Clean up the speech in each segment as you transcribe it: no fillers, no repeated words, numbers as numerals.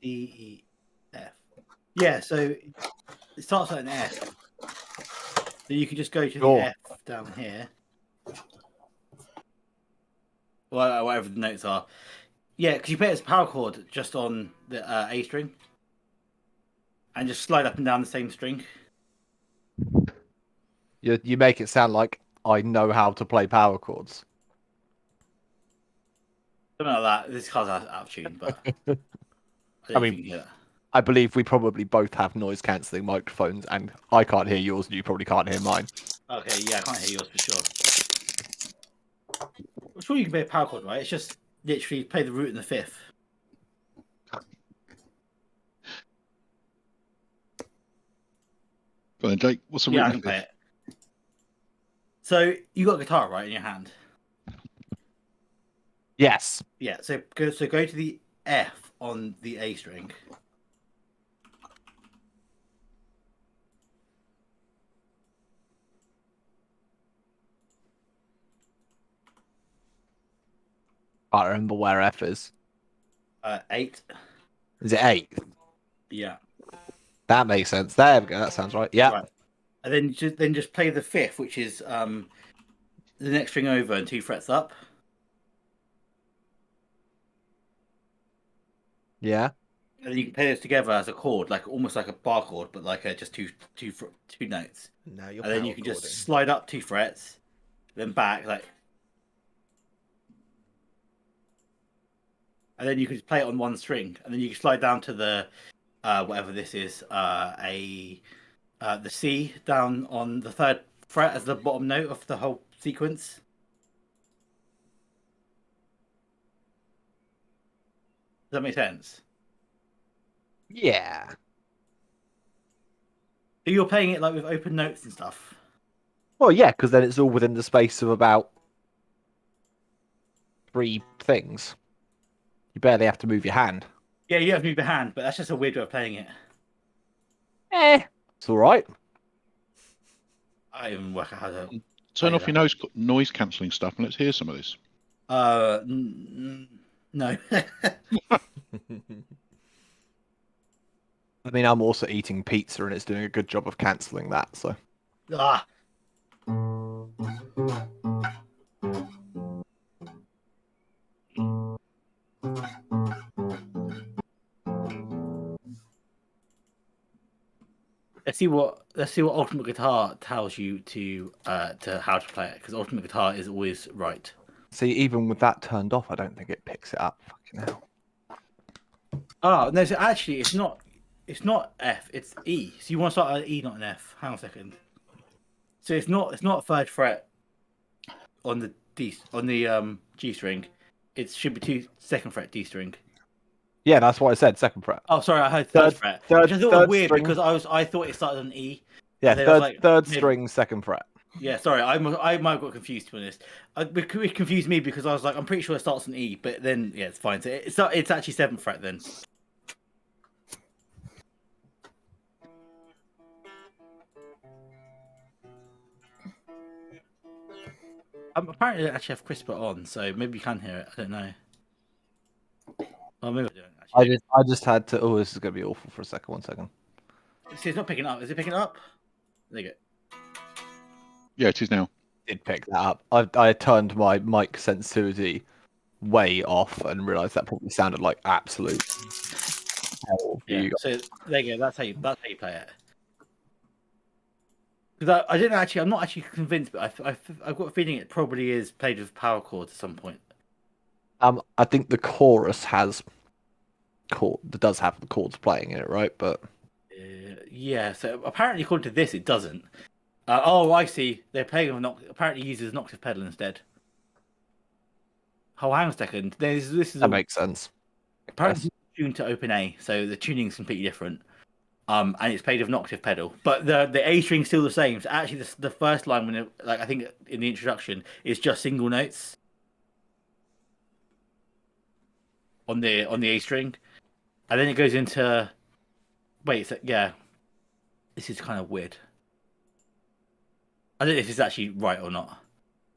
D, E, F. Yeah, so it starts at an F. So you can just go to the Sure. F down here. Well, whatever the notes are. Yeah, because you play it as a power chord just on the A string. And just slide up and down the same string. You make it sound like I know how to play power chords. Something like that. This car's out of tune, but I don't I know if you mean, can hear that. I believe we probably both have noise cancelling microphones, and I can't hear yours, and you probably can't hear mine. Okay, yeah, I can't hear yours for sure. I'm sure you can play a power chord, right? It's just literally play the root and the fifth. Go on then, Jake. What's the Yeah, root I and can play fifth? it. So you got a guitar, right, in your hand? Yes. Yeah, so go to the F on the A string. I don't remember where F is. 8. Is it 8? Yeah. That makes sense. There we go. That sounds right. Yeah. Right. And then just play the fifth, which is the next string over and 2 frets up. Yeah. And then you can play those together as a chord, like almost like a bar chord, but like just two notes. Now you're And then power you can chording. just slide up 2 frets, then back, like, and then you can just play it on one string, and then you can slide down to the whatever this is, the C down on the 3rd fret as the bottom note of the whole sequence. Does that make sense? Yeah. So you're playing it like with open notes and stuff. Well, yeah, because then it's all within the space of about 3 things. You barely have to move your hand. Yeah, you have to move your hand, but that's just a weird way of playing it. It's all right. I don't even work out how to. Turn off your noise cancelling stuff and let's hear some of this. No. I mean, I'm also eating pizza, and it's doing a good job of cancelling that. So. Ah. Let's see what Ultimate Guitar tells you to how to play it, because Ultimate Guitar is always right. See, even with that turned off, I don't think it picks it up. Fucking hell. Oh no! So actually, it's not F. It's E. So you want to start at E, not an F. Hang on a second. So it's not 3rd fret on the G string. It should be 2nd fret D string. Yeah, that's what I said. 2nd fret. Oh, sorry, I heard 3rd fret. Which I thought was weird string. because I thought it started on E. Yeah, like, third string, 2nd fret. Yeah, sorry, I might have got confused, to be honest. It confused me because I was like, I'm pretty sure it starts on E, but then yeah, it's fine. So it's actually 7th fret then. Apparently, I actually have CRISPR on, so maybe you can hear it. I don't know. Oh, maybe I don't. Actually. I just had to. Oh, this is gonna be awful for a second. 1 second. See, it's not picking up. Is it picking up? There you go. Yeah, it is now. Did pick that up. I turned my mic sensitivity way off and realised that probably sounded like absolute hell. Yeah. So there you go. That's how you play it. Because I didn't actually. I'm not actually convinced, but I've got a feeling it probably is played with power chords at some point. I think the chorus does have the chords playing in it, right? But yeah. So apparently, according to this, it doesn't. Oh, I see. They're playing with apparently uses an octave pedal instead. Oh, hang on a second. This is that makes sense. Apparently, it's tuned to open A, so the tuning is completely different. And it's played with an octave pedal, but the A string's still the same. So actually, the first line, when I think in the introduction, is just single notes on the A string, and then it goes into. Wait, so, yeah, this is kind of weird. I don't know if it's actually right or not.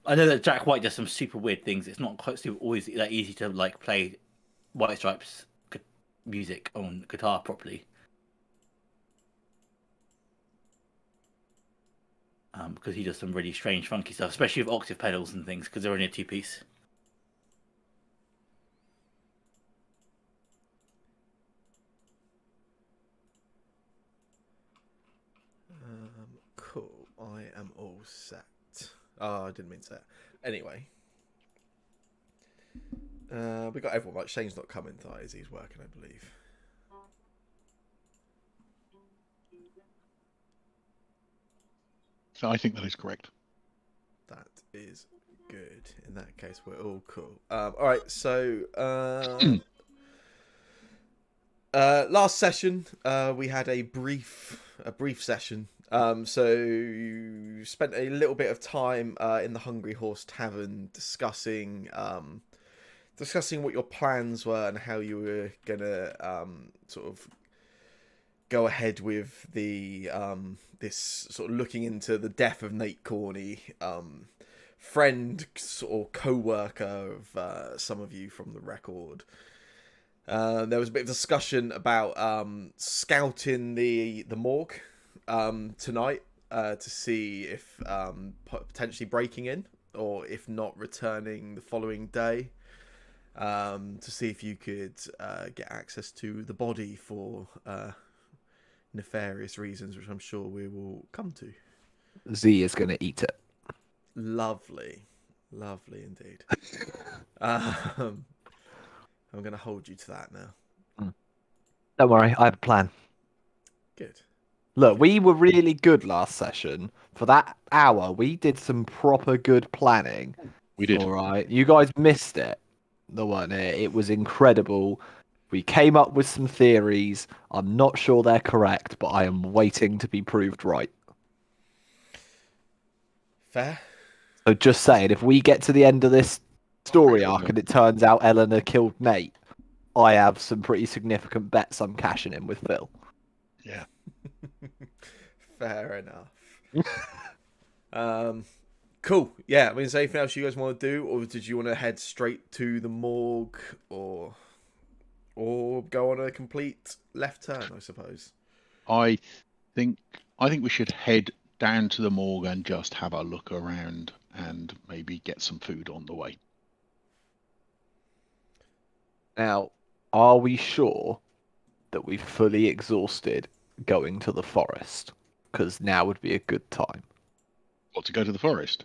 I know that Jack White does some super weird things. It's not quite always that easy to like play White Stripes music on guitar properly. Because he does some really strange, funky stuff, especially with octave pedals and things, because they're only a 2-piece. Cool. I am all set. Oh, I didn't mean set. Anyway. We got everyone. Like, Shane's not coming tonight, is he? He's working, I believe. So I think that is correct. That is good. In that case, we're all cool. All right, so last session, we had a brief session. So you spent a little bit of time in the Hungry Horse Tavern discussing what your plans were and how you were gonna sort of go ahead with the this sort of looking into the death of Nate Corney, friend or co-worker of some of you from the record. There was a bit of discussion about scouting the morgue tonight to see if potentially breaking in, or if not, returning the following day to see if you could get access to the body for nefarious reasons, which I'm sure we will come to. Z is going to eat it. Lovely indeed. I'm going to hold you to that now. Don't worry, I have a plan. Good. Look, we were really good last session. For that hour, we did some proper good planning. We did. All right. You guys missed it. The one it was incredible. We came up with some theories. I'm not sure they're correct, but I am waiting to be proved right. Fair. So just saying, if we get to the end of this story arc and it turns out Eleanor killed Nate, I have some pretty significant bets I'm cashing in with Phil. Yeah. Fair enough. Cool. Yeah, I mean, is there anything else you guys want to do, or did you want to head straight to the morgue, or go on a complete left turn, I suppose? I think we should head down to the morgue and just have a look around and maybe get some food on the way. Now, are we sure that we've fully exhausted going to the forest? Because now would be a good time. What, to go to the forest?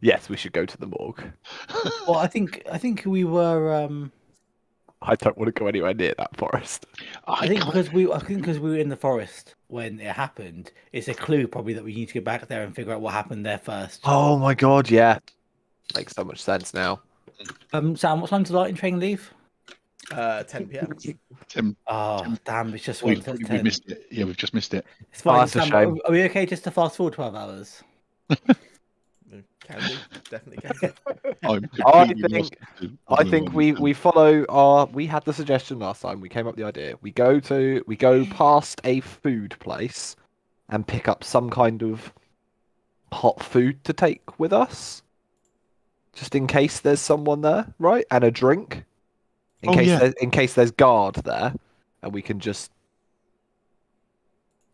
Yes, we should go to the morgue. Well, I think we were. I don't want to go anywhere near that forest. I think can't- because we were in the forest when it happened, it's a clue probably that we need to get back there and figure out what happened there first. Oh my god, yeah. Makes so much sense now. Sam, what time does lighting train leave? 10 p.m. Tim, Oh, damn! It's just we 1:10. missed it. Yeah, we've just missed it. It's fine. that's a Sam, shame. are we okay just to fast forward 12 hours? Can do. Definitely can do. I'm I completely think lost to I what's think going on. we follow our. We had the suggestion last time. We came up with the idea. We go past a food place and pick up some kind of hot food to take with us, just in case there's someone there, right? And a drink, in case there's guard there, and we can just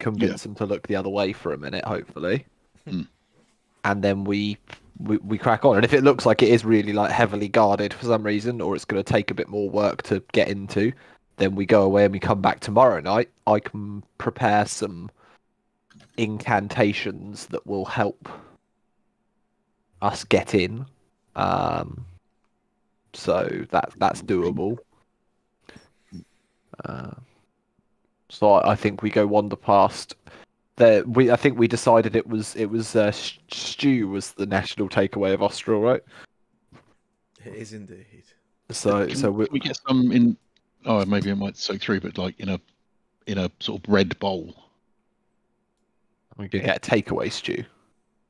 convince them to look the other way for a minute, hopefully. Hmm. And then we crack on. And if it looks like it is really like heavily guarded for some reason, or it's going to take a bit more work to get into, then we go away and we come back tomorrow night. I can prepare some incantations that will help us get in. So that's doable. So I think we go wander past. I think we decided it was stew was the national takeaway of Austral, right? It is indeed. So Can we get some in? Oh, maybe it might soak through, but like in a sort of bread bowl. we could get a takeaway stew.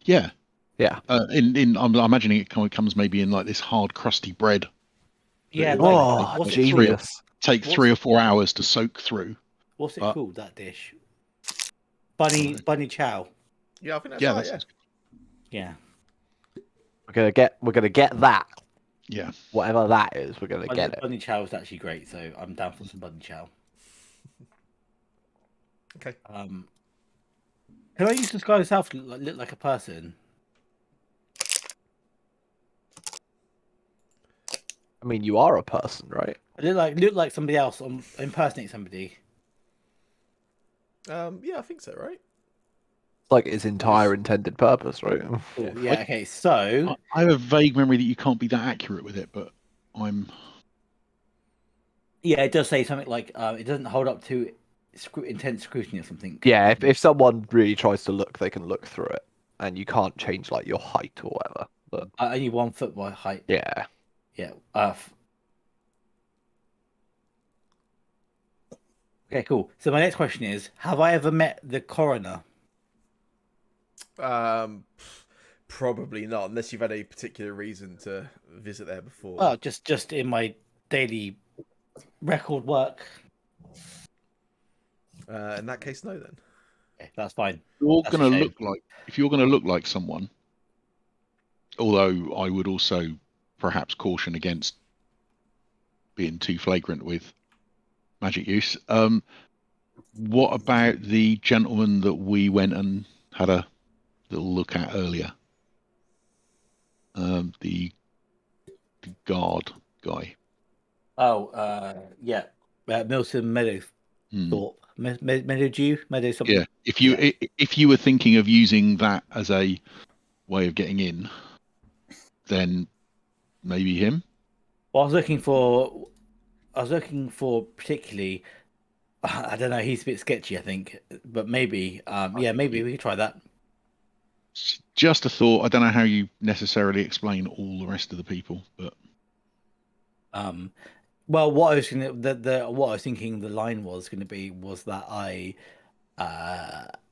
Yeah. Yeah. I'm imagining it comes maybe in like this hard, crusty bread. Yeah. It- Like, Oh, what's it called? genius! Take 3 or 4 hours to soak through. What's it called? That dish? Bunny chow. Yeah, I think that's Yeah, right. that's Yeah. Yeah. We're gonna get that. Yeah. Whatever that is, we're gonna get it. Bunny chow is actually great, so I'm down for some bunny chow. Okay. Can I use this guy himself to look like a person? I mean, you are a person, right? I look like somebody else, or impersonate somebody. Yeah, I think so, right? It's like its entire intended purpose, right? Cool. Yeah. Okay. So I have a vague memory that you can't be that accurate with it, but I'm. yeah, it does say something like it doesn't hold up to intense scrutiny or something. Yeah, if someone really tries to look, they can look through it, and you can't change like your height or whatever. But Only 1 foot by height. yeah, Yeah. Okay. Cool. So my next question is: have I ever met the coroner? Probably not, unless you've had a particular reason to visit there before. Well, just in my daily record work. In that case, no. Then. Okay, that's fine. You're That's a going to shame. look like if you're going to look like someone. Although I would also perhaps caution against being too flagrant with magic use. What about the gentleman that we went and had a little look at earlier? The guard guy. Oh, yeah. Milton Meadowthorpe. Meadow something. Yeah. Yeah. If you were thinking of using that as a way of getting in, then maybe him. Well, I was looking for particularly. I don't know. He's a bit sketchy, I think, but maybe. Yeah, maybe we could try that. Just a thought. I don't know how you necessarily explain all the rest of the people, but Well, what I was gonna what I was thinking the line was going to be was that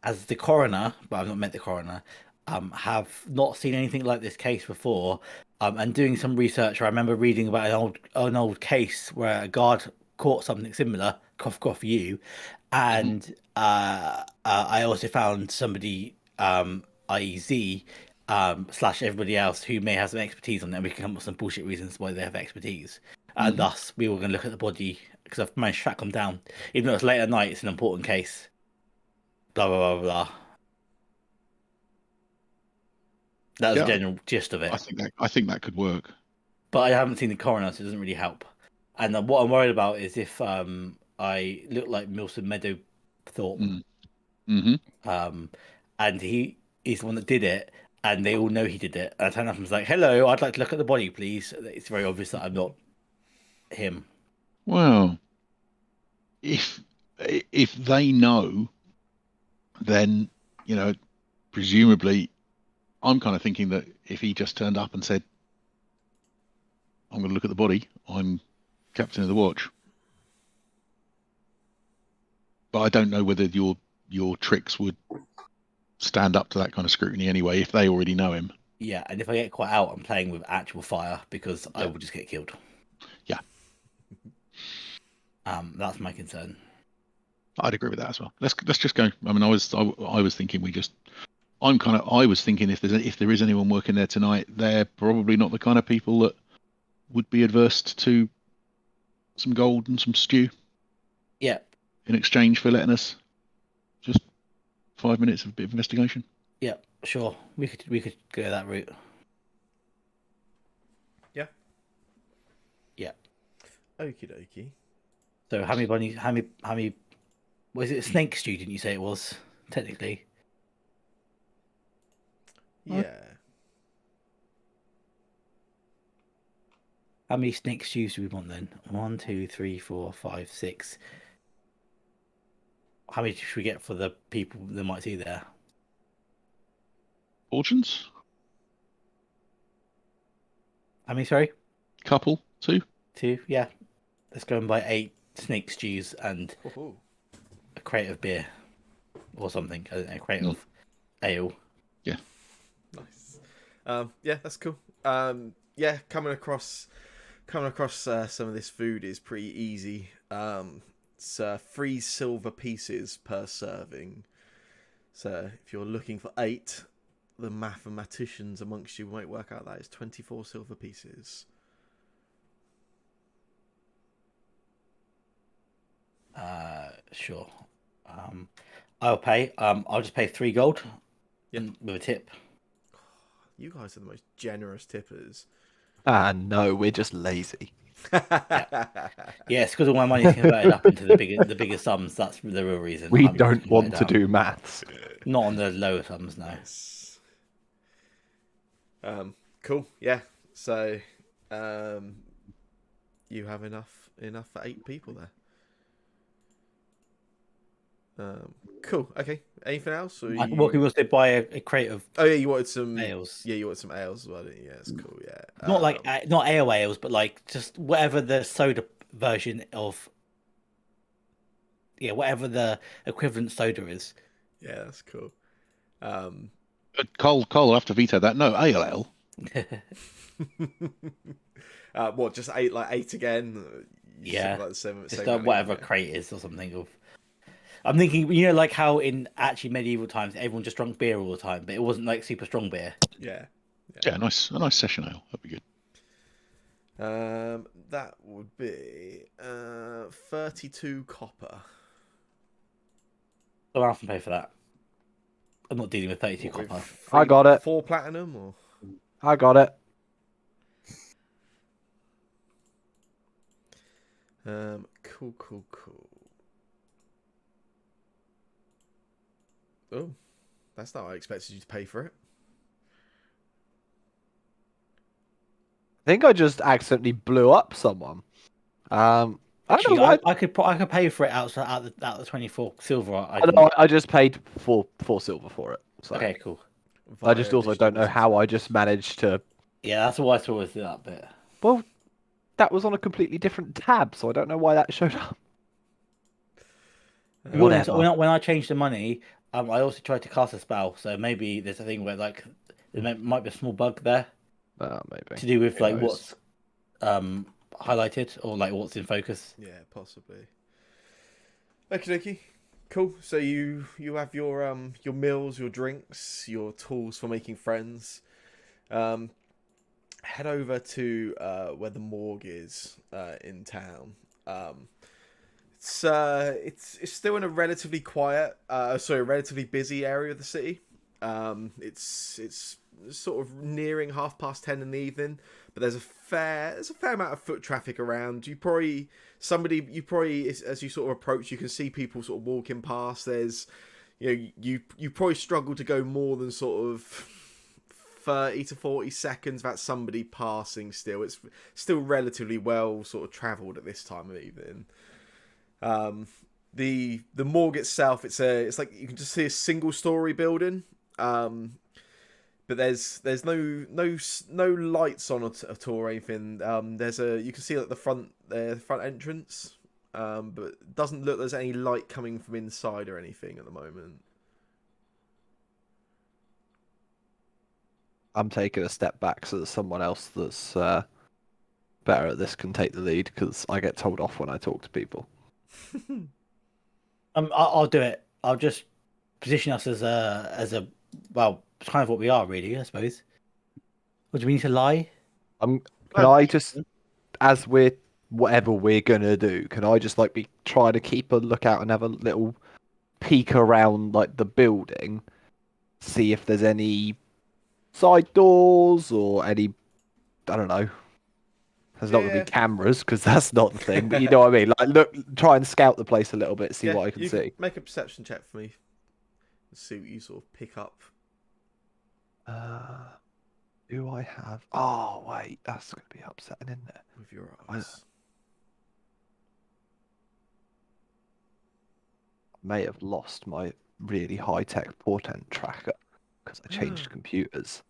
as the coroner, but I've not met the coroner, have not seen anything like this case before. And doing some research, I remember reading about an old case where a guard caught something similar, cough cough you, and I also found somebody, i.e. Z, slash everybody else who may have some expertise on it. And we can come up with some bullshit reasons why they have expertise, and thus we were going to look at the body because I've managed to track them down. Even though it's late at night, it's an important case. Blah blah blah blah. That was the yeah, general gist of it. I think that could work. But I haven't seen the coroner, so it doesn't really help. And what I'm worried about is if I look like Milton Meadowthorpe, Mm-hmm. and he's the one that did it, and they all know he did it. And I turn up and was like, "Hello, I'd like to look at the body, please." It's very obvious that I'm not him. Well, if they know, then presumably, I'm kind of thinking that if he just turned up and said, "I'm going to look at the body," I'm captain of the watch. But I don't know whether your tricks would stand up to that kind of scrutiny anyway if they already know him. Yeah, and if I get quite out, I'm playing with actual fire because I will just get killed. Yeah. That's my concern. I'd agree with that as well. Let's just go. I mean, I was thinking I was thinking if there is anyone working there tonight, they're probably not the kind of people that would be adverse to some gold and some stew. Yeah. In exchange for letting us just 5 minutes of a bit of investigation. Yeah, sure. We could go that route. Yeah. Yeah. Okie dokie. So how many was it snake stew, didn't you say it was, technically? Yeah. How many snake stews do we want then? 1, 2, 3, 4, 5, 6. How many should we get for the people that might see there? Fortunes? How many, sorry? Couple? 2? 2, yeah. Let's go and buy 8 snake stews and Ooh. a crate of beer. Or something. I don't know, a crate of ale. Yeah. Nice. Yeah, that's cool. Yeah, coming across some of this food is pretty easy. It's 3 silver pieces per serving. So if you're looking for 8, the mathematicians amongst you might work out that is 24 silver pieces. Sure. I'll pay. I'll just pay 3 gold. Yeah. With a tip. You guys are the most generous tippers. Ah, no, we're just lazy. Yeah, it's because all my money's converted up into the bigger sums. That's the real reason. We I'm don't converted want to down. do maths. Not on the lower sums, no. Nice. Cool. Yeah. So, you have enough for 8 people there. Cool. Okay. Anything else? Or What can we also buy a crate of Oh yeah, you wanted some ales? Yeah, you wanted some ales as well, didn't you? Yeah, that's cool. Yeah. Not like not ale ales, but like just whatever the soda version of. Yeah, whatever the equivalent soda is. Yeah, that's cool. Cole will have to veto that. No, ALL. What? Just 8 like 8 again? You Yeah, said, like the same just amount whatever again, crate is or something of. I'm thinking, like how in actually medieval times everyone just drank beer all the time, but it wasn't like super strong beer. Yeah. Yeah, a nice session ale. That'd be good. That would be 32 copper. So I'll have to pay for that. I'm not dealing with 32 What, with copper. I got it. 4 platinum or? I got it. Cool. Oh, that's not how I expected you to pay for it. I think I just accidentally blew up someone. I don't Actually, know why. I could pay for it out the 24 silver. I just paid four silver for it. So Okay, cool. I just also don't know how I just managed to. Yeah, that's why I thought it was that bit. Well, that was on a completely different tab, so I don't know why that showed up. Whatever. When I changed the money, I also tried to cast a spell, so maybe there's a thing where like might be a small bug there Maybe. to do with like knows? what's highlighted or like what's in focus. Yeah, possibly. Okie. Cool. So you have your meals, your drinks, your tools for making friends. Head over to where the morgue is in town. It's still in a relatively relatively busy area of the city. It's sort of nearing 10:30 in the evening, but there's a fair amount of foot traffic around. You probably as you sort of approach, you can see people sort of walking past. There's you probably struggle to go more than sort of 30 to 40 seconds without somebody passing. Still, it's still relatively well sort of travelled at this time of evening. The morgue itself, it's like you can just see a single story building, but there's no lights on at all or anything. You can see like the front entrance, but it doesn't look there's any light coming from inside or anything at the moment. I'm taking a step back so that someone else that's better at this can take the lead because I get told off when I talk to people. I'll do it. I'll just position us as a well, kind of what we are really, I suppose. Or do we need to lie? Can I just, as we're whatever we're gonna do, can I just like be trying to keep a lookout and have a little peek around like the building, see if there's any side doors or any, I don't know. There's not gonna be cameras because that's not the thing, but you know what I mean. Like, look, try and scout the place a little bit, see what I can see. Make a perception check for me. Let's see what you sort of pick up. Do I have? Oh wait, that's gonna be upsetting, isn't it? With your eyes. May have lost my really high-tech portent tracker because I changed computers.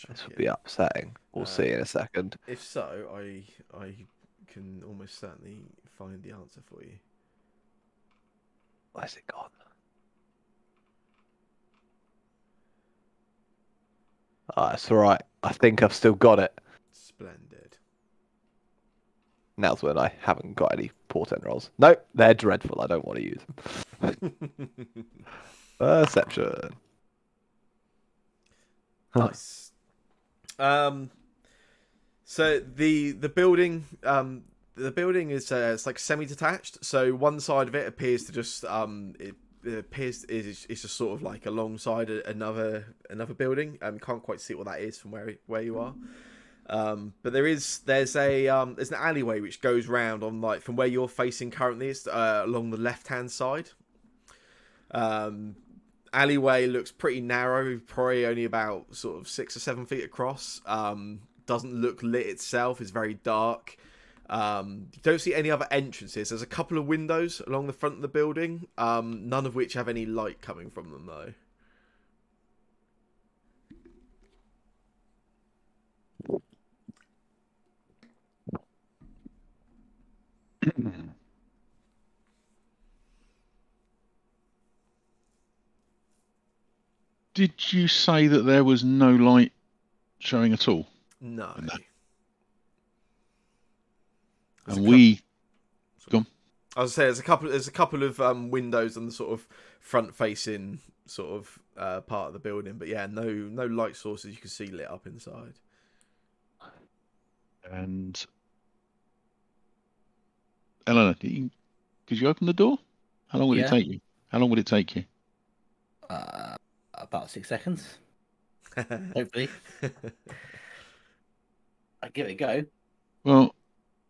This would be upsetting. We'll see in a second. If so, I can almost certainly find the answer for you. Where's it gone? That's all right. I think I've still got it. Splendid. Now's when I haven't got any portent rolls. Nope, they're dreadful. I don't want to use them. Perception. Nice. So the building, the building is it's like semi-detached. So one side of it appears to just it appears it's just sort of like alongside another building. Can't quite see what that is from where you are. But there's an alleyway which goes round on like from where you're facing currently. It's along the left hand side. Alleyway looks pretty narrow, probably only about sort of 6 or 7 feet across. Doesn't look lit itself. It's very dark. You don't see any other entrances. There's a couple of windows along the front of the building, none of which have any light coming from them though. Did you say that there was no light showing at all? No. No. There's And a we... Gone. I was saying there's a couple of windows on the sort of front facing sort of part of the building, but yeah, no light sources you can see lit up inside. And... Eleanor, could you open the door? How long would it Yeah. take you? How long would it take you? About 6 seconds. Hopefully. I'll give it a go. Well,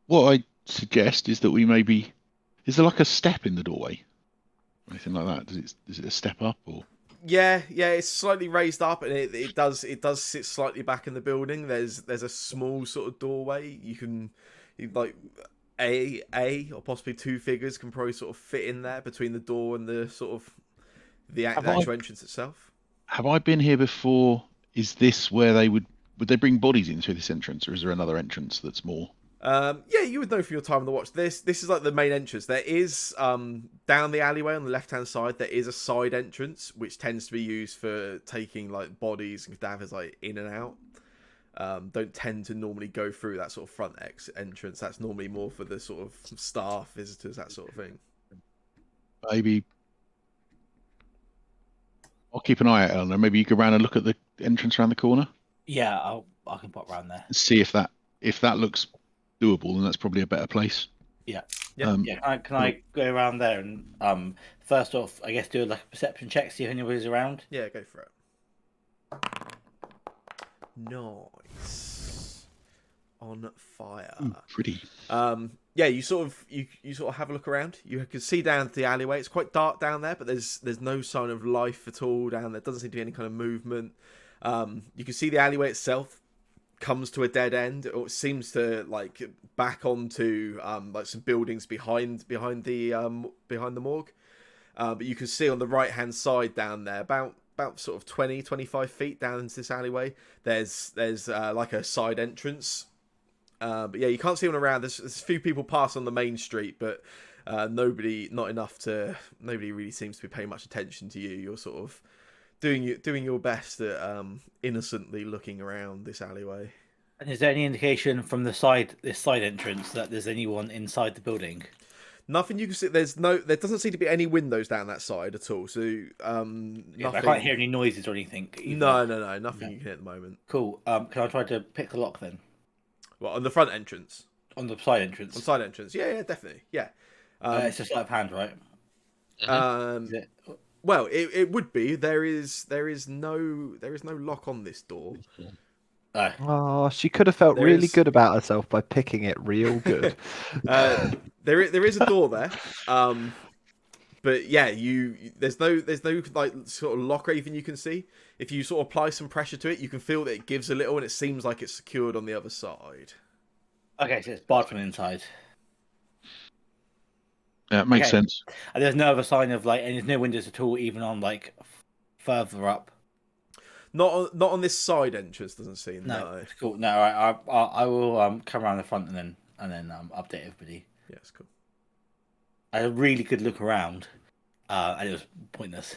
what I suggest is that we maybe... Is there like a step in the doorway? Anything like that? Is it a step up or... Yeah, it's slightly raised up, and it does sit slightly back in the building. There's a small sort of doorway. Like a or possibly 2 figures can probably sort of fit in there between the door and the sort of the actual entrance itself. Have I been here before? Is this where would they bring bodies in through this entrance, or is there another entrance that's more? Yeah, you would know from your time on the watch. This is like the main entrance. There is down the alleyway on the left hand side. There is a side entrance which tends to be used for taking like bodies and cadavers like in and out. Don't tend to normally go through that sort of front entrance. That's normally more for the sort of staff, visitors, that sort of thing. Maybe I'll keep an eye out, Eleanor. Maybe you go around and look at the entrance around the corner Yeah, I can pop around there. and see if that looks doable. Then that's probably a better place. Yeah. Yeah. Can I go around there and first off, I guess do like a perception check, see if anybody's around. Yeah, go for it. Nice. On fire. Pretty. Yeah, you sort of have a look around. You can see down the alleyway. It's quite dark down there, but there's no sign of life at all down there. Doesn't seem to be any kind of movement. You can see the alleyway itself comes to a dead end. It seems to like back onto like some buildings behind the morgue. But you can see on the right hand side down there, about sort of 20-25 feet down into this alleyway, there's like a side entrance. But yeah, you can't see anyone around. There's a few people pass on the main street, but nobody really seems to be paying much attention to you. You're sort of doing your best at innocently looking around this alleyway. And is there any indication from this side entrance that there's anyone inside the building? Nothing you can see. There doesn't seem to be any windows down that side at all. So Yeah, nothing. I can't hear any noises or anything. Either. No, nothing you can hear at the moment. Cool. Can I try to pick the lock then? Well, on the front entrance. On the side entrance. On side entrance. Yeah, definitely. Yeah. It's just sleight of hand, right? Is it? Well, it would be. There is no lock on this door. Oh, she could have felt really good about herself by picking it real good. There is a door there. But yeah, there's no like sort of lock or anything you can see. If you sort of apply some pressure to it, you can feel that it gives a little, and it seems like it's secured on the other side. Okay, so it's barred from inside. Yeah, it makes sense. And there's no other sign of like, and there's no windows at all, even on like further up. Not on this side entrance. Doesn't seem. No. Cool. No, all right. I will come around the front and then update everybody. Yeah, it's cool. I had a really good look around, and it was pointless.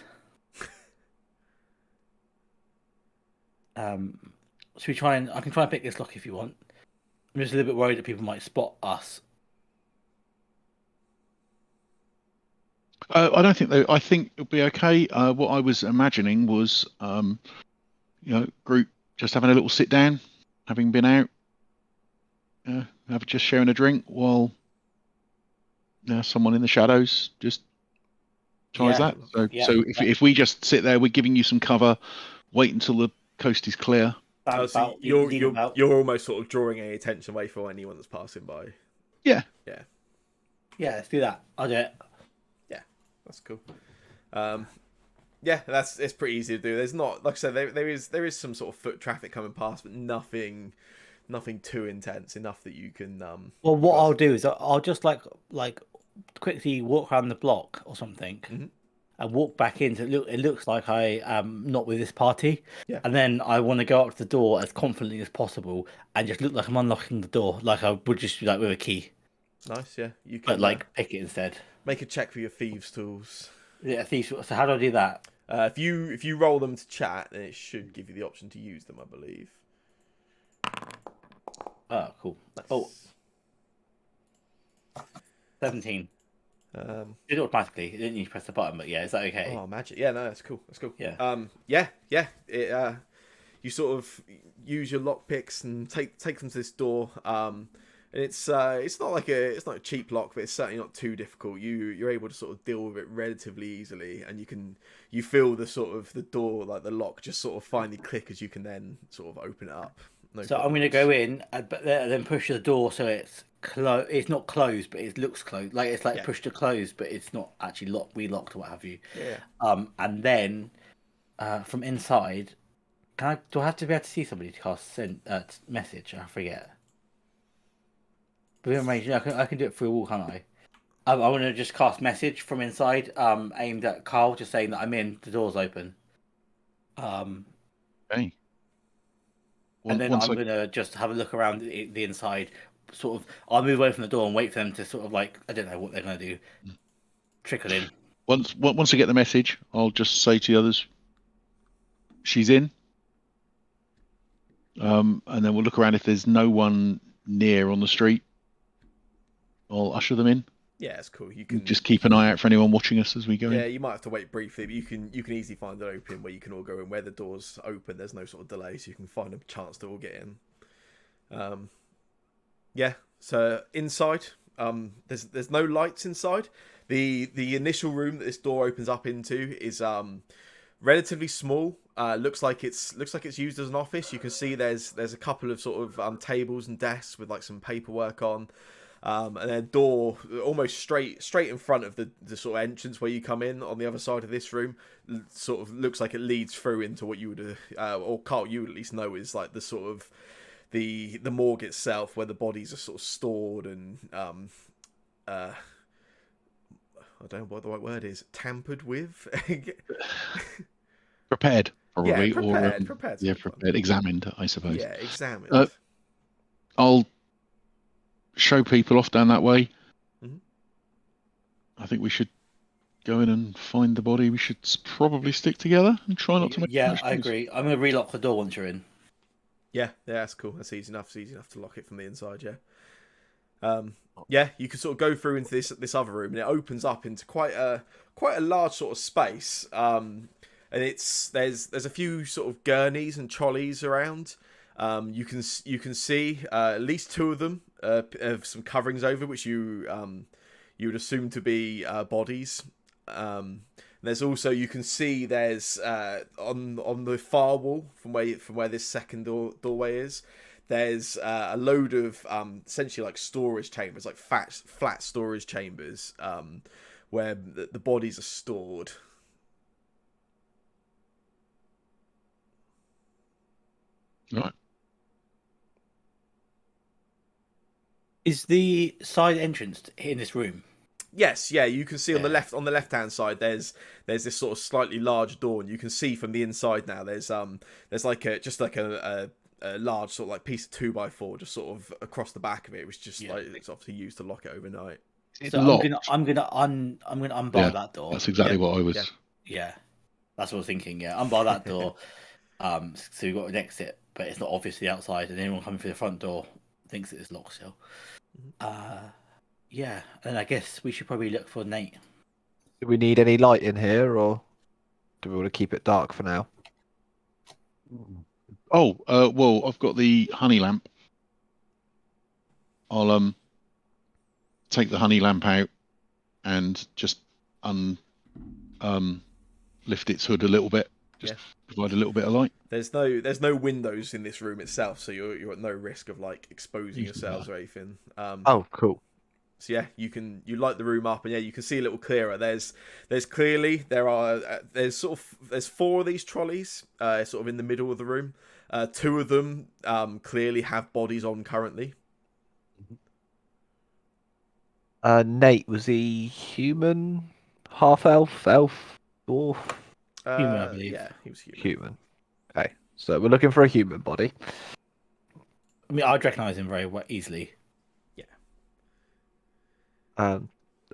Should we try and? I can try and pick this lock if you want. I'm just a little bit worried that people might spot us. I don't think I think it'll be okay. What I was imagining was, group just having a little sit down, having been out, have just sharing a drink while someone in the shadows just tries Yeah. that. So Yeah. so if we just sit there, we're giving you some cover, wait until the coast is clear. Stand So about, lean about. you're almost sort of drawing any attention away from anyone that's passing by. Yeah. Yeah. Yeah, let's do that. I'll do it. Yeah, that's cool. Yeah, it's pretty easy to do. There's not, like I said, there is some sort of foot traffic coming past, but nothing too intense enough that you can. Well, what I'll do is I'll just like quickly walk around the block or something, Mhm. and walk back in. So it looks like I am not with this party. Yeah. And then I want to go up to the door as confidently as possible and just look like I'm unlocking the door, like I would just do like with a key, Nice, yeah. You but can like pick it instead. make a check for your thieves' tools. Yeah, thief. So how do I do that? If you roll them to chat, then it should give you the option to use them, I believe. Oh, cool. Oh, 17. Did it automatically. It didn't need to press the button, but yeah, is that okay? Oh, magic! Yeah, no, that's cool. That's cool. Yeah. Yeah. You sort of use your lockpicks and take them to this door. And it's not a cheap lock, but it's certainly not too difficult. You're able to sort of deal with it relatively easily, and you feel the sort of the door, like the lock, just sort of finally click as you can then sort of open it up. So I'm going to go in, but then push the door so it's closed. It's not closed, but it looks closed. Like it's like push to close, but it's not actually locked, relocked or what have you. Yeah. And then from inside, do I have to be able to see somebody to cast message? I forget. Within range, I can do it through a wall, can't I? I want to just cast message from inside, aimed at Carl, just saying that I'm in. The door's open. Okay. And then I'm gonna just have a look around the inside. Sort of, I'll move away from the door and wait for them to sort of like, I don't know what they're gonna do. Trickle in. Once I get the message, I'll just say to the others, she's in. And then we'll look around. If there's no one near on the street, I'll usher them in. Yeah, it's cool. You can just keep an eye out for anyone watching us as we go in. Yeah, you might have to wait briefly, but you can easily find an opening where you can all go in. Where the door's open, there's no sort of delay, so you can find a chance to all get in. Yeah. So inside, there's no lights inside. The initial room that this door opens up into is relatively small. Looks like it's used as an office. You can see there's a couple of sort of tables and desks with like some paperwork on. And then a door almost straight in front of the sort of entrance where you come in on the other side of this room. Sort of looks like it leads through into what you would, or Carl, you would at least know is like the sort of the morgue itself, where the bodies are sort of stored and I don't know what the right word is, tampered with. Prepared, probably, prepared, or prepared, examined, I suppose. Yeah, examined. I'll show people off down that way. Mhm. I think we should go in and find the body. We should probably stick together and try not to make. Yeah, I agree. I'm gonna relock the door once you're in. Yeah, that's cool. That's easy enough. It's easy enough to lock it from the inside. Yeah. You can sort of go through into this other room, and it opens up into quite a large sort of space. And there's a few sort of gurneys and trolleys around. You can see at least two of them have some coverings over, which you would assume to be bodies. There's also, you can see there's on the far wall from where this second doorway is. There's a load of essentially like storage chambers, like flat storage chambers, where the bodies are stored. Right. Is the side entrance in this room? Yes, yeah, you can see on the left hand side there's this sort of slightly large door, and you can see from the inside now there's like a large sort of like piece of 2x4 just sort of across the back of it, which just like it's obviously used to lock it overnight. So I'm gonna unbar that door. That's exactly what I was. Yeah, that's what I was thinking. Yeah, unbar that door. So we've got an exit, but it's not obviously outside, and anyone coming through the front door thinks it is locked still. Yeah, and I guess we should probably look for Nate. Do we need any light in here, or do we want to keep it dark for now? Oh, well, I've got the honey lamp. I'll take the honey lamp out and just lift its hood a little bit, just provide a little bit of light. There's no windows in this room itself, so you're at no risk of like exposing yourselves or anything. Oh, cool. So yeah, you light the room up, and yeah, you can see a little clearer. There's clearly there's four of these trolleys, sort of in the middle of the room. Two of them clearly have bodies on currently. Nate, was he human, half elf, elf, dwarf? Human, I believe. Yeah, he was human. Human. Okay, so we're looking for a human body. I mean, I'd recognise him very easily.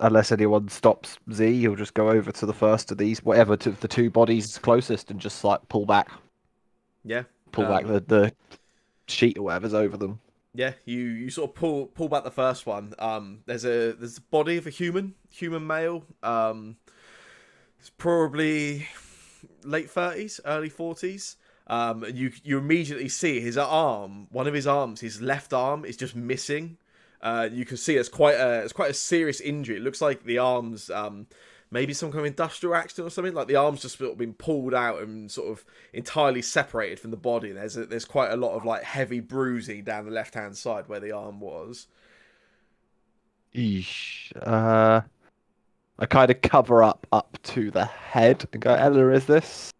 Unless anyone stops Z, he'll just go over to the first of these, whatever to the two bodies closest, and just like pull back Yeah. back the sheet or whatever's over them. Yeah, you sort of pull back the first one. There's a body of a human male. It's probably late 30s, early 40s. And you immediately see his arm, one of his arms, his left arm is just missing. You can see it's quite a serious injury. It looks like the arms, maybe some kind of industrial accident or something. Like the arms just sort of been pulled out and sort of entirely separated from the body. And there's quite a lot of like heavy bruising down the left hand side where the arm was. Eesh. I kind of cover up to the head and go, Ella, is this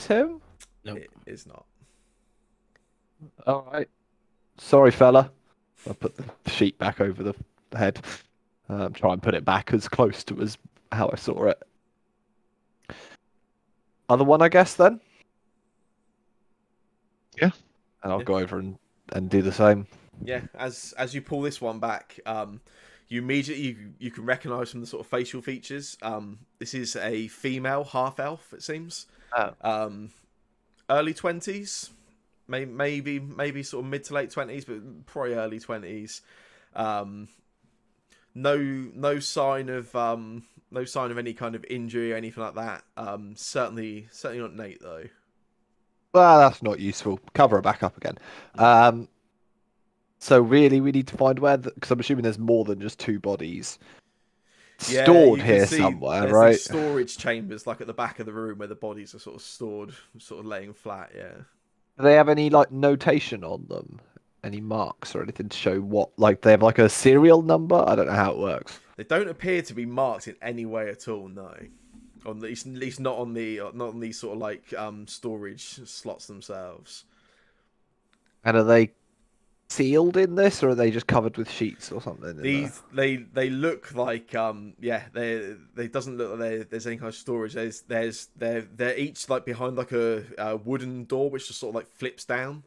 him? Nope. It is not. All right. Sorry, fella. I'll put the sheet back over the head. Try and put it back as close to as how I saw it. Other one, I guess, then? Yeah. And I'll go over and do the same. Yeah, as you pull this one back, you immediately you can recognise from the sort of facial features. This is a female half elf, it seems. Oh. Early 20s, maybe sort of mid to late 20s, but probably early 20s. No sign of any kind of injury or anything like that. Certainly not Nate though. Well, that's not useful. Cover it back up again. So really, we need to find where, because I'm assuming there's more than just two bodies stored here somewhere, there's right? these storage chambers, like at the back of the room, where the bodies are sort of stored, sort of laying flat. Yeah. Do they have any like notation on them? Any marks or anything to show what? Like they have like a serial number? I don't know how it works. They don't appear to be marked in any way at all. No, at least not on these sort of like storage slots themselves. And are they sealed in this, or are they just covered with sheets or something? They look like they doesn't look like there's any kind of storage. They're each like behind like a wooden door which just sort of like flips down.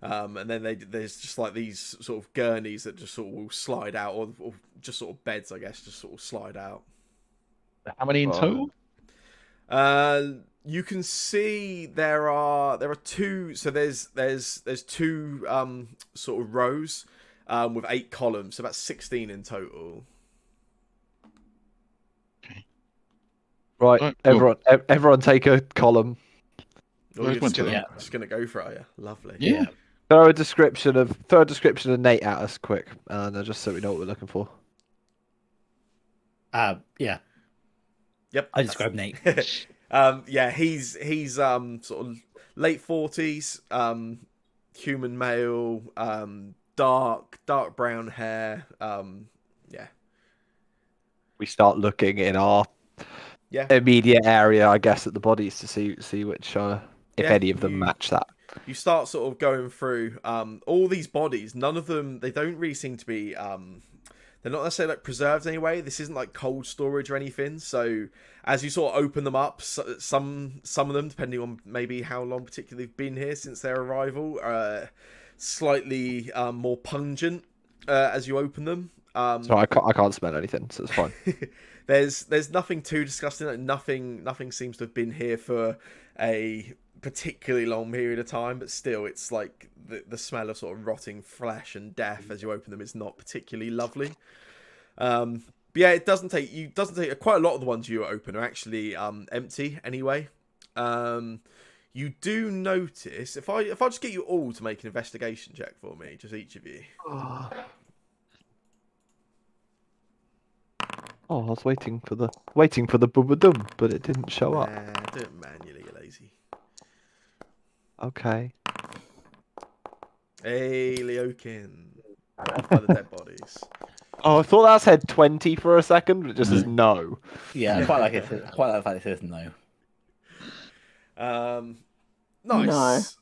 And then there's just like these sort of gurneys that just sort of will slide out, or just sort of beds, I guess, just sort of slide out. How many in total? You can see there are two. So there's two sort of rows with 8 columns, so about 16 in total. Okay. Right, everyone take a column. Oh, you're just Yeah. gonna go for it, are you? Lovely. Yeah. Throw a description of Nate at us quick, just so we know what we're looking for. Yeah. Yep. I described Nate. Yeah, he's sort of late 40s, human male, dark brown hair. Yeah. We start looking in our Yeah. immediate area, I guess, at the bodies to see which, if any of them match that. You start sort of going through all these bodies. None of them, they don't really seem to be they're not necessarily like preserved anyway. This isn't like cold storage or anything. So as you sort of open them up, some of them, depending on maybe how long particularly they've been here since their arrival, slightly more pungent as you open them. So I can't smell anything, so it's fine. There's nothing too disgusting. Like nothing seems to have been here for a particularly long period of time, but still, it's like the smell of sort of rotting flesh and death as you open them is not particularly lovely. But yeah, it doesn't take quite a lot of the ones you open are actually empty anyway. You do notice if I just get you all to make an investigation check for me, just each of you. Oh, I was waiting for the bubba-dum, but it didn't show up. Do it manually, you lazy. Okay. Hey, Leokin. Off by the dead bodies. Oh, I thought that said 20 for a second, but it just says no. Yeah, I quite like it. I quite like the fact it says no. Nice.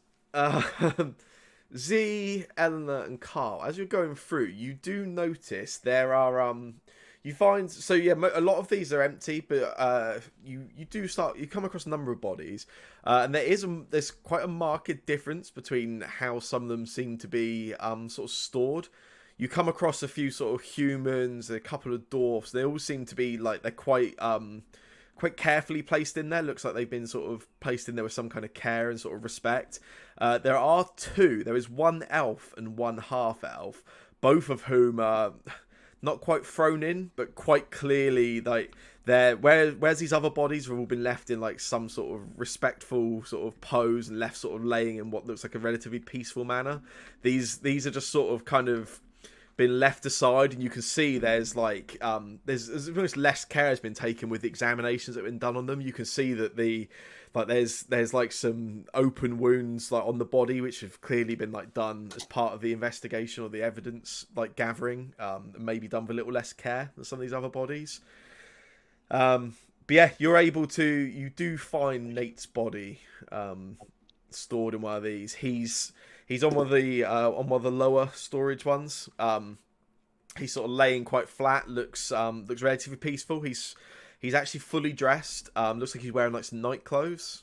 Z, Eleanor, and Carl. As you're going through, you do notice there are you find a lot of these are empty, but you come across a number of bodies, and there's quite a marked difference between how some of them seem to be sort of stored. You come across a few sort of humans, a couple of dwarfs. They all seem to be like they're quite carefully placed in there. Looks like they've been sort of placed in there with some kind of care and sort of respect. There are two. There is one elf and one half elf, both of whom are not quite thrown in, but quite clearly like whereas these other bodies have all been left in like some sort of respectful sort of pose and left sort of laying in what looks like a relatively peaceful manner. These are just sort of kind of been left aside, and you can see there's like there's almost less care has been taken with the examinations that have been done on them. You can see that there's like some open wounds like on the body which have clearly been like done as part of the investigation or the evidence like gathering, maybe done with a little less care than some of these other bodies. But yeah, you do find Nate's body stored in one of these. He's on one of the lower storage ones. He's sort of laying quite flat. Looks relatively peaceful. He's actually fully dressed. Looks like he's wearing like some night clothes.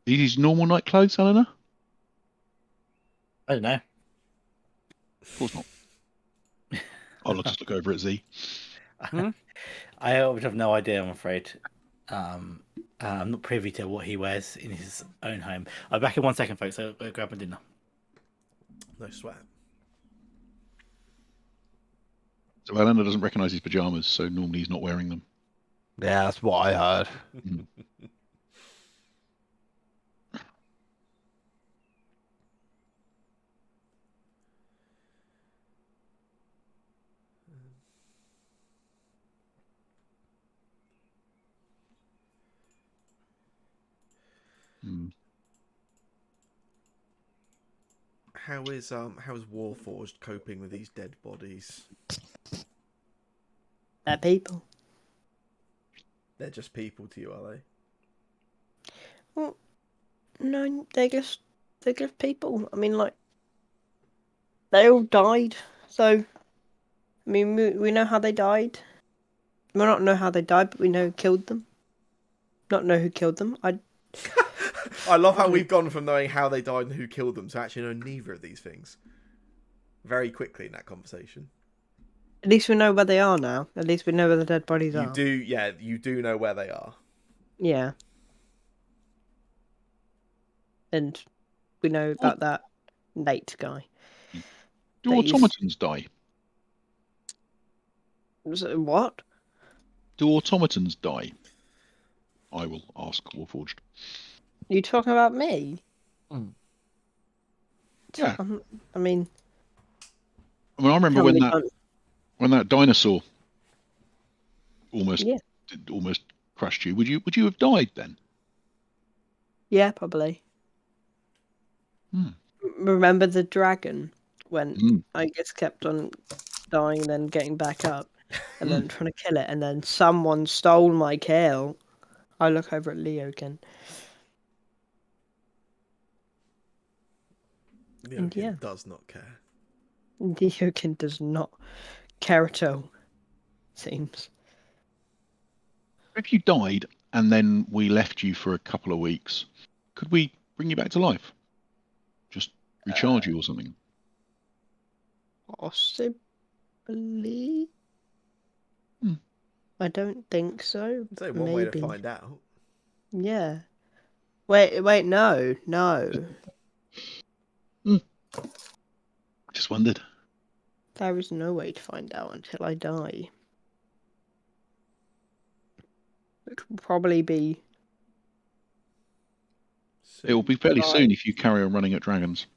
These normal night clothes, Eleanor? I don't know. Of course not. I'll just look over at Z. I would have no idea, I'm afraid. I'm not privy to what he wears in his own home. I'll be back in 1 second, folks. I'll go grab my dinner. No sweat. So Eleanor doesn't recognise his pajamas, so normally he's not wearing them. Yeah, that's what I heard. How is Warforged coping with these dead bodies? They're people. They're just people to you, are they? Well, no, they're just people. I mean, like, they all died. So, I mean, we know how they died. We not know how they died, but we know who killed them. Not know who killed them. I love how we've gone from knowing how they died and who killed them to actually know neither of these things. Very quickly in that conversation. At least we know where they are now. At least we know where the dead bodies are. You do know where they are. Yeah. And we know about that Nate guy. Do automatons die? What? Do automatons die? I will ask Warforged. You talking about me? Yeah. I mean, I remember when that dinosaur almost crushed you. Would you have died then? Yeah, probably. Remember the dragon when I just kept on dying and then getting back up and then trying to kill it, and then someone stole my kill. I look over at Leo again. Leo does not care. Leokin does not care at all, seems. If you died and then we left you for a couple of weeks, could we bring you back to life? Just recharge you or something? Possibly. I don't think so. It's only one way to find out. Yeah. Wait, no. Just wondered. There is no way to find out until I die. It could probably be It will be fairly Right. soon if you carry on running at dragons.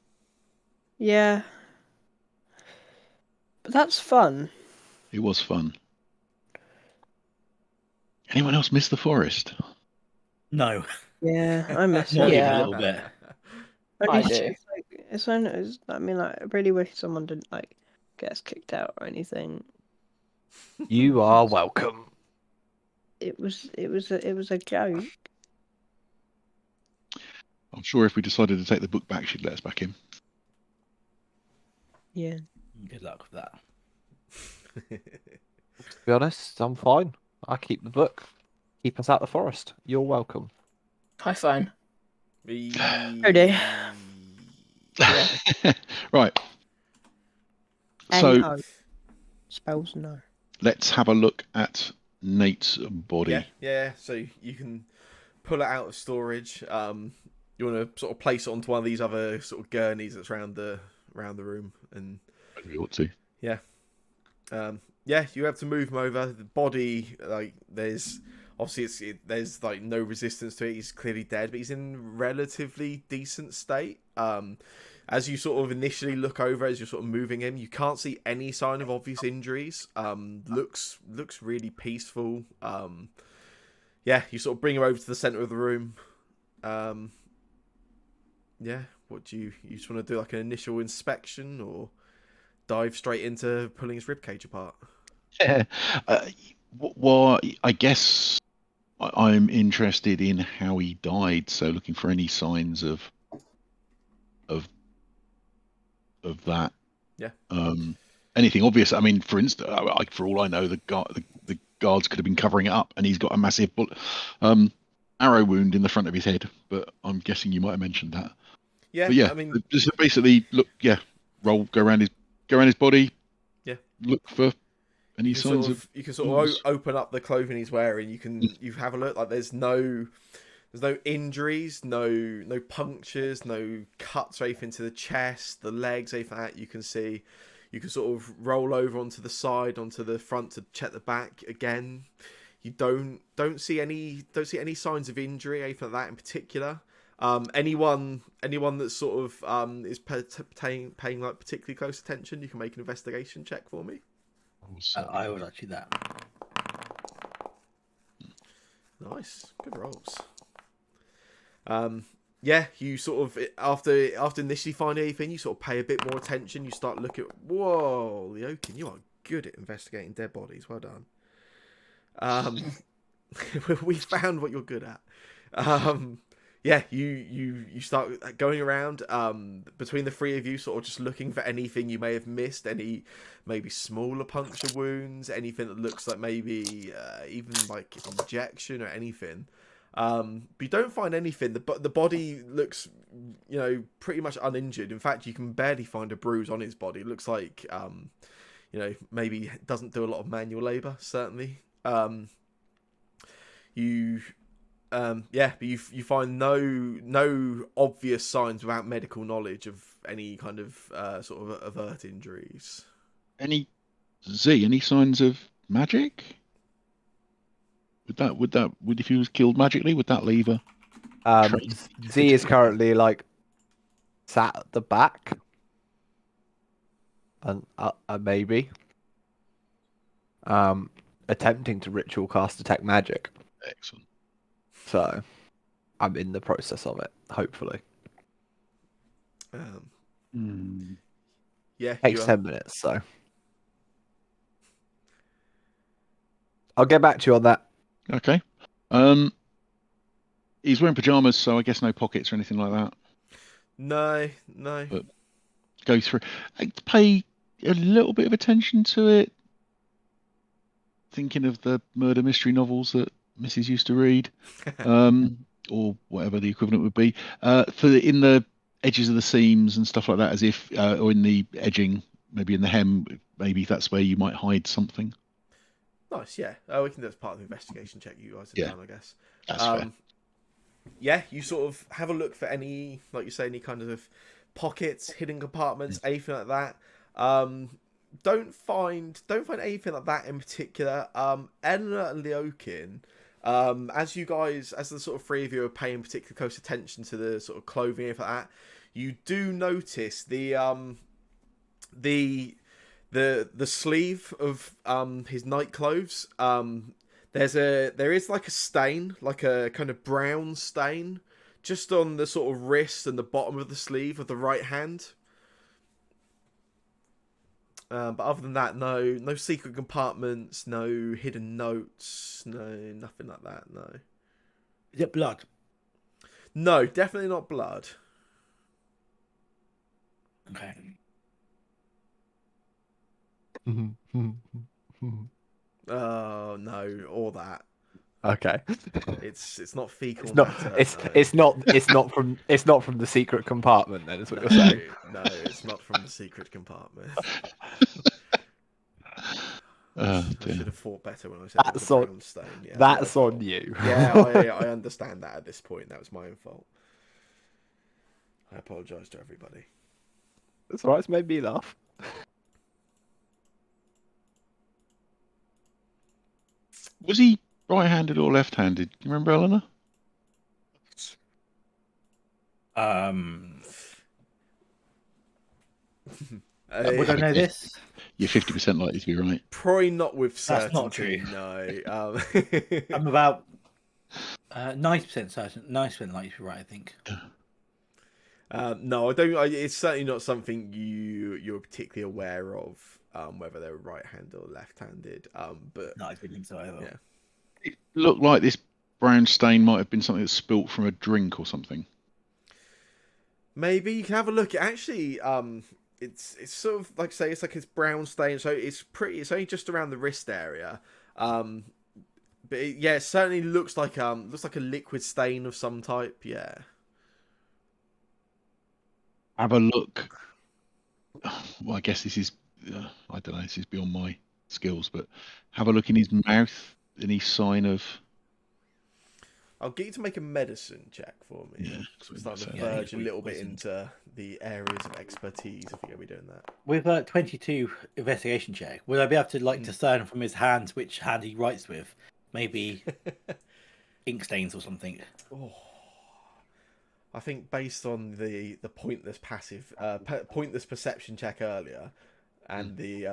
Yeah. But that's fun. It was fun. Anyone else miss the forest? No, Yeah, I miss not it. even a Yeah. little bit. Only I s- do. It's like, I mean, like, I really wish someone didn't like get us kicked out or anything. You are welcome. It was a joke. I'm sure if we decided to take the book back, she'd let us back in. Yeah. Good luck with that. To be honest, I'm fine. I keep the book. Keep us out the forest. You're welcome. High fine. Oh dear. Yeah. Right. So N-O. Spells no. let's have a look at Nate's body. Yeah. So you can pull it out of storage. You want to sort of place it onto one of these other sort of gurneys that's around the room, and We ought to. you have to move him over. The body, like, there's obviously there's like no resistance to it. He's clearly dead, but he's in relatively decent state. As you sort of initially look over, as you're sort of moving him, you can't see any sign of obvious injuries. Looks really peaceful. You sort of bring him over to the center of the room. What do you just want to do, like an initial inspection, or dive straight into pulling his ribcage apart? Yeah. Well, I guess I'm interested in how he died. So looking for any signs of that. Yeah. Anything obvious? I mean, for instance, for all I know, the guards could have been covering it up, and he's got a massive arrow wound in the front of his head. But I'm guessing you might have mentioned that. Yeah, But yeah, I mean, just basically look. Yeah, go around his body. Yeah. Look for any you can signs sort of. you can sort of open up the clothing he's wearing. You have a look. Like, there's no injuries, no punctures, no cuts or anything to the chest, the legs, anything like that. You can see. You can sort of roll over onto the side, onto the front to check the back again. You don't see any signs of injury, anything like that in particular. Anyone that sort of is paying like particularly close attention, you can make an investigation check for me. I would actually that. Nice, good rolls. You sort of, after initially finding anything, you sort of pay a bit more attention. You start looking. Whoa, Leokin, you are good at investigating dead bodies. Well done. We found what you're good at. You start going around between the three of you, sort of just looking for anything you may have missed, any maybe smaller puncture wounds, anything that looks like maybe even like injection or anything. But you don't find anything. The body looks, pretty much uninjured. In fact, you can barely find a bruise on his body. It looks like, maybe doesn't do a lot of manual labor, certainly. But you find no obvious signs without medical knowledge of any kind of sort of overt injuries. Any signs of magic? Would if he was killed magically, would that leave a trace? Z is currently like sat at the back, and maybe attempting to ritual cast detect magic. Excellent. So I'm in the process of it. Hopefully, takes 10 minutes. So I'll get back to you on that. Okay. He's wearing pajamas, so I guess no pockets or anything like that. No. But go through. Pay a little bit of attention to it. Thinking of the murder mystery novels that Mrs. used to read, or whatever the equivalent would be, in the edges of the seams and stuff like that, as if, or in the edging, maybe in the hem, maybe that's where you might hide something. Nice, yeah. We can do as part of the investigation check you guys have done, I guess. That's fair. Yeah, you sort of have a look for any, like you say, any kind of pockets, hidden compartments, anything like that. Don't find anything like that in particular. Enna and Leokin, As you guys, as the sort of three of you are paying particular close attention to the sort of clothing and like that, you do notice the sleeve of his night clothes. There is like a stain, like a kind of brown stain, just on the sort of wrist and the bottom of the sleeve of the right hand. But other than that, no secret compartments, no hidden notes, nothing like that. No. Is it blood? No, definitely not blood. Okay. Oh no, all that. Okay. It's not fecal It's not. matter. It's no. it's not. It's not from. It's not from the secret compartment. Then is what you're saying. No, it's not from the secret compartment. Oh, I dear. should have thought better when I said it was That's a on- brown stain. Yeah, That's my on fault. you. Yeah, I understand that at this point. That was my own fault. I apologise to everybody. That's alright. It's made me laugh. Was he right-handed or left-handed? Do you remember, Eleanor? Would I know this? You're 50% likely to be right. Probably not with certainty. That's not true. No. I'm about 90% certain. 90% likely to be right, I think. No, I don't. It's certainly not something you're particularly aware of. Whether they're right-handed or left-handed. But No, I didn't think so either. Yeah. It looked like this brown stain might have been something that's spilt from a drink or something. maybe you can have a look. Actually, it's sort of like I say, it's like it's brown stain, so it's pretty. It's only just around the wrist area. But it certainly looks like a liquid stain of some type. Yeah. Have a look. Well, I guess this is, I don't know, this is beyond my skills, but have a look in his mouth. Any sign of... I'll get you to make a medicine check for me. Yeah, So it's starting to Yeah, verge a he's little bit poisoned. into the areas of expertise if you're going to be doing that. With 22 investigation check, would I be able to discern from his hands which hand he writes with? Maybe ink stains or something. Oh. I think based on the pointless pointless perception check earlier, and the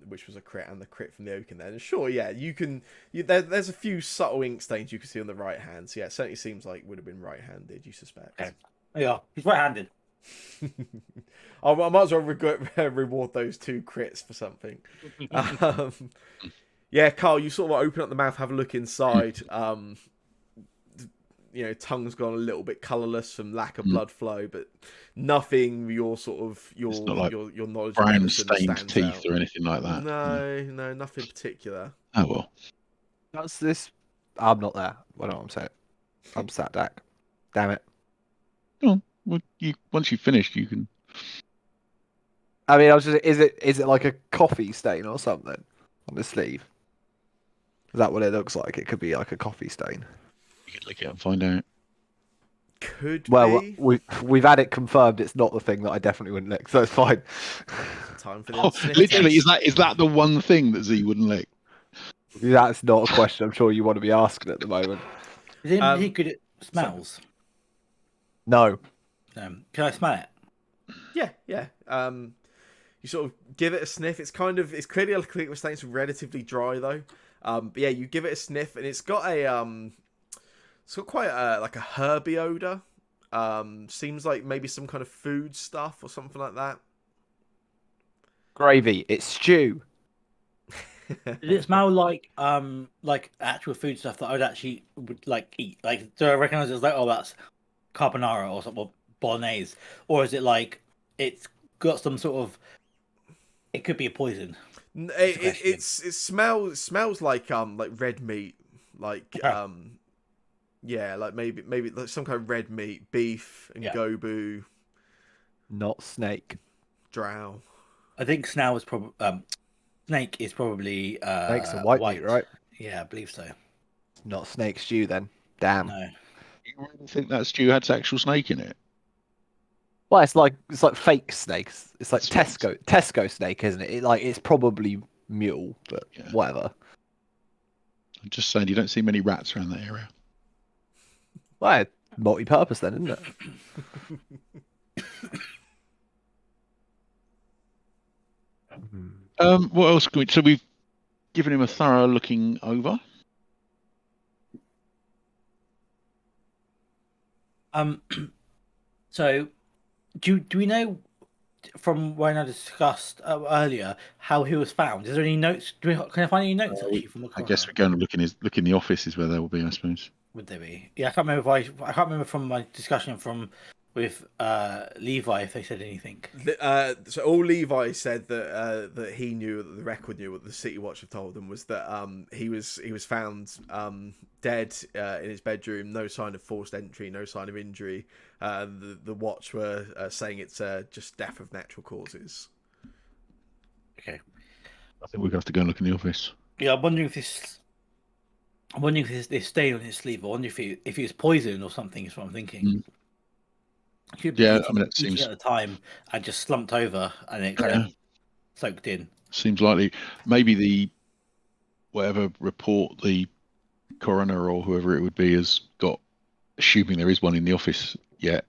which was a crit, and the crit from the oak in there. And sure, yeah, there's a few subtle ink stains you can see on the right hand. So yeah, it certainly seems like would have been right-handed. You suspect? Okay. Yeah, he's right-handed. I might as well reward those 2 crits for something. Yeah, Carl, you sort of open up the mouth, have a look inside. Tongue's gone a little bit colourless from lack of blood flow, but nothing It's not like your knowledge of brown medicine stained stands teeth out. or anything like that. No, nothing particular. Oh, well. That's this. I'm not there. What I'm saying. I'm sat back. Damn it. Oh, well, once you've finished, you can... I mean, I was just. Is it like a coffee stain or something on the sleeve? Is that what it looks like? It could be like a coffee stain. You can look it up and find out. Could Well, be. we've had it confirmed. It's not the thing that I definitely wouldn't lick, so it's fine. Time for the Oh, sniff literally, test. is that the one thing that Z wouldn't lick? That's not a question I'm sure you want to be asking at the moment. Is he good at smells? No. Can I smell it? Yeah. You sort of give it a sniff. It's clearly a liquid stain. It's relatively dry though. But yeah, you give it a sniff, and it's got quite like a herby odor. Seems like maybe some kind of food stuff or something like that. Gravy. It's stew. Does it smell like actual food stuff that I would like eat? Like, do I recognize it's like, oh, that's carbonara or something, or bolognese, or is it like it's got some sort of? It could be a poison. It smells like red meat, like yeah, like maybe like some kind of red meat, beef and gobu, Not snake. drow. I think snake is probably Snake's a white meat, right? Yeah, I believe so. Not snake stew then. Damn. No. You really think that stew had actual snake in it? Well, it's like fake snakes. It's like That's Tesco snake, isn't it? It's probably mule, but Yeah. whatever. I'm just saying you don't see many rats around that area. Well, multi-purpose then, isn't it? What else can we? So we've given him a thorough looking over. So do we know from when I discussed earlier how he was found? Is there any notes? Can I find any notes actually from the I coroner? guess we're going to look in the offices where they will be, I suppose. Would there be? Yeah, I can't remember. I can't remember from my discussion with Levi if they said anything. So all Levi said that he knew, that the record knew, what the City Watch have told them was that he was found dead in his bedroom, no sign of forced entry, no sign of injury. The Watch were saying it's just death of natural causes. Okay. I think we're going to have to go and look in the office. Yeah, I'm wondering if this stain on his sleeve. I wonder if he was poisoned or something. Is what I'm thinking. He could be Yeah, eating, that seems at the time and just slumped over and it kind of soaked in. Seems likely. Maybe the whatever report the coroner or whoever it would be has got, assuming there is one in the office yet,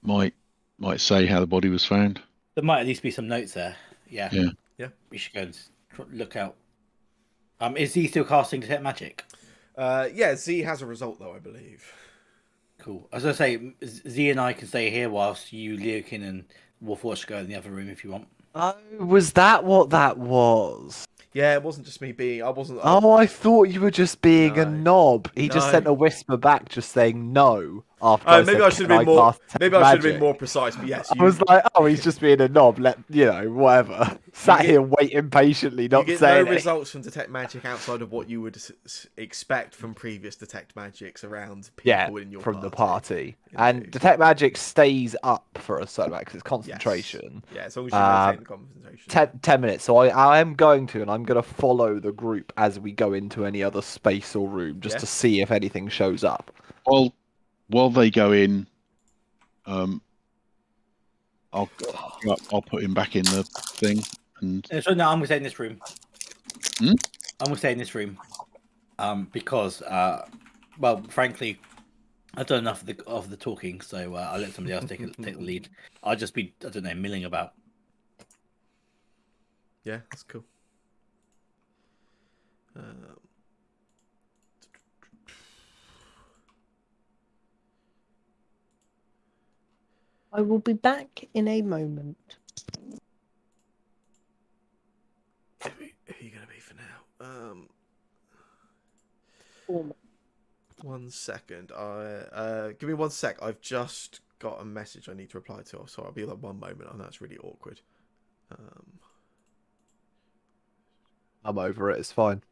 might say how the body was found. There might at least be some notes there. Yeah. Yeah. We should go and look out. Is he still casting Detect Magic? Yeah, Z has a result though, I believe. Cool. As I say, Z and I can stay here whilst you, Leokin, and Wolfwatch go in the other room if you want. Oh, was that what that was? Yeah, it wasn't just me being. I wasn't. Oh, I thought you were just being a No. knob. He just No. sent a whisper back, just saying no. After Oh, I maybe said, I should "Can have been more. cast Detect Maybe I should have been Magic?" more precise. But yes, I was like, oh, he's just being a knob. Whatever. Sat get- here waiting patiently, you not get saying no it. results from Detect Magic outside of what you would expect from previous Detect Magics around people Yeah, in your from party. the party. Indeed. And Detect Magic stays up for a certain amount because it's concentration. Yeah, as long as you maintain the concentration. 10 minutes. So I am going to, and I'm going to follow the group as we go into any other space or room just Yeah. to see if anything shows up. While they go in, I'll put him back in the thing. And So no, I'm gonna stay in this room. Hmm? I'm gonna stay in this room. Because well, frankly, I've done enough of the talking, so I'll let somebody else take the lead. I'll just be, I don't know, milling about. Yeah, that's cool. I will be back in a moment. Who are you gonna be for now? 1 second. Give me 1 sec. I've just got a message I need to reply to. Sorry, I'll be like 1 moment. I know it's really awkward. I'm over it. It's fine.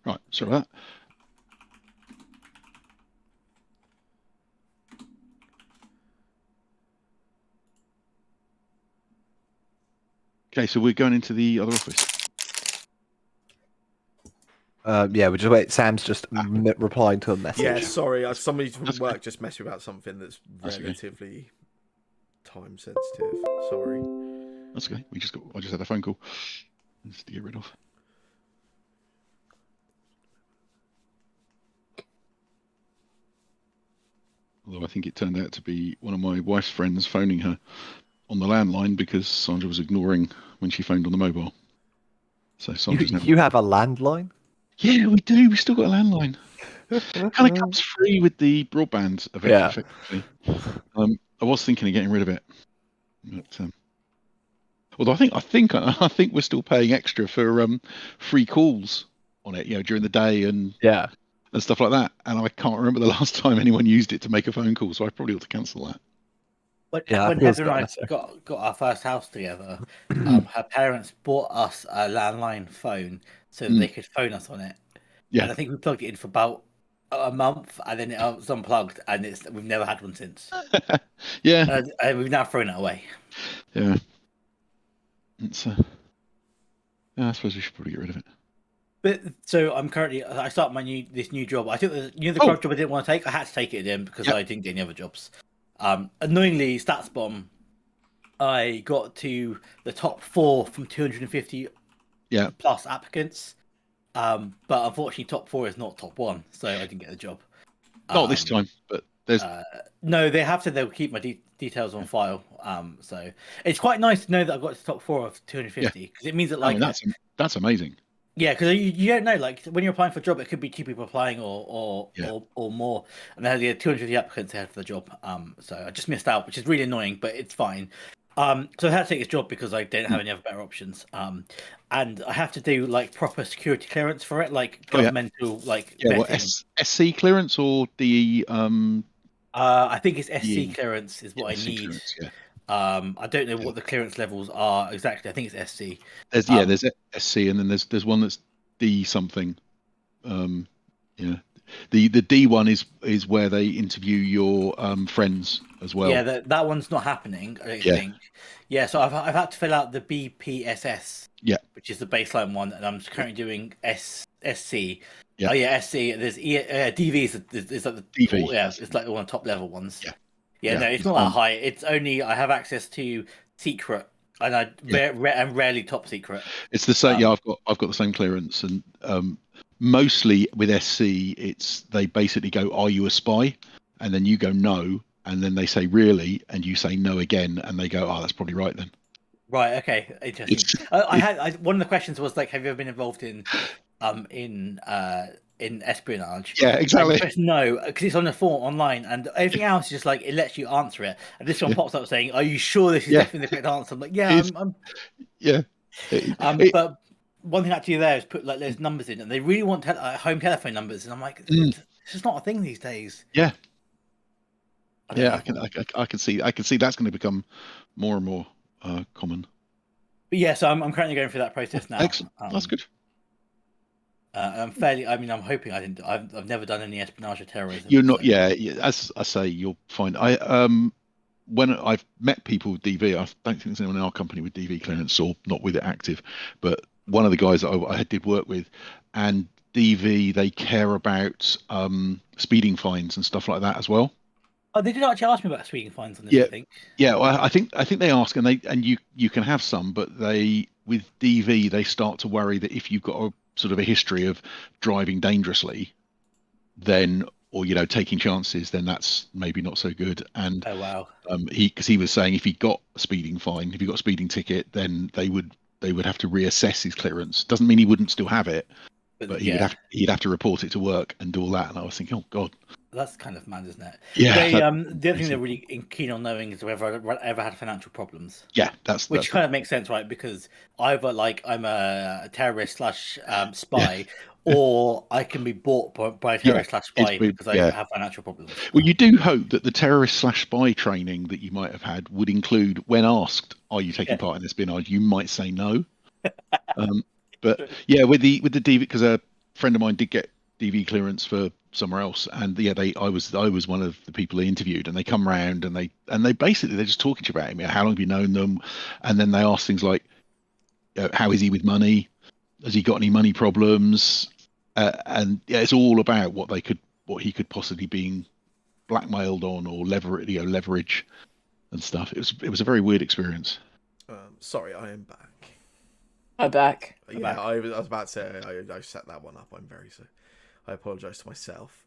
Right, sorry about that. Okay, so we're going into the other office. Yeah, we just wait. Sam's just replying to a message. Yeah, sorry. Somebody from That's work okay. just messed me about something that's That's okay. relatively time sensitive. Sorry. That's okay. I just had a phone call. Just to get rid of. Although I think it turned out to be one of my wife's friends phoning her on the landline because Sandra was ignoring when she phoned on the mobile. So Sandra's never. You have a landline? Yeah, we do. We still got a landline. Kind of comes free with the broadband effectively. I was thinking of getting rid of it, but although I think we're still paying extra for free calls on it, during the day and stuff like that. And I can't remember the last time anyone used it to make a phone call, so I probably ought to cancel that. But Yeah, when that feels Heather and I better. got our first house together, her parents bought us a landline phone so that they could phone us on it. Yeah. And I think we plugged it in for about a month, and then it was unplugged, and we've never had one since. Yeah, And we've now thrown it away. yeah. It's yeah, I suppose we should probably get rid of it. But so I start this new job. I took the the Oh. job I didn't want to take. I had to take it in because Yep. I didn't get any other jobs. Annoyingly, StatsBomb, I got to the top 4 from 250 Yeah. plus applicants. But unfortunately, top 4 is not top 1, so I didn't get the job. Not this time, but there's No, they have to. They'll keep my details on file. So it's quite nice to know that I've got to the top 4 of 250 because it means that I mean, that's amazing. yeah, because you don't know, like when you're applying for a job, it could be 2 people applying or more, and they had 250 applicants ahead for the job. So I just missed out, which is really annoying, but it's fine. So I had to take this job because I didn't have any other better options. And I have to do like proper security clearance for it, like governmental, like What vetting. SC clearance or the I think it's SC Yeah. clearance is what I SC need. clearance, yeah. I don't know what the clearance levels are exactly. I think it's SC. There's SC, and then there's one that's D something. Yeah, the D one is where they interview your friends as well. Yeah, that one's not happening. I don't think. Yeah, so I've had to fill out the BPSS. Yeah, which is the baseline one, and I'm currently doing SC. Yeah. Oh yeah, SC. There's DV is like the DV. Yeah, it's like one of the top level ones. Yeah. Yeah, no, it's not that high. It's only I have access to secret, and I'm rarely top secret. It's the same. I've got the same clearance, and mostly with SC, they basically go, "Are you a spy?" And then you go no, and then they say really, and you say no again, and they go, "Oh, that's probably right then." Right. Okay. Interesting. One of the questions was like, have you ever been involved in espionage? Yeah, exactly. No, because it's on the form online, and everything else is just like it lets you answer it. And this one pops up saying, "Are you sure this is definitely the correct answer?" I'm like, "Yeah, I'm." Yeah. But one thing actually there is put like there's numbers in, and they really want home telephone numbers, and I'm like, it's just not a thing these days. Yeah. I can see that's going to become more and more common. But yeah, so I'm currently going through that process now. Excellent. That's good. I'm fairly. I mean, I'm hoping I didn't. I've never done any espionage or terrorism. You're not. So. Yeah. As I say, you'll find. When I've met people with DV, I don't think there's anyone in our company with DV clearance or not with it active. But one of the guys that I did work with, and DV, they care about speeding fines and stuff like that as well. Oh, they did actually ask me about speeding fines on this. Yeah. I think. Yeah, well, I think they ask, and you can have some, but with DV they start to worry that if you've got a sort of a history of driving dangerously, then or taking chances, then that's maybe not so good. And oh wow, because he was saying if he got a speeding fine, if he got a speeding ticket, then they would have to reassess his clearance. Doesn't mean he wouldn't still have it, but he'd have to report it to work and do all that. And I was thinking, oh god. That's kind of mad, isn't it? Yeah. The other thing they're really keen on knowing is whether I ever had financial problems. Yeah, which kind of makes sense, right? Because either like I'm a terrorist / spy, or I can be bought by a terrorist / spy because I have financial problems. Well, you do hope that the terrorist / spy training that you might have had would include, when asked, "Are you taking part in espionage?" You might say no. But yeah, with the DV, because a friend of mine did get DV clearance for somewhere else, and I was one of the people they interviewed, and they come round and they basically they're just talking to you about him. How long have you known them? And then they ask things like, how is he with money? Has he got any money problems? And it's all about what he could possibly be blackmailed on or leverage and stuff. It was a very weird experience. Sorry, I am back. I'm back. Yeah, I was about to say I set that one up. I'm very sorry. I apologise to myself.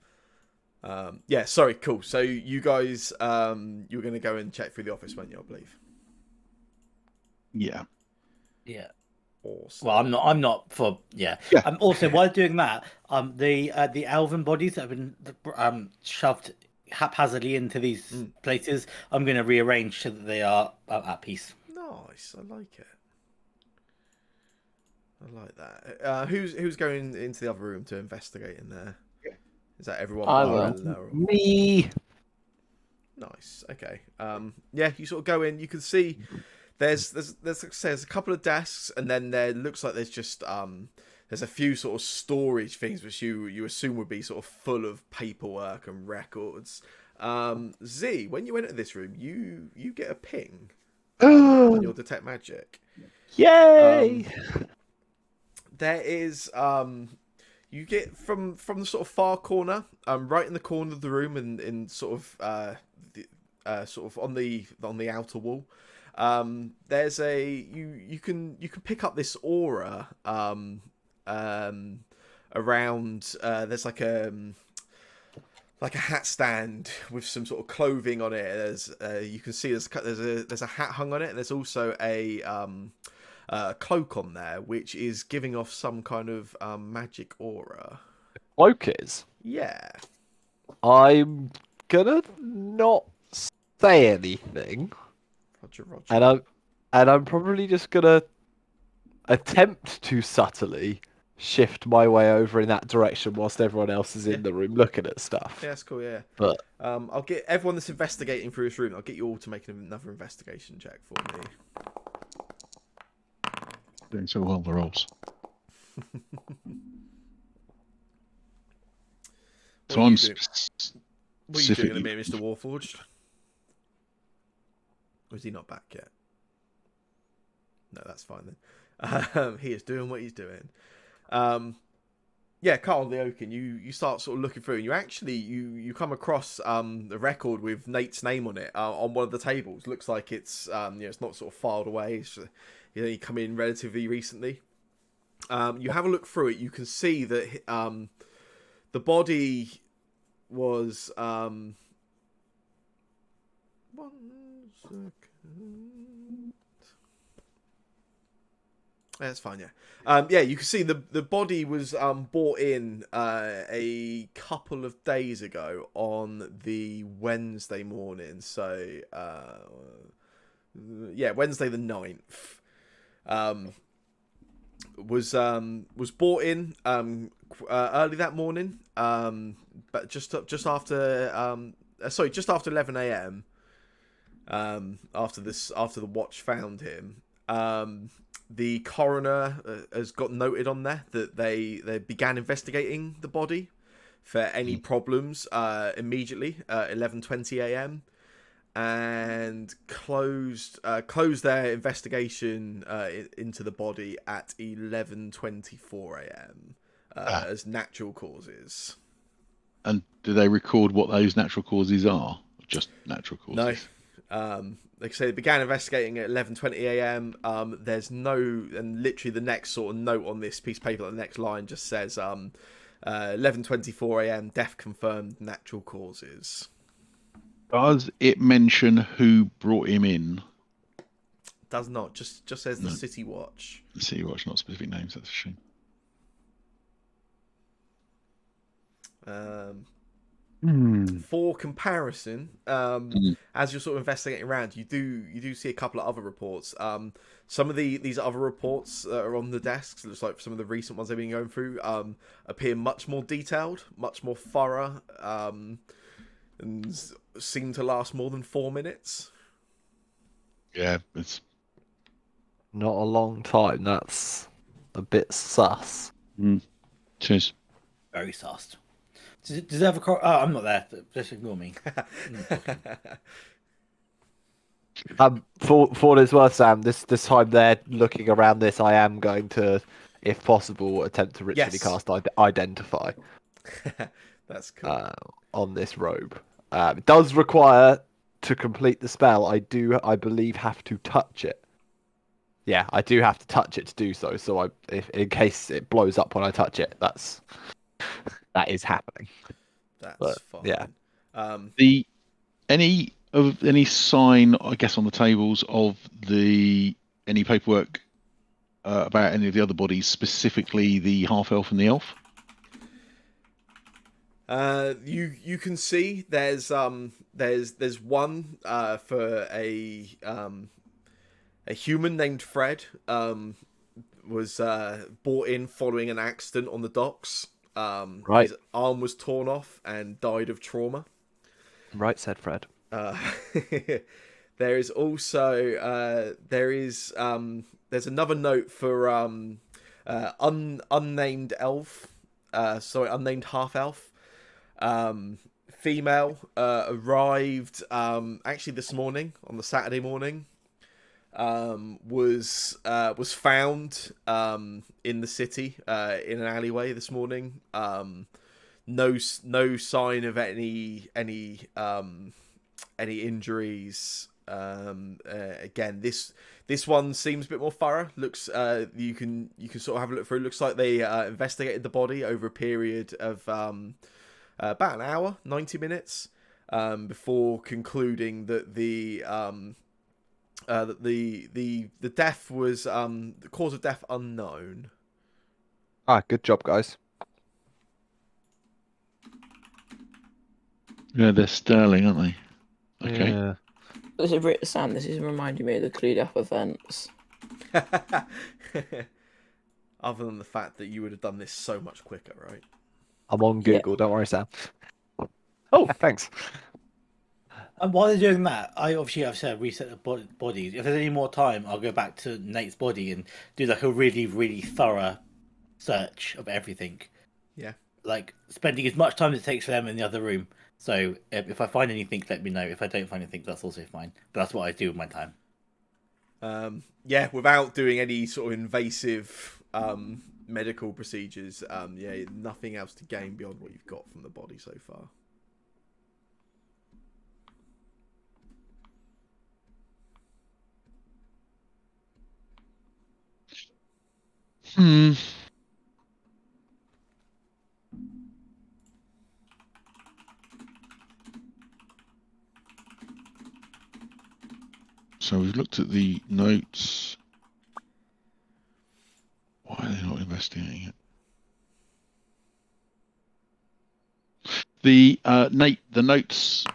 Yeah, sorry, cool. So you guys, you were going to go and check through the office, weren't you, I believe? Yeah. Yeah. Awesome. Well, I'm not for also while doing that, the elven bodies that have been shoved haphazardly into these places, I'm going to rearrange so that they are at peace. Nice, I like it. I like that. Who's going into the other room to investigate in there? Is that everyone? I will. Me. Nice. Okay. Yeah, you sort of go in. You can see there's a couple of desks, and then there looks like there's just there's a few sort of storage things which you assume would be sort of full of paperwork and records. Z, when you enter this room, you get a ping on your detect magic. Yay! There is you get from the sort of far corner, right in the corner of the room, and in sort of sort of on the outer wall. There's you can pick up this aura around. There's like a hat stand with some sort of clothing on it. There's you can see there's a hat hung on it, and there's also a cloak on there, which is giving off some kind of magic aura. Cloak is. Yeah. I'm gonna not say anything, Roger. and I'm probably just gonna attempt to subtly shift my way over in that direction whilst everyone else is in the room looking at stuff. Yeah, that's cool. Yeah. But I'll get everyone that's investigating through this room. I'll get you all to make another investigation check for me. Doing so well, the rolls. So I'm What are you doing in a minute, Mr. Warforged? Or is he not back yet? No, that's fine then. He is doing what he's doing. Yeah, Carl the Oaken, you start sort of looking through, and you come across a record with Nate's name on it on one of the tables. Looks like it's it's not sort of filed away. It's, you come in relatively recently. You have a look through it. You can see that the body was 1 second. That's fine, yeah. Yeah, you can see the body was brought in a couple of days ago on the Wednesday morning. So, yeah, Wednesday the 9th. Was brought in early that morning, but just after just after 11 a.m. After the watch found him. The coroner has got noted on there that they began investigating the body for any problems immediately at 11:20 a.m. and closed their investigation into the body at 11:24 a.m. As natural causes. And do they record what those natural causes are? Just natural causes? No. Like I say, they began investigating at 11:20 a.m. There's no, and literally the next sort of note on this piece of paper, the next line just says 11:24 a.m. death confirmed, natural causes. Does it mention who brought him in? Does not. Just says the City Watch. The City Watch, not specific names. That's a shame. For comparison, as you're sort of investigating around, you do see a couple of other reports. Some of these other reports that are on the desks, looks like some of the recent ones they've been going through, appear much more detailed, much more thorough, and seem to last more than 4 minutes. Yeah, it's not a long time. That's a bit sus. Cheers. Very sussed. Does it have a oh, I'm not there. Just ignore me. For what it's worth, Sam, this time they're looking around this, I am going to, if possible, attempt to ritually cast Identify. That's cool. On this robe. It does require, to complete the spell, I believe, have to touch it. Yeah, I do have to touch it to do so. So if in case it blows up when I touch it, that is happening. That's fine. Yeah. Any sign, I guess, on the tables of any paperwork about any of the other bodies, specifically the half elf and the elf? You can see there's one for a human named Fred was brought in following an accident on the docks. Right. His arm was torn off and died of trauma. Right, said Fred. There is also there's another note for unnamed elf, unnamed half elf, female, arrived actually this morning on the Saturday morning. Was found in the city in an alleyway this morning. No sign of any injuries. Again, this one seems a bit more thorough. Looks you can sort of have a look through. Looks like they investigated the body over a period of about an hour, 90 minutes, before concluding that the death was the cause of death unknown. Ah, good job, guys. Yeah, they're sterling, aren't they? Okay. Yeah. Sam, this is reminding me of the clued up events. Other than the fact that you would have done this so much quicker, right? I'm on Google. Don't worry, Sam. Oh, thanks. And while they're doing that, I've said reset the bodies. If there's any more time, I'll go back to Nate's body and do like a really, really thorough search of everything. Yeah. Like spending as much time as it takes for them in the other room. So if I find anything, let me know. If I don't find anything, that's also fine. But that's what I do with my time. Yeah, without doing any sort of invasive medical procedures. Yeah, nothing else to gain beyond what you've got from the body so far. So we've looked at the notes. Why are they not investigating it? The notes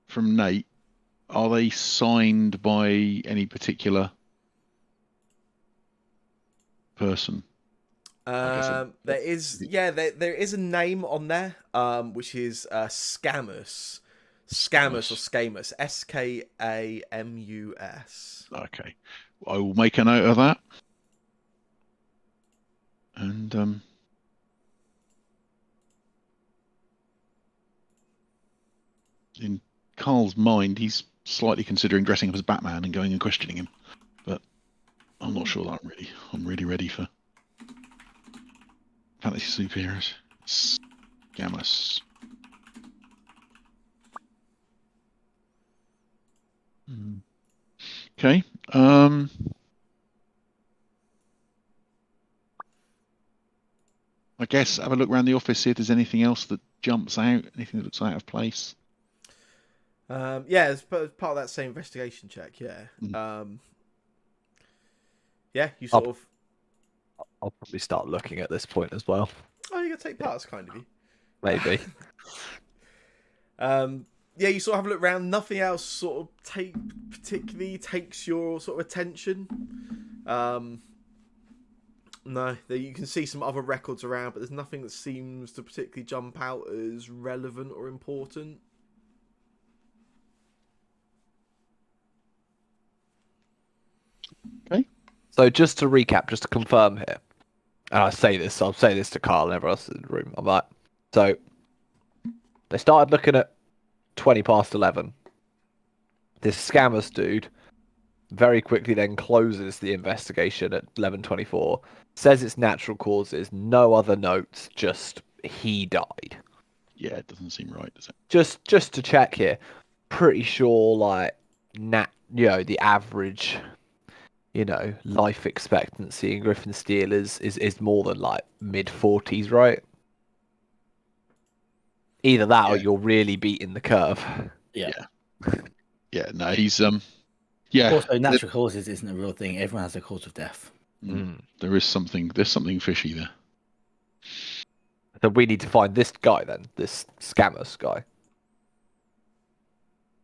from Nate, are they signed by any particular person? There is a name on there, which is Scamus. Scamus or Scamus. Skamus. Okay. I will make a note of that. And in Carl's mind, he's slightly considering dressing up as Batman and going and questioning him. But I'm not sure that I'm really ready for fantasy superheroes. Scamus. Okay. I guess have a look around the office, see if there's anything else that jumps out, anything that looks out of place. Yeah, as part of that same investigation check. Yeah. Yeah, you sort of. I'll probably start looking at this point as well. Oh, you're gonna take part. That's kind of you. Maybe. Yeah, you sort of have a look around. Nothing else sort of particularly takes your sort of attention. No, you can see some other records around, but there's nothing that seems to particularly jump out as relevant or important. Okay. So just to recap, just to confirm here, and I'll say this to Carl and everyone else in the room. I'm like, so they started looking at 20 past 11. This Scammers dude very quickly then closes the investigation at 11:24. Says it's natural causes, no other notes, just he died. Yeah, it doesn't seem right, does it? Just to check here, pretty sure like the average life expectancy in Griffin Steel is more than like mid-40s, right? Either that or you're really beating the curve. Yeah. Yeah, no, he's yeah. Also, natural causes isn't a real thing. Everyone has a cause of death. There's something fishy there. So we need to find this guy then, this Scammers guy.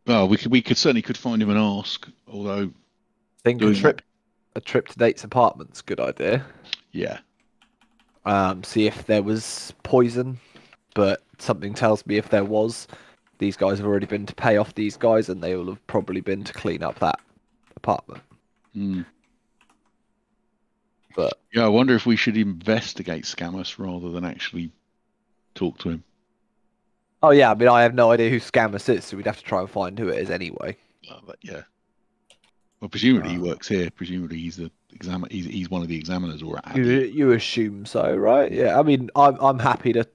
Well, we certainly could find him and ask, although I think a trip to Nate's apartment's a good idea. Yeah. See if there was poison, but something tells me if there was, these guys have already been to pay off these guys, and they will have probably been to clean up that apartment. but Yeah, I wonder if we should investigate Scamus rather than actually talk to him. oh yeah, I mean I have no idea who Scamus is, so we'd have to try and find who it is anyway. But yeah. Well, presumably he works here. Presumably he's the he's one of the examiners or at You the. you assume so, right? Yeah, I mean I'm happy to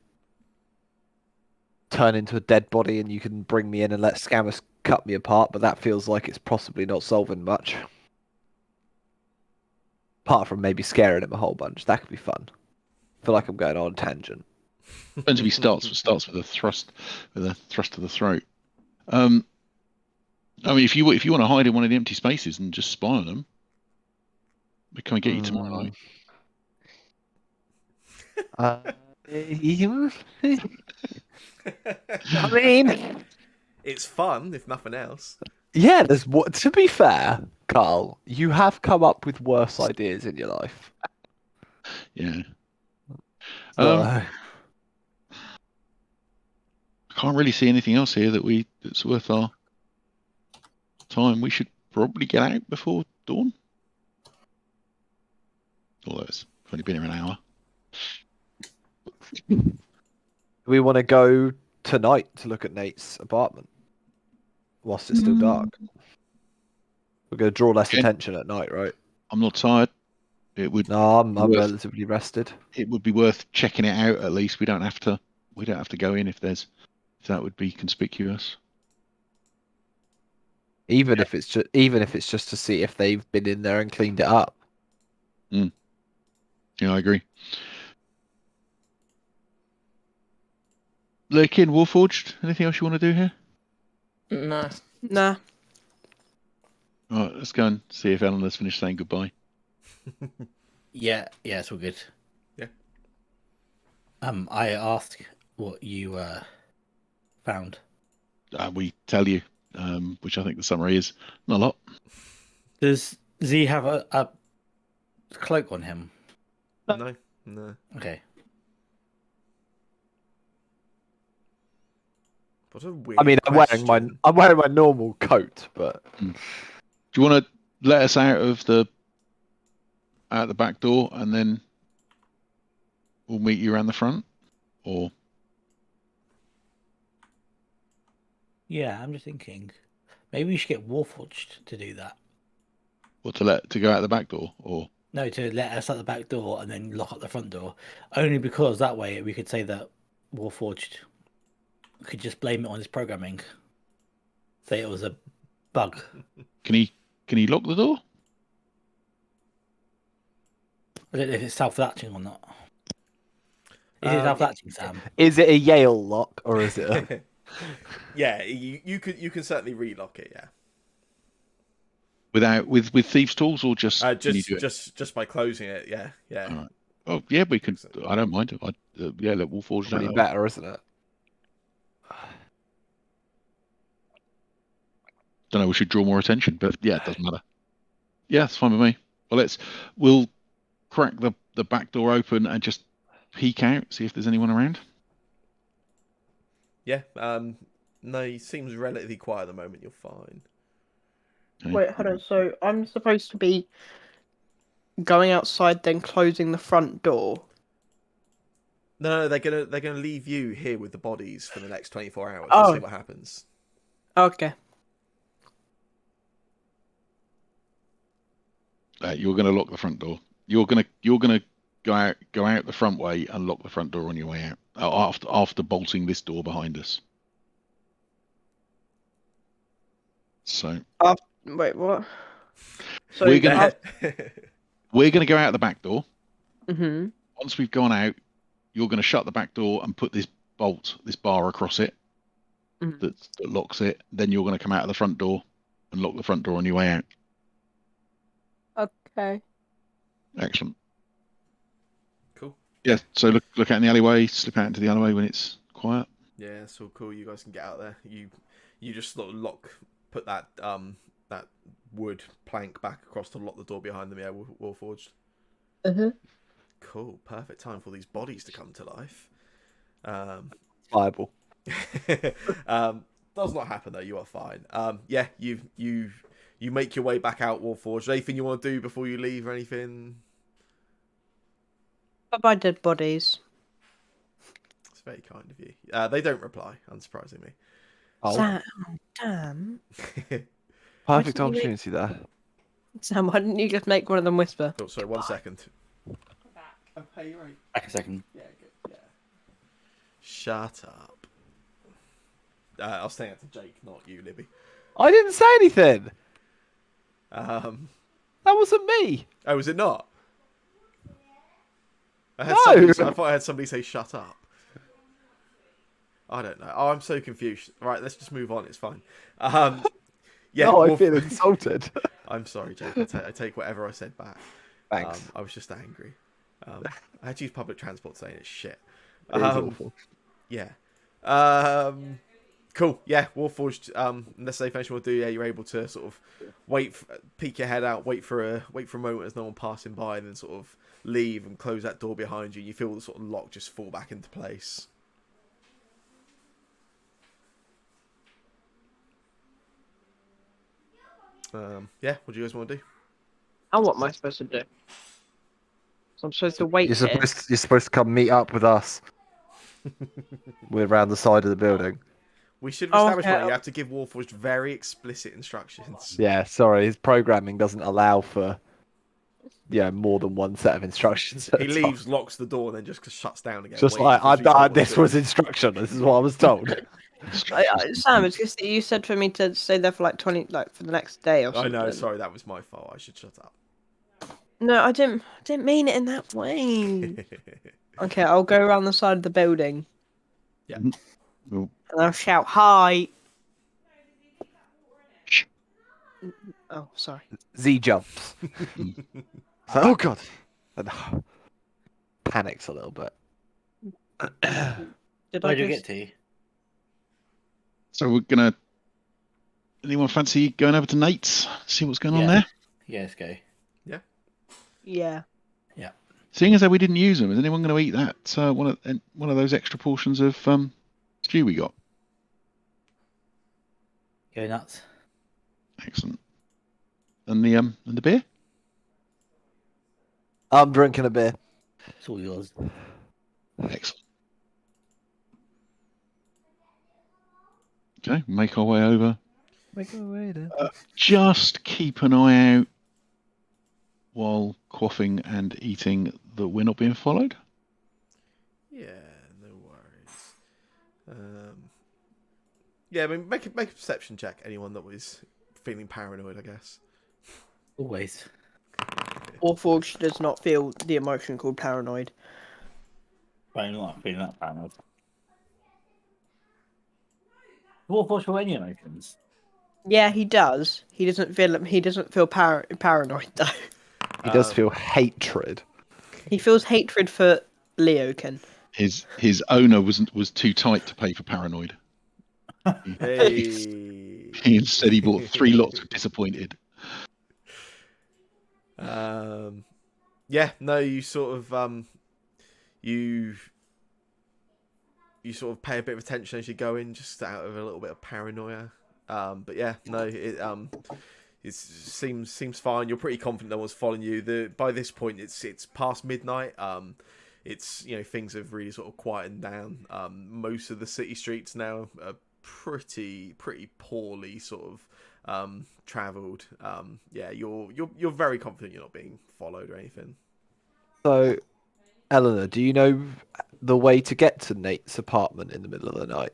turn into a dead body and you can bring me in and let Scamus cut me apart, but that feels like it's possibly not solving much. Apart from maybe scaring him a whole bunch, that could be fun. I feel like I'm going on a tangent. Depends if he starts with a thrust to the throat. I mean, if you want to hide in one of the empty spaces and just spy on them, we come and get you tomorrow night. I mean, It's fun, if nothing else. yeah. There's what. To be fair, Carl, you have come up with worse ideas in your life. Yeah. So, I can't really see anything else here that's worth our time. We should probably get out before dawn. Although it's only been here an hour. we want to go tonight to look at Nate's apartment whilst it's still dark. We're going to draw less Okay. attention at night, right? I'm not tired. It would. No, I'm worth- relatively rested. It would be worth checking it out at least. We don't have to go in if that would be conspicuous. Even if it's just to see if they've been in there and cleaned it up. Yeah, I agree. Lurkin, Warforged, anything else you want to do here? No. Nah. All right, let's go and see if Eleanor's finished saying goodbye. Yeah, it's all good. Yeah. I asked what you found. We tell you, which I think the summary is not a lot. Does he have a cloak on him? No. Okay. What a weird I mean, question. I'm wearing my normal coat, but Do you want to let us out the back door and then we'll meet you around the front, or? Yeah, I'm just thinking. Maybe we should get Warforged to do that. Or to go out the back door, or No, to let us out the back door and then lock up the front door. Only because that way we could say that Warforged could just blame it on his programming. Say it was a bug. can he lock the door? I don't know if it's self-latching or not. Is it self-latching, Sam? is it a Yale lock or is it? A... Yeah, you can certainly relock it. Without with thieves' tools, or just can you do it? Just by closing it. Yeah. All right. Oh yeah, we could. I don't mind. Yeah, let Warforged Really know. better, isn't it? Don't know. We should draw more attention, but yeah, it doesn't matter. Yeah, it's fine with me. Well, we'll crack the back door open and just peek out, see if there's anyone around. Yeah. No, he seems relatively quiet at the moment. You're fine. Okay. Wait, hold on. So I'm supposed to be going outside, then closing the front door. No, they're gonna leave you here with the bodies for the next 24 hours Oh. to see what happens. Okay. You're going to lock the front door. You're going to go out the front way and lock the front door on your way out. After bolting this door behind us. So Wait, what? So We're gonna- Yeah. we're going to go out the back door. Mm-hmm. Once we've gone out, you're going to shut the back door and put this bar across it Mhm. that locks it. Then you're going to come out of the front door and lock the front door on your way out. Okay. Excellent. Cool. Yeah. So look out in the alleyway. Slip out into the alleyway when it's quiet. Yeah, so cool. You guys can get out there. You just sort of put that that wood plank back across to lock the door behind them. Yeah, Warforged. Uh-huh. Cool. Perfect time for these bodies to come to life. Viable. Does not happen though. You are fine. Yeah, you make your way back out, Warforged. Anything you want to do before you leave or anything? Bye-bye, dead bodies. It's very kind of you. They don't reply, unsurprisingly. Oh, Sam, damn. perfect didn't you opportunity there. Sam, why didn't you just make one of them whisper? Oh, sorry, 1 second. Oh, hey, you're right. Back a second. Yeah, good. Yeah. Shut up. I was saying it to Jake, not you, Libby. I didn't say anything. Um, That wasn't me. oh, was it not? I No. thought I had somebody say "shut up." I don't know. Oh, I'm so confused. Right, let's just move on. It's fine. Yeah, No, I Wolf- feel insulted. I'm sorry, Jake. I take whatever I said back. Thanks. I was just angry. I had to use public transport saying it's shit. It is awful. Yeah. Cool. Yeah, Warforged. Unless they finish what do, yeah, you're able to sort of peek your head out, wait for a moment as no one passing by, and then sort of leave and close that door behind you. You feel the sort of lock just fall back into place. Yeah. What do you guys want to do? And what am I supposed to do? So I'm supposed to wait here. You're supposed to come meet up with us. We're around the side of the building. We should have established okay. that you have to give Warforged very explicit instructions. Yeah, sorry, his programming doesn't allow for more than one set of instructions. He leaves, locks the door, and then just shuts down again. Just waiting like for us to tell what to this do. was instruction. This is what I was told. Sam, it's just that you said for me to stay there for like 20, like for the next day or I something. know. Sorry, that was my fault. I should shut up. No, I didn't mean it in that way. Okay, I'll go around the side of the building. Yeah. Well, And I'll shout, "Hi!" Shh. Oh, sorry. Z jumps. Oh god. And panics a little bit. Did Where'd I you just... get to? so we're gonna. Anyone fancy going over to Nate's? See what's going on Yeah. there? Yeah, let's go. Yeah. Seeing as though we didn't use them, is anyone going to eat that one of those extra portions of stew we got? Go nuts. Excellent. And the beer? I'm drinking a beer. It's all yours. Excellent. Okay, make our way over. Just keep an eye out while quaffing and eating that we're not being followed. Yeah, no worries. Yeah, I mean, make a perception check. Anyone that was feeling paranoid, I guess. Always. Warforged does not feel the emotion called paranoid. But I'm not feeling that paranoid. Warforged for any emotions. Yeah, he does. He doesn't feel paranoid though. He does feel hatred. He feels hatred for Leokin. His owner was too tight to pay for paranoid. Hey. Instead, he bought 3 lots of disappointed. Yeah, no, you sort of you sort of pay a bit of attention as you go in, just out of a little bit of paranoia. But yeah, no, it seems fine. You're pretty confident no one's following you. By this point, it's past midnight. It's things have really sort of quietened down. Most of the city streets now are pretty poorly sort of travelled. Yeah, you're very confident you're not being followed or anything. So, Eleanor, do you know the way to get to Nate's apartment in the middle of the night?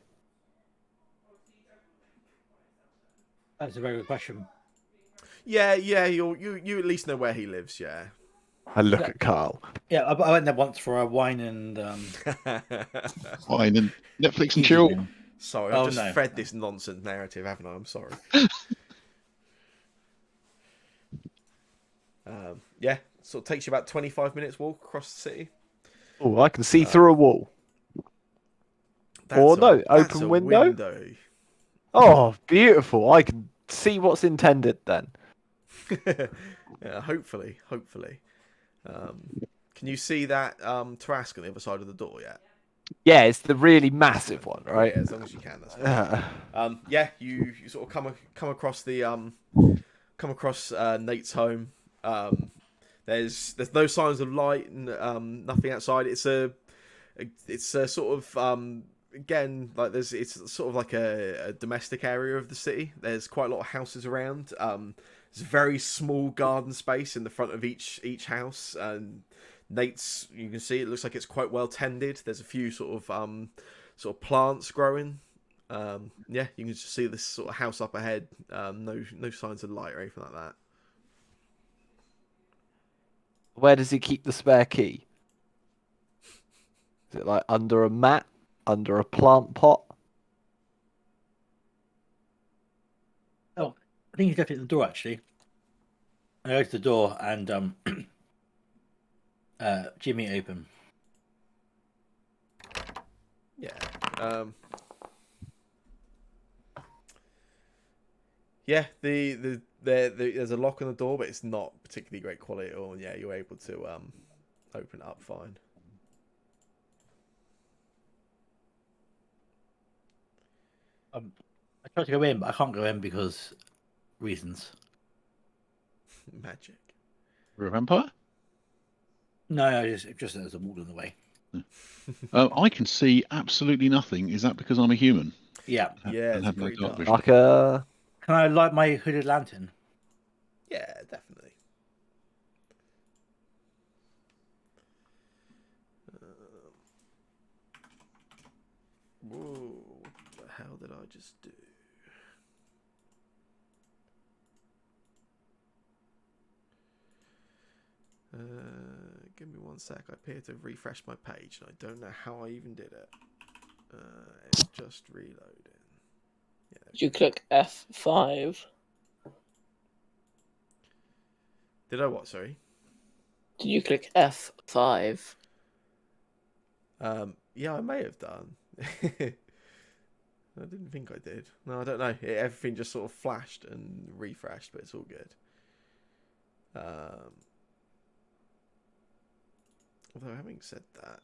That's a very good question. Yeah, you at least know where he lives. Yeah. I look at Carl. Yeah, I went there once for a wine and Fine, and Netflix and easy chill. thing. Sorry, Oh, I've just no. fed this nonsense narrative, haven't I? I'm sorry. Yeah, sort of takes you about 25 minutes walk across the city. Oh, I can see through a wall. That's open a window? Oh, beautiful. I can see what's intended then. Yeah, hopefully. Can you see that Trask on the other side of the door yet? Yeah, it's the really massive one, right? Yeah, as long as you can. That's fine. Yeah, you sort of come across the come across Nate's home. There's no signs of light and nothing outside. It's a sort of again, like it's sort of like a domestic area of the city. There's quite a lot of houses around. There's a very small garden space in the front of each house, and Nate's, you can see it looks like it's quite well tended. There's a few sort of plants growing. Yeah, you can just see this sort of house up ahead. No signs of light or anything like that. Where does he keep the spare key? Is it like under a mat, under a plant pot? Oh, I think he's left it at the door actually. I go to the door and Jimmy open. Yeah. Yeah. There's a lock on the door, but it's not particularly great quality at all. And yeah, you're able to open it up fine. I tried to go in, but I can't go in because reasons. Magic. You're a vampire? No, just there's a wall in the way. I can see absolutely nothing. Is that because I'm a human? Yeah. Yeah, And it's have no pretty dark dark. vision? Like a... Can I light my hooded lantern? Yeah, definitely. Whoa, what the hell did I just do? Give me 1 sec. I appear to have refreshed my page, and I don't know how I even did it. It's just reloading. Yeah, Did you click F5? did I what? Sorry. Did you click F5? Yeah, I may have done. I didn't think I did. No, I don't know. Everything just sort of flashed and refreshed, but it's all good. Although having said that,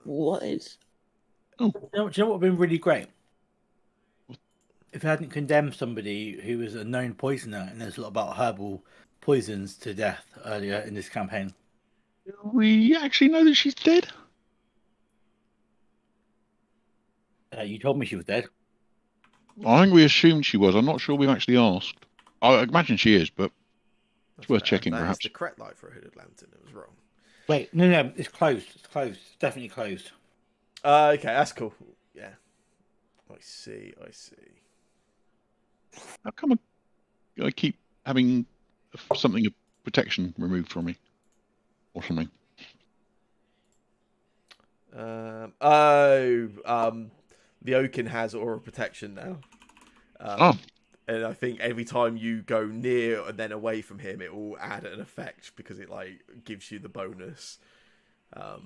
What is? Do you know what would have been really great? If I hadn't condemned somebody who was a known poisoner, and there's a lot about herbal poisons to death earlier in this campaign. We actually know that she's dead. You told me she was dead. I think we assumed she was. I'm not sure we've actually asked. I imagine she is, but that's worth fair. checking, That is perhaps. the correct light for a hooded lantern. It was wrong. Wait, no, it's closed. It's closed. It's definitely closed. Okay, that's cool. Yeah, I see. how come I keep having something of protection removed from me? Or something. The Oaken has aura protection now. Oh. And I think every time you go near and then away from him, it will add an effect because it like gives you the bonus. I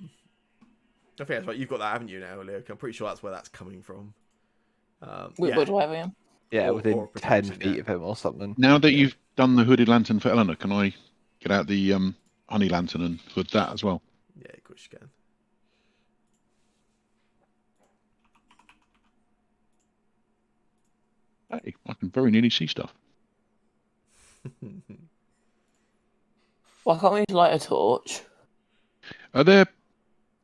think that's right. You've got that, haven't you, now, Leo? I'm pretty sure that's where that's coming from. Where do I have him? Yeah, Or within 10 protection, feet yeah. of him or something. Now that you've done the hooded lantern for Eleanor, can I get out the honey lantern and hood that as well? Yeah, of course you can. Hey, I can very nearly see stuff. Why can't we light a torch? Are there?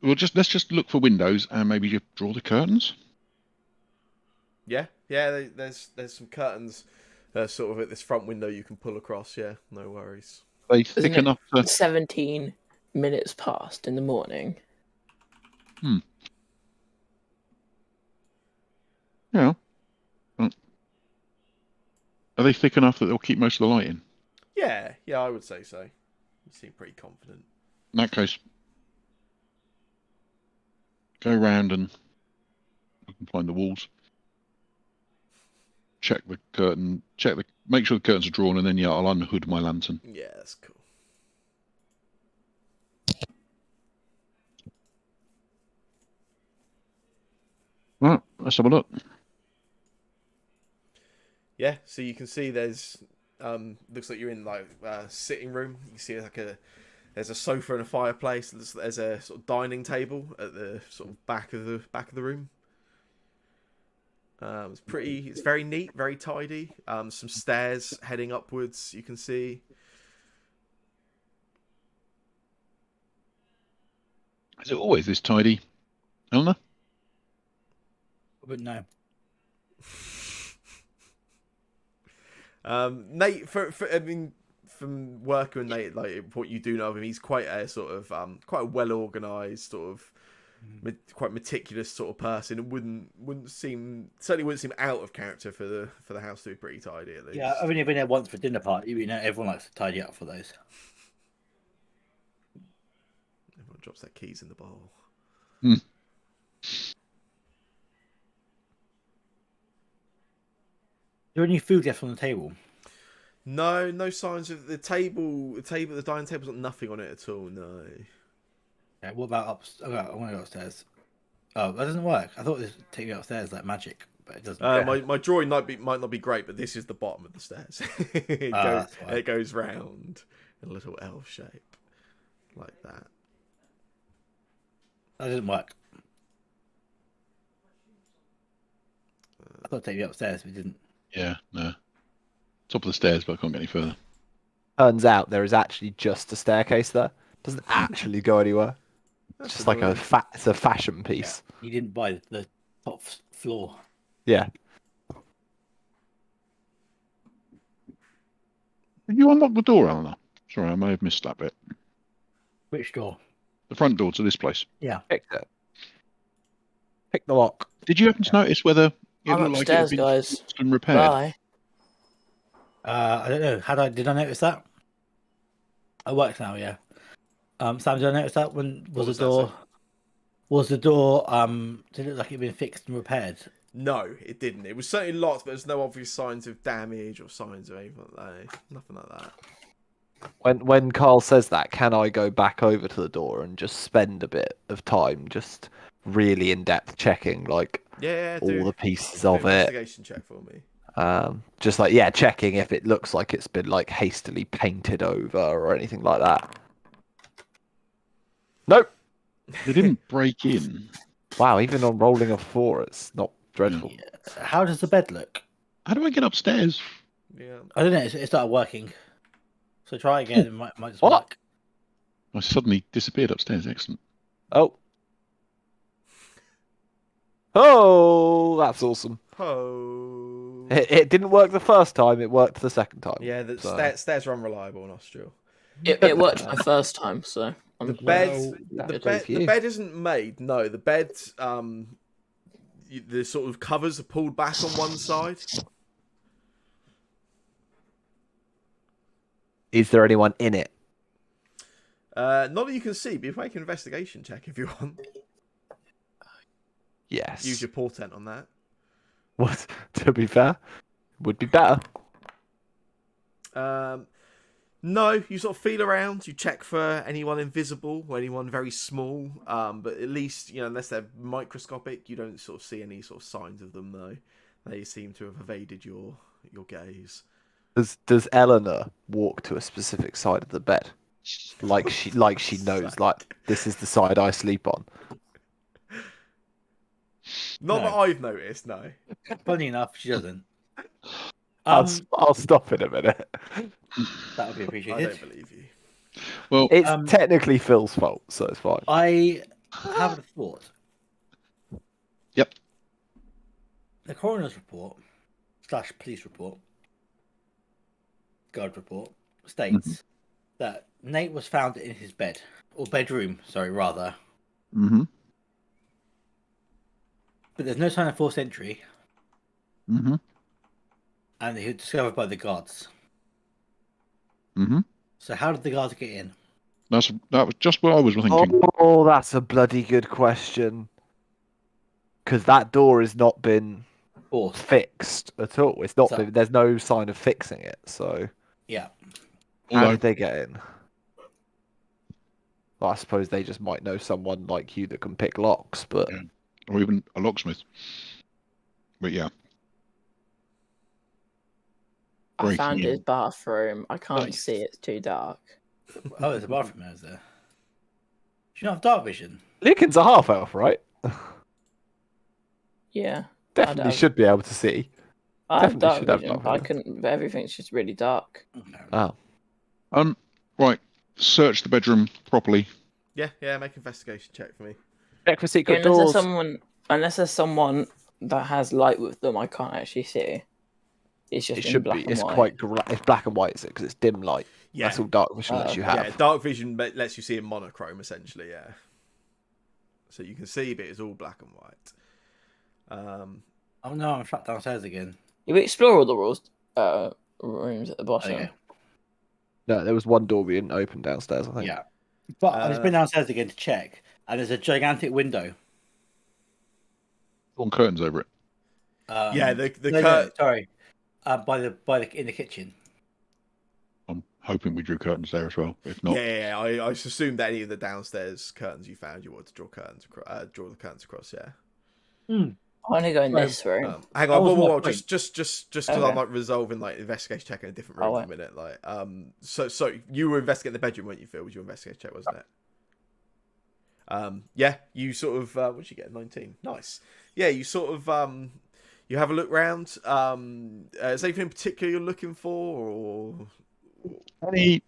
Well, let's just look for windows and maybe just draw the curtains. Yeah. There's some curtains, sort of at this front window you can pull across. Yeah, no worries. Are they Isn't thick it enough to? 17 minutes past in the morning. Yeah. Are they thick enough that they'll keep most of the light in? Yeah, I would say so. You seem pretty confident. In that case, go round and I can find the walls. Check the curtain. Make sure the curtains are drawn, and then I'll unhood my lantern. Yeah, that's cool. Right, let's have a look. Yeah, so you can see there's looks like you're in like a sitting room. You see there's a sofa and a fireplace. There's a sort of dining table at the sort of back of the room. It's very neat, very tidy. Some stairs heading upwards you can see. Is it always this tidy, Eleanor? But no. Nate, I mean, from working with Nate, like what you do know of him, he's quite a sort of quite a well organised sort of quite meticulous sort of person. It wouldn't seem out of character for the house to be pretty tidy at least. Yeah, I've only been there once for dinner party. You know, everyone likes to tidy up for those. Everyone drops their keys in the bowl. Is there any food left on the table? No signs of the table. The dining table's got nothing on it at all. No. Yeah, what about upstairs? I want to go upstairs. Oh, that doesn't work. I thought this would take me upstairs like magic, but it doesn't. My drawing might not be great, but this is the bottom of the stairs. It goes round in a little L shape, like that. That didn't work. I thought it'd take me upstairs, but it didn't. Yeah, no. Top of the stairs, but I can't get any further. Turns out there is actually just a staircase there. Doesn't actually go anywhere. It's just like it's a fashion piece. Yeah, you didn't buy the top floor. Yeah. Did you unlock the door, Eleanor? Sorry, I may have missed that bit. Which door? The front door to this place. Yeah. Pick it. Pick the lock. Did you happen to notice whether it I'm looked like it upstairs, had been guys. fixed and repaired? Bye. I don't know. Did I notice that? It works now, yeah. Sam, did I notice that? Was the door did it look like it'd been fixed and repaired? No, it didn't. It was certainly locked, but there's no obvious signs of damage or signs of anything like that. Nothing like that. When Carl says that, can I go back over to the door and just spend a bit of time just really in-depth checking like all the pieces of it? Investigation check for me. Just like checking if it looks like it's been like hastily painted over or anything like that. Nope. They didn't break in. Wow, even on rolling a 4, it's not dreadful. Yeah. How does the bed look? How do I get upstairs? Yeah. I don't know. It started working. So try again. It might just What? work. I suddenly disappeared upstairs. Excellent. Oh, that's awesome. Oh. It didn't work the first time. It worked the second time. Yeah, the so. stairs are unreliable in Austria. It worked my first time, so I'm The bed isn't made. No, the bed. The sort of covers are pulled back on one side. Is there anyone in it? Not that you can see, but you can make an investigation check if you want. Yes. Use your portent on that. What? To be fair, would be better. No, you sort of feel around. You check for anyone invisible or anyone very small. But at least, unless they're microscopic, you don't sort of see any sort of signs of them. Though they seem to have evaded your gaze. Does Eleanor walk to a specific side of the bed, like she knows, like this is the side I sleep on? Not No. that I've noticed. No. Funny enough, she doesn't. I'll stop in a minute. That would be I appreciated. don't believe you. Well, It's technically Phil's fault, so it's fine. I have a thought. Yep. The coroner's report / police report, guard report states that Nate was found in his bed or bedroom. Sorry, rather. Mm-hmm. But there's no sign of forced entry, Mm-hmm. and he was discovered by the guards. Mm-hmm. So how did the guards get in? That was just what I was thinking. Oh, that's a bloody good question. Because that door has not been Forced. fixed at all. It's not. So- Been, there's no sign of fixing it. So Yeah. how Although, did they get in? Well, I suppose they just might know someone like you that can pick locks, but Yeah. Or even a locksmith. But yeah. I Breaking found in. his bathroom. I can't Nice. see, it's too dark. Oh, there's a bathroom there, is there? Do you not have dark vision? Lincoln's a half elf, right? Yeah. Definitely don't- should be able to see. I have Definitely dark should have vision, dark but I vision. couldn't. But everything's just really dark. Okay. Oh, Right. Search the bedroom properly. Yeah. Make an investigation check for me. Check for secret Unless there's doors. someone that has light with them, I can't actually see. It's just It in should black be. and It's white. It's black and white, is it? Because it's dim light. Yeah. That's all dark vision lets you okay. have. Yeah, dark vision lets you see in monochrome, essentially, yeah. So you can see, but it's all black and white. Oh no, I'm trapped downstairs again. Did we explore all the rooms at the bottom? Okay. No, there was one door we didn't open downstairs, I think. Yeah. But I've just been downstairs again to check, and there's a gigantic window. On curtains over it. Yeah, the no, sorry. By the in the kitchen. I'm hoping we drew curtains there as well. If not, Yeah. I assumed that any of the downstairs curtains you found, you wanted to draw the curtains across. Yeah. I want to go in this room. Hang That on, was my whoa, point. just because Okay. I'm like resolving like investigation check in a different room Oh, for a minute. Like, so you were investigating the bedroom, weren't you, Phil? Was your investigation check, wasn't it? Yeah, you sort of what did you get? 19. Nice. Yeah, you sort of you have a look round. Is there anything in particular you're looking for, or any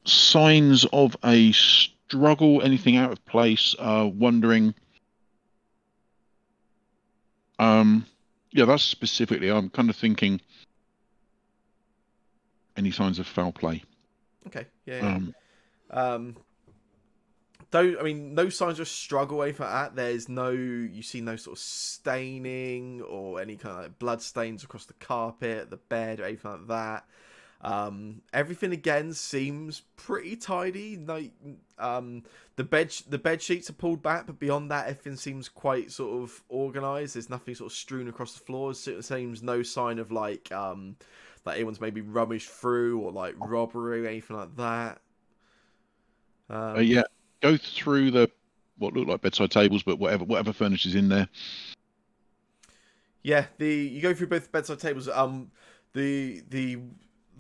signs of a struggle? Anything out of place? Wondering. Yeah, that's specifically. I'm kind of thinking. Any signs of foul play? okay, yeah. No signs of struggle or anything like that. There's you see no sort of staining or any kind of like blood stains across the carpet, the bed, or anything like that. Everything again seems pretty tidy. Like, the bed sheets are pulled back, but beyond that, everything seems quite sort of organised. There's nothing sort of strewn across the floors. It seems no sign of like anyone's maybe rummaged through or like robbery or anything like that. Yeah, go through what look like bedside tables, but whatever furniture's in there. Yeah, you go through both bedside tables. The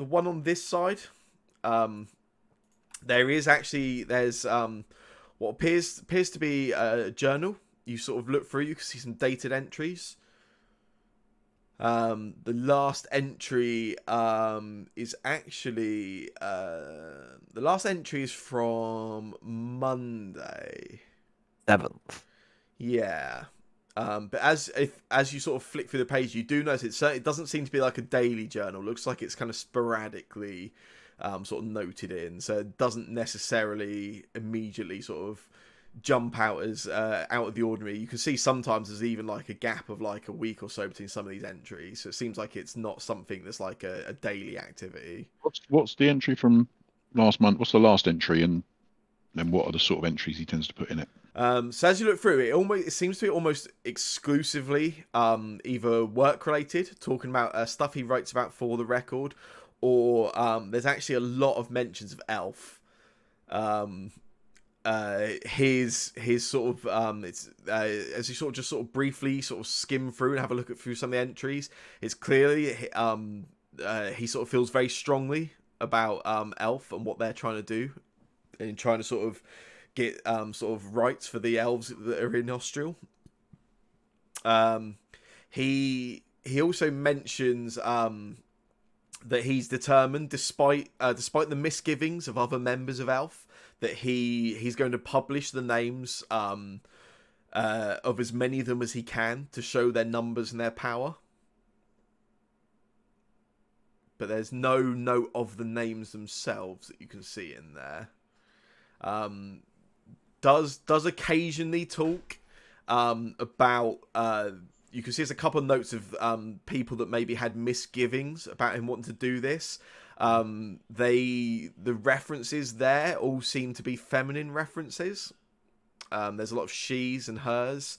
one on this side, there's what appears to be a journal. You sort of look through, you can see some dated entries. The last entry is actually from Monday. 7th. Yeah. But as you sort of flick through the page, you do notice it doesn't seem to be like a daily journal. It looks like it's kind of sporadically sort of noted in, so it doesn't necessarily immediately sort of jump out as out of the ordinary. You can see sometimes there's even like a gap of like a week or so between some of these entries, so it seems like it's not something that's like a daily activity. What's the entry from last month? What's the last entry, and then what are the sort of entries he tends to put in it? So as you look through it seems to be almost exclusively either work related, talking about stuff he writes about for the record, or there's actually a lot of mentions of Elf. His sort of it's as you sort of just sort of briefly sort of skim through and have a look through some of the entries, it's clearly he sort of feels very strongly about Elf and what they're trying to do, and trying to sort of get sort of rights for the elves that are in Australia. He also mentions that he's determined, despite the misgivings of other members of Elf, that he's going to publish the names of as many of them as he can to show their numbers and their power. But there's no note of the names themselves that you can see in there. Does occasionally talk about you can see there's a couple of notes of people that maybe had misgivings about him wanting to do this. The references there all seem to be feminine references. There's a lot of she's and hers,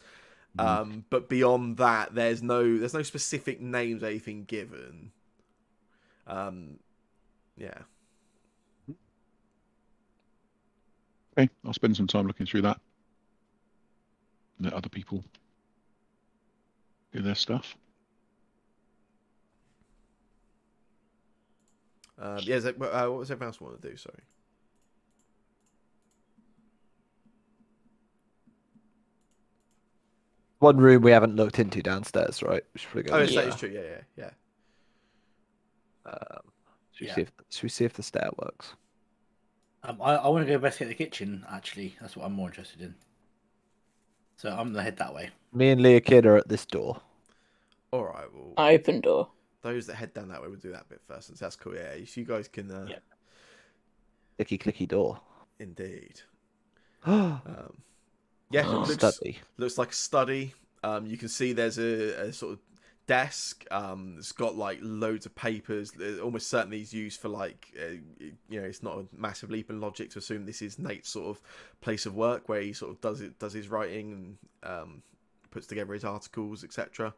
but beyond that, there's no specific names or anything given. Yeah. Okay, I'll spend some time looking through that. Let other people do their stuff. What was everyone else want to do? Sorry. One room we haven't looked into downstairs, right? We should probably go Oh, into that that. is true. Yeah. Should we see if the stair works? I want to go investigate the kitchen. Actually, that's what I'm more interested in. So I'm gonna head that way. Me and Leah Kid are at this door. All right. Well, Open door. those that head down that way will do that bit first. So that's cool. Yeah, so you guys can. Yeah. Clicky clicky door. Indeed. Study. Yeah, looks like a study. You can see there's a sort of desk. It's got like loads of papers. Almost certainly is used for like, it's not a massive leap in logic to assume this is Nate's sort of place of work where he sort of does his writing and puts together his articles, etc.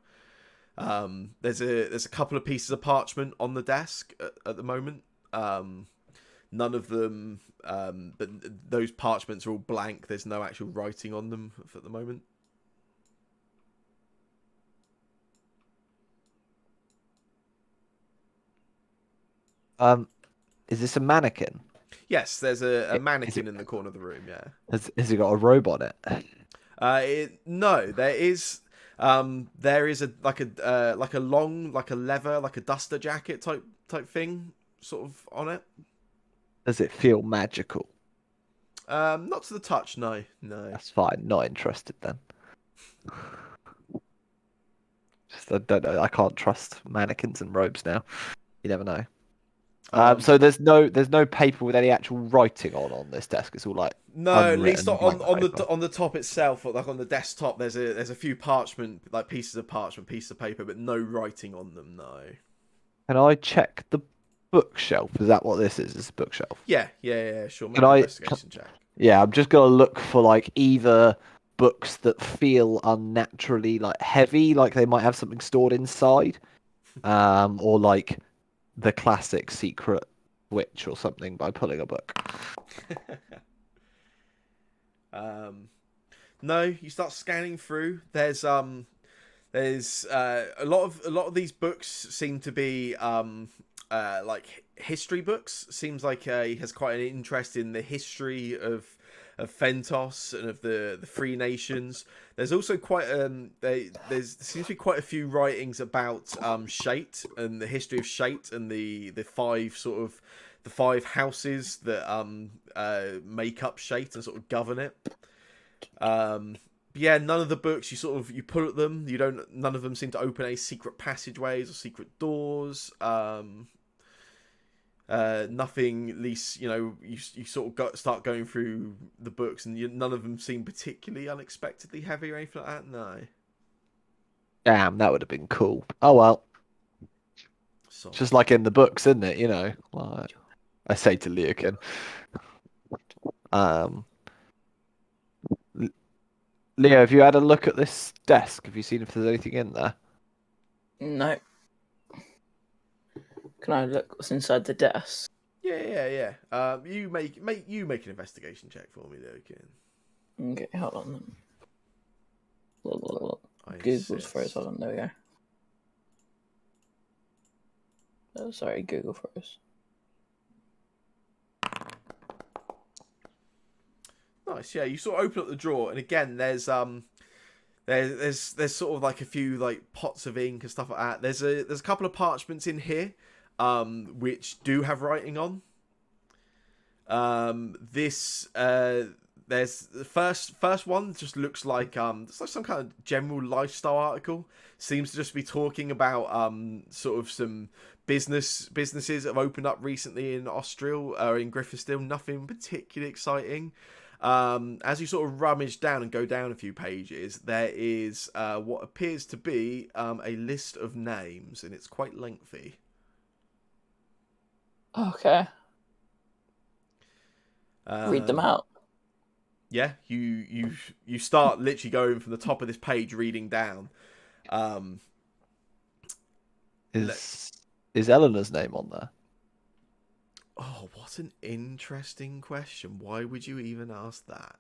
There's a couple of pieces of parchment on the desk at the moment. None of them, but those parchments are all blank. There's no actual writing on them at the moment. Is this a mannequin? Yes, there's a mannequin in the corner of the room. Yeah. Has it got a robe on it? No, there is a long leather like a duster jacket type thing sort of on it. Does it feel magical? Not to the touch. No. That's fine. Not interested then. Just I don't know. I can't trust mannequins and robes now. You never know. So there's no paper with any actual writing on this desk. It's all like no. At least unwritten blank paper. on the top itself, like on the desktop, there's a few parchment like pieces of paper, but no writing on them. No. Can I check the bookshelf? Is that what this is? It's a bookshelf. Yeah. Sure. Make Can an I- investigation check. Yeah, I'm just gonna look for like either books that feel unnaturally like heavy, like they might have something stored inside, or like the classic secret witch or something by pulling a book. No, you start scanning through. There's a lot of these books seem to be like history books. Seems like he has quite an interest in the history of Thentos and of the Free Nations. There's also quite there seems to be quite a few writings about Shate and the history of Shate and the five houses that make up Shate and sort of govern it. Yeah, none of the books you pull at them, none of them seem to open any secret passageways or secret doors. Nothing, at least, you sort of start going through the books and none of them seem particularly unexpectedly heavy or anything like that. No. Damn, that would have been cool. Oh well, So, just like in the books, isn't it? You know, like I say to Leokin. Leo, have you had a look at this desk? Have you seen if there's anything in there? No. Can I look what's inside the desk? yeah. You make an investigation check for me, Logan. Okay, hold on then. Look. I Google's insist. froze. Hold on, there we go. Oh, sorry, Google froze. Nice, yeah. You sort of open up the drawer, and again, there's sort of like a few like pots of ink and stuff like that. There's a couple of parchments in here, which do have writing on. There's the first one just looks like it's like some kind of general lifestyle article. Seems to just be talking about sort of some businesses that have opened up recently in Austria or in Griffithsdale. Nothing particularly exciting. As you sort of rummage down and go down a few pages, there is what appears to be a list of names, and it's quite lengthy. Okay. Read them out. Yeah, you start literally going from the top of this page, reading down. Is Eleanor's name on there? Oh, what an interesting question. Why would you even ask that?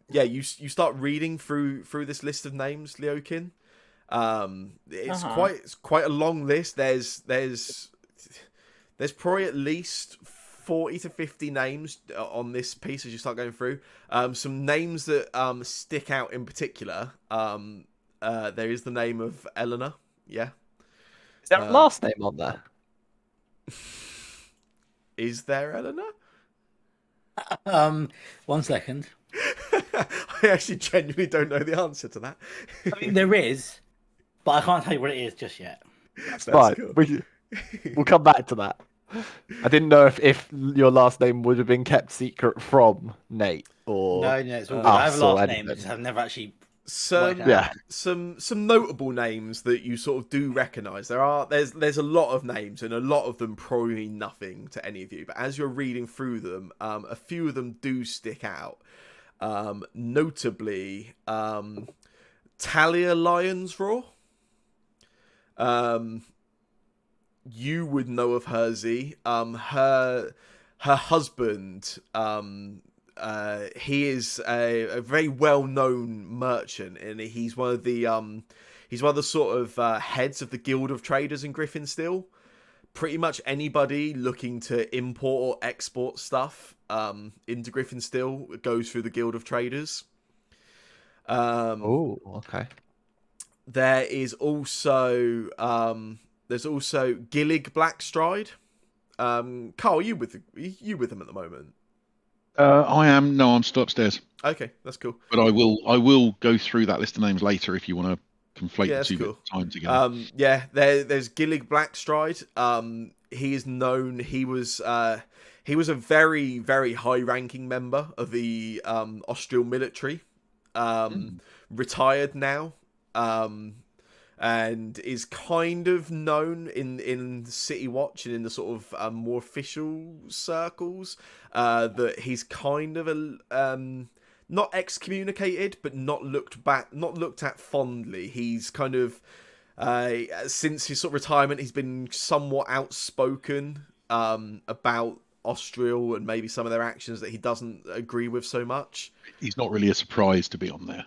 You start reading through this list of names, Leokin. It's quite a long list. There's probably at least 40 to 50 names on this piece as you start going through. Some names that stick out in particular. There is the name of Eleanor. Yeah. Is there a last name on there? Is there, Eleanor? 1 second. I actually genuinely don't know the answer to that. I mean, there is, but I can't tell you what it is just yet. That's That's fine. cool. We'll come back to that. I didn't know if your last name would have been kept secret from Nate or No, it's all good. I have a us or last name, anything. just have never actually. Some Yeah. some notable names that you sort of do recognise. There's a lot of names, and a lot of them probably mean nothing to any of you. But as you're reading through them, a few of them do stick out. Notably, Talia Lionsraw. You would know of her, Z. Her husband, he is a very well-known merchant, and he's one of the sort of heads of the Guild of Traders in Griffinsteel. Pretty much anybody looking to import or export stuff into Griffinsteel goes through the Guild of Traders. Oh, okay. There is also Gillig Blackstride. Carl, are you with him at the moment? I am. No, I'm still upstairs. Okay, that's cool. But I will go through that list of names later if you want to conflate Yeah, the that's two cool. bits of time together. There's Gillig Blackstride. He is known. He was a very, very high-ranking member of the Austrian military. Retired now. And is kind of known in City Watch and in the sort of more official circles that he's kind of not excommunicated, but not looked at fondly. He's kind of since his sort of retirement, he's been somewhat outspoken about Austria and maybe some of their actions that he doesn't agree with so much. He's not really a surprise to be on there.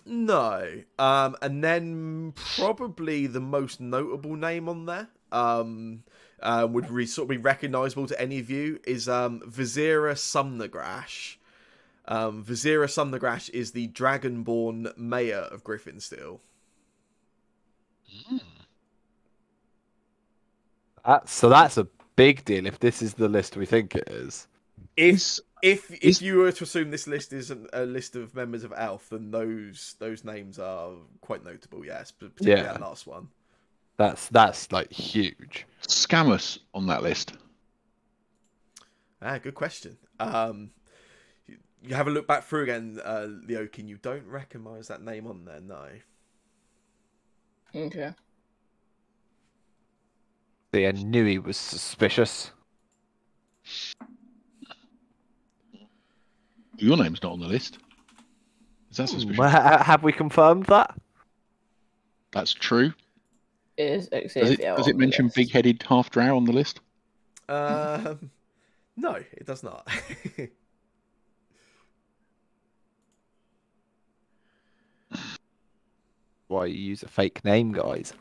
No. And then probably the most notable name on there would sort of be recognisable to any of you is Vizira Sumnergrash. Vizira Sumnergrash is the Dragonborn mayor of Griffinsteel. That's a big deal if this is the list we think it is. If you were to assume this list is a list of members of ALF, then those names are quite notable, yes, particularly that last one. That's like huge. Scamus on that list. Good question. You have a look back through again, Leokin. You don't recognise that name on there, no. Okay. See, I knew he was suspicious. Your name's not on the list. Is that suspicious? Have we confirmed that? That's true. Is Does it mention big-headed half-drow on the list? No, it does not. Why you use a fake name, guys?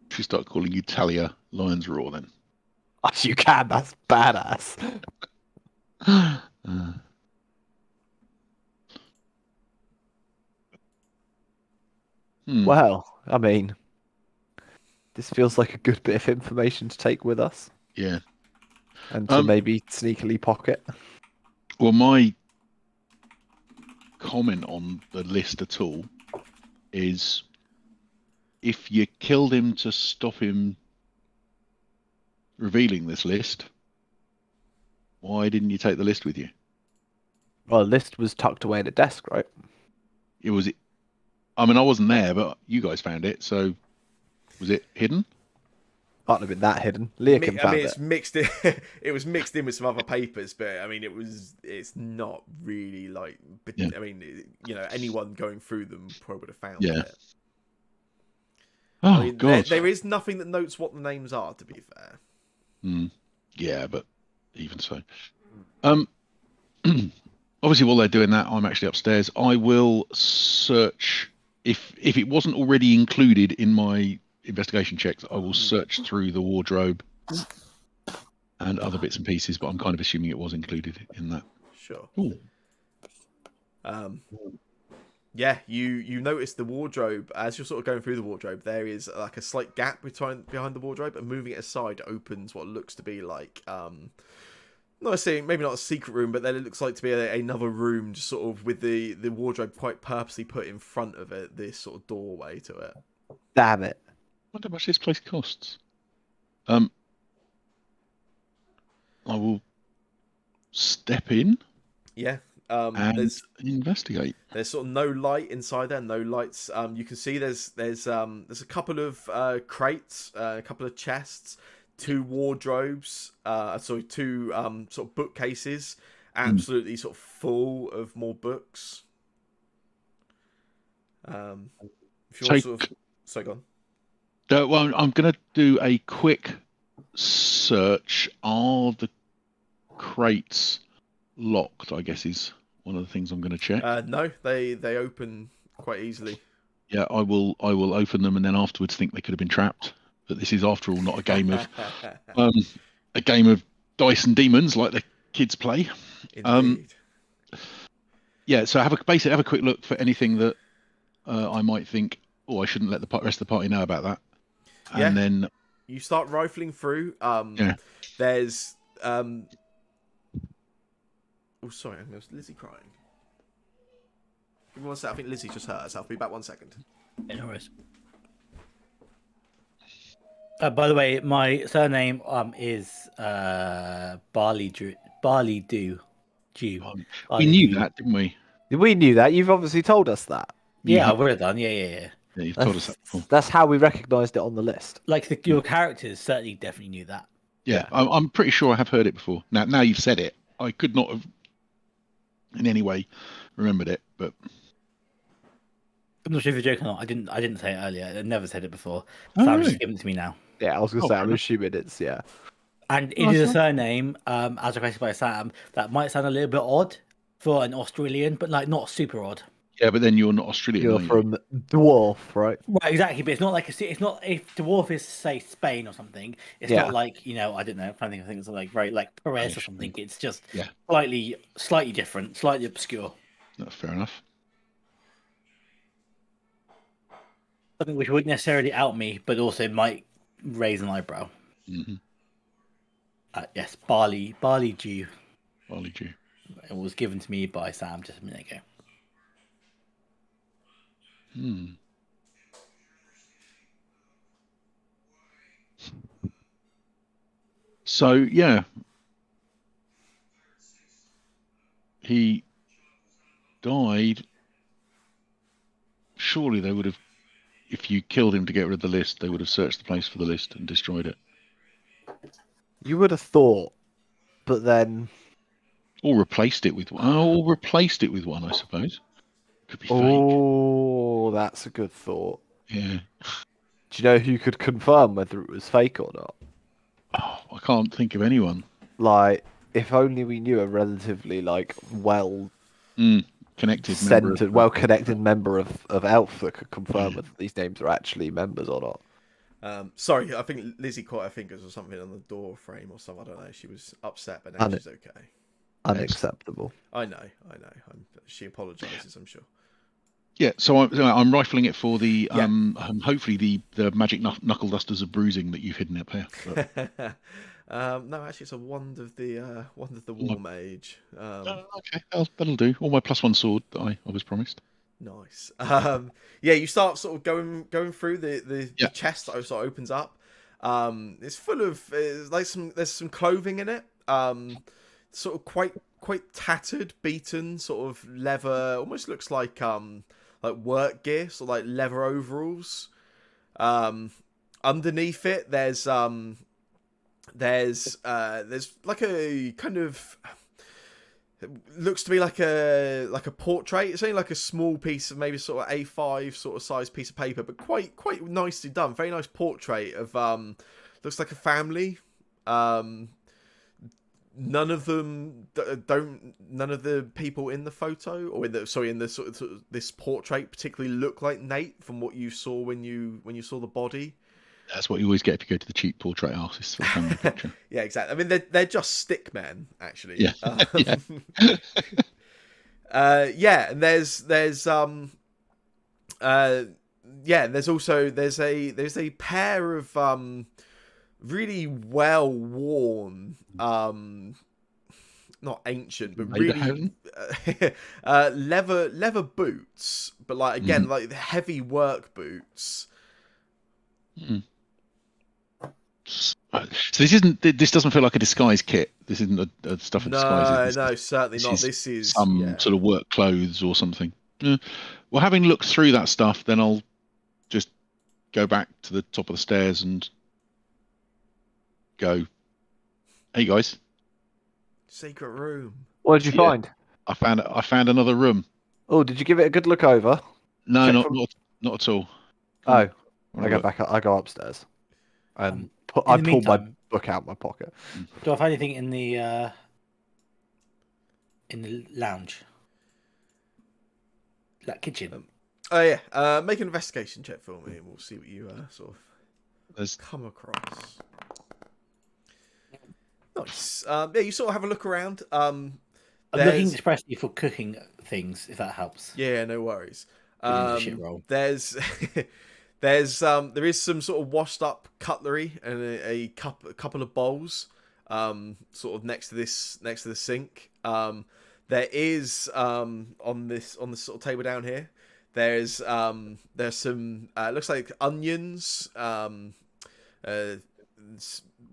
Should start calling you Talia Lions Roar then. Oh, you can. That's badass. Well, I mean, this feels like a good bit of information to take with us. Yeah. And to maybe sneakily pocket. Well, my comment on the list at all is if you killed him to stop him revealing this list, why didn't you take the list with you? Well, the list was tucked away in a desk, right? It was. I mean, I wasn't there, but you guys found it. So, was it hidden? Can't have been that hidden. Leokin found it's mixed in. It was mixed in with some other papers, but I mean, it's not really like. Yeah. I mean, you know, anyone going through them probably would have found it. Oh, I mean, God. There is nothing that notes what the names are, to be fair. Yeah, but even so. Obviously, while they're doing that, I'm actually upstairs. I will search. If it wasn't already included in my investigation checks, I will search through the wardrobe and other bits and pieces, but I'm kind of assuming it was included in that. Sure. Yeah, you notice the wardrobe as you're sort of going through the wardrobe. There is like a slight gap behind the wardrobe, and moving it aside opens what looks to be like not saying maybe not a secret room, but then it looks like to be another room, just sort of with the wardrobe quite purposely put in front of it. This sort of doorway to it. Damn it. I wonder how much this place costs. I will step in Yeah. and investigate. There's sort of no light inside there, no lights. You can see there's a couple of crates, a couple of chests, two wardrobes, two sort of bookcases, absolutely sort of full of more books. If you're sort of, sorry, go on. Well, I'm going to do a quick search. Are the crates locked? I guess is one of the things I'm going to check. No, they open quite easily. Yeah, I will open them and then afterwards think they could have been trapped. But this is, after all, not a game of dice and demons like the kids play. Indeed. Yeah, so have a quick look for anything that I might think, I shouldn't let the rest of the party know about that. And then you start rifling through. There's oh, sorry, was Lizzie crying? Give me 1 second. I think Lizzie just hurt herself. Be back 1 second. Yeah, no worries. By the way, my surname is Barley Dew. We knew that, didn't we? We knew that. You've obviously told us that. Yeah, I would have done. Yeah. Yeah, you've told us that before. That's how we recognised it on the list. Like your characters certainly definitely knew that. Yeah, I'm pretty sure I have heard it before. Now you've said it, I could not have in any way remembered it, but I'm not sure if you're joking or not. I didn't say it earlier. I never said it before. Oh, Sam really? just given it to me now. Yeah, I was going to say, I'm assuming it's, yeah. And it is a surname, as requested by Sam, that might sound a little bit odd for an Australian, but like not super odd. yeah, but then you're not Australian. You're are you? from Dwarf, right? Right, exactly. But it's not like it's not if dwarf is say Spain or something. It's not like I don't know. I'm trying to think of things like very like Perez or something. It's just slightly different, slightly obscure. That's fair enough. Something which wouldn't necessarily out me, but also might raise an eyebrow. Mm-hmm. Yes, barley dew. Barley Dew. It was given to me by Sam just a minute ago. So yeah, he died. Surely they would have, if you killed him to get rid of the list, they would have searched the place for the list and destroyed it. You would have thought, but then... Or replaced it with one. Or replaced it with one, I suppose. Could be fake. Oh, that's a good thought. Yeah. Do you know who could confirm whether it was fake or not? Oh, I can't think of anyone. Like, if only we knew a relatively, like, Connected well-connected member of Elf that could confirm whether these names are actually members or not. Sorry, I think Lizzie caught her fingers or something on the door frame or something. I don't know. She was upset, but now she's okay. Unacceptable. I know. She apologises, I'm sure. Yeah, so I'm rifling it for the hopefully the magic knuckle dusters of bruising that you've hidden up here. But... no, actually, it's a wand of the war mage. Okay, that'll do. Or my +1 sword that I was promised. Nice. You start sort of going through the chest that sort of opens up. It's full of there's some clothing in it. Sort of quite tattered, beaten, sort of leather. Almost looks like work gear, sort of like leather overalls. Underneath it, there's like a kind of, it looks to be like a portrait. It's only like a small piece of maybe sort of A5 sort of size piece of paper, but quite nicely done. Very nice portrait of looks like a family. None of the people in the photo or in the sort of this portrait particularly look like Nate from what you saw when you saw the body. That's what you always get if you go to the cheap portrait artists for a family picture. Yeah, exactly. I mean, they're just stick men, actually. Yeah. And there's Yeah, there's a pair of really well worn, not ancient, but really leather boots, but like again, like heavy work boots. Mm. So this doesn't feel like a disguise kit. This isn't a stuff of disguises. No, certainly not. This is some sort of work clothes or something. Yeah. Well, having looked through that stuff, then I'll just go back to the top of the stairs and go, hey guys, secret room. What did you find? I found another room. Oh, did you give it a good look over? No, Check not at all. Oh, I go upstairs and I pull my book out of my pocket. Do I find anything in the lounge, that kitchen? Oh yeah, make an investigation check for me, and we'll see what you sort of come across. Nice. Yeah, you sort of have a look around. I'm looking expressly for cooking things, if that helps. Yeah, no worries. Shit roll. There is some sort of washed up cutlery and a couple of bowls, sort of next to the sink. There is on this sort of table down here. There's some looks like onions,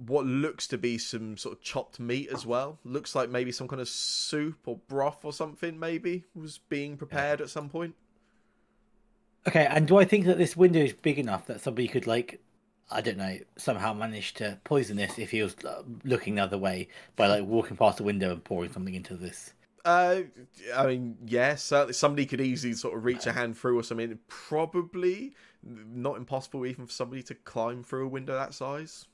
what looks to be some sort of chopped meat as well. Looks like maybe some kind of soup or broth or something maybe was being prepared at some point. Okay, and do I think that this window is big enough that somebody could, like, I don't know, somehow manage to poison this if he was looking the other way by, like, walking past the window and pouring something into this? I mean, yeah, certainly somebody could easily sort of reach a hand through or something. Probably not impossible even for somebody to climb through a window that size.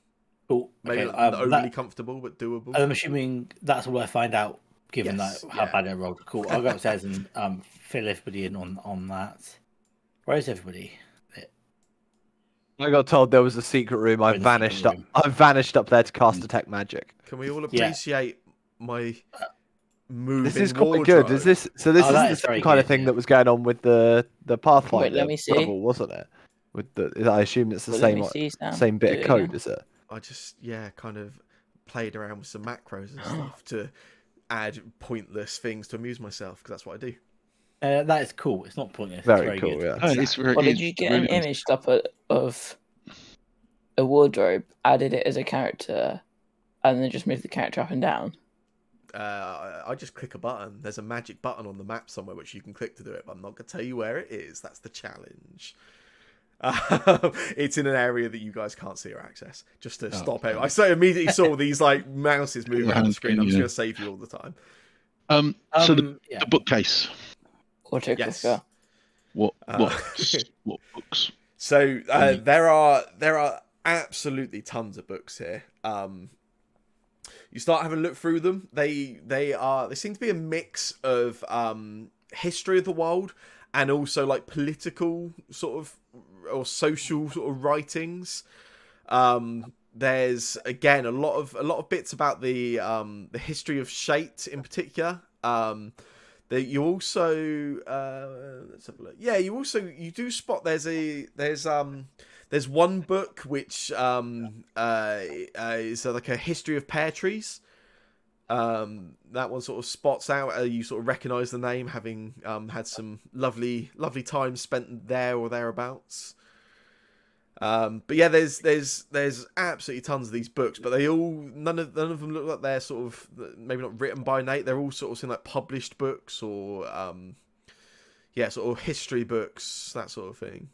Cool. Maybe not overly comfortable, but doable. I'm assuming that's what I find out, given how bad I rolled. Cool. I'll go upstairs and fill everybody in on that. Where is everybody? I got told there was a secret room. I vanished up there to cast detect magic. Can we all appreciate my moving This is wardrobe? quite good. Is this the same kind of thing that was going on with the Pathfinder? Wait, let me see. Level, wasn't it? With I assume it's the same bit of code, is it? I just kind of played around with some macros and stuff to add pointless things to amuse myself, because that's what I do. That is cool. It's not pointless. Very it's cool. good. Yeah. Did you get an image up of a wardrobe, added it as a character, and then just moved the character up and down? I just click a button. There's a magic button on the map somewhere which you can click to do it, but I'm not going to tell you where it is. That's the challenge. It's in an area that you guys can't see or access. Just to stop it. I immediately saw these like mouses moving around the screen. I'm just going to save you all the time. So the bookcase. Yes. What books? So there are absolutely tons of books here. You start having a look through them. They seem to be a mix of history of the world and also like political sort of or social sort of writings. There's again a lot of bits about the history of Shate in particular. You also let's have a look. Yeah, you do spot there's one book which is like a history of pear trees. That one sort of spots out. You sort of recognise the name, having had some lovely time spent there or thereabouts. But yeah, there's absolutely tons of these books, but none of them look like they're sort of maybe not written by Nate. They're all sort of seem like published books or sort of history books, that sort of thing.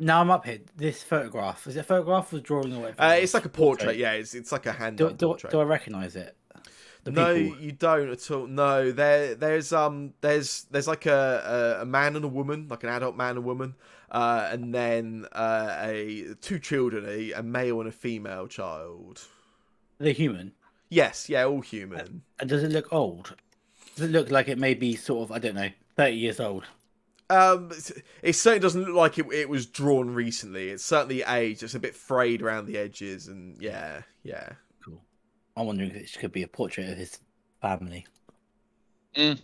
Now I'm up here. This photograph, is it a photograph or drawing or whatever? It's like a portrait. Yeah, it's like a hand portrait. Do I recognise it? No, you don't at all. No, there's like a man and a woman, like an adult man and woman, and then two children, a male and a female child. Are they human? Yes, yeah, all human. And does it look old? Does it look like it may be sort of, I don't know, 30 years old? It certainly doesn't look like it was drawn recently. It's certainly aged. It's a bit frayed around the edges, and yeah. Cool. I'm wondering if it could be a portrait of his family. Mm.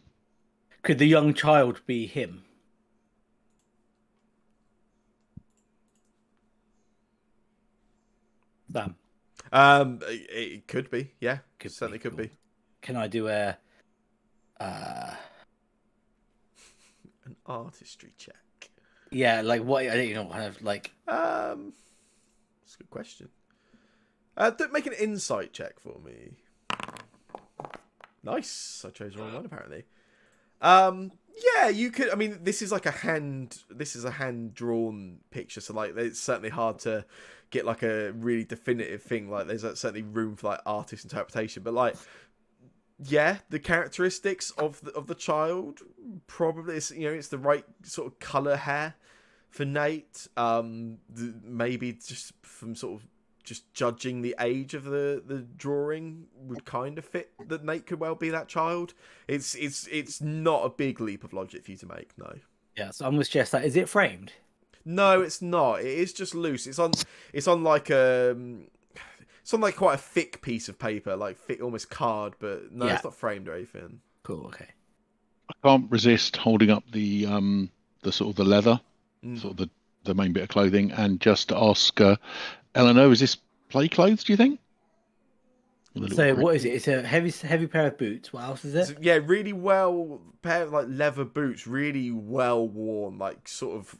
Could the young child be him? Sam, It could be. Yeah, Could certainly be, could cool. be. Can I do a? An artistry check. Yeah, like what? I don't know. Kind of like. That's a good question. Make an insight check for me. Nice. I chose the wrong one apparently. Yeah, you could. I mean, this is like a hand. This is a hand-drawn picture, so like, it's certainly hard to get like a really definitive thing. Like, there's certainly room for like artist interpretation, but like, yeah, the characteristics of the child probably is, it's the right sort of color hair for Nate. Maybe just from sort of just judging the age of the drawing would kind of fit that Nate could well be that child. It's not a big leap of logic for you to make, no. Yeah, so I'm gonna suggest that. Is it framed? No, it's not. It is just loose. It's on like it's on like quite a thick piece of paper, like thick, almost card, but no, Yeah. it's not framed or anything. Cool. Okay. I can't resist holding up the sort of the leather, Mm. sort of the main bit of clothing, and just ask Eleanor, is this play clothes? Do you think? With a little So grin. what is it? It's a heavy pair of boots. What else is it? So, yeah, really well pair of like leather boots, really well worn, like sort of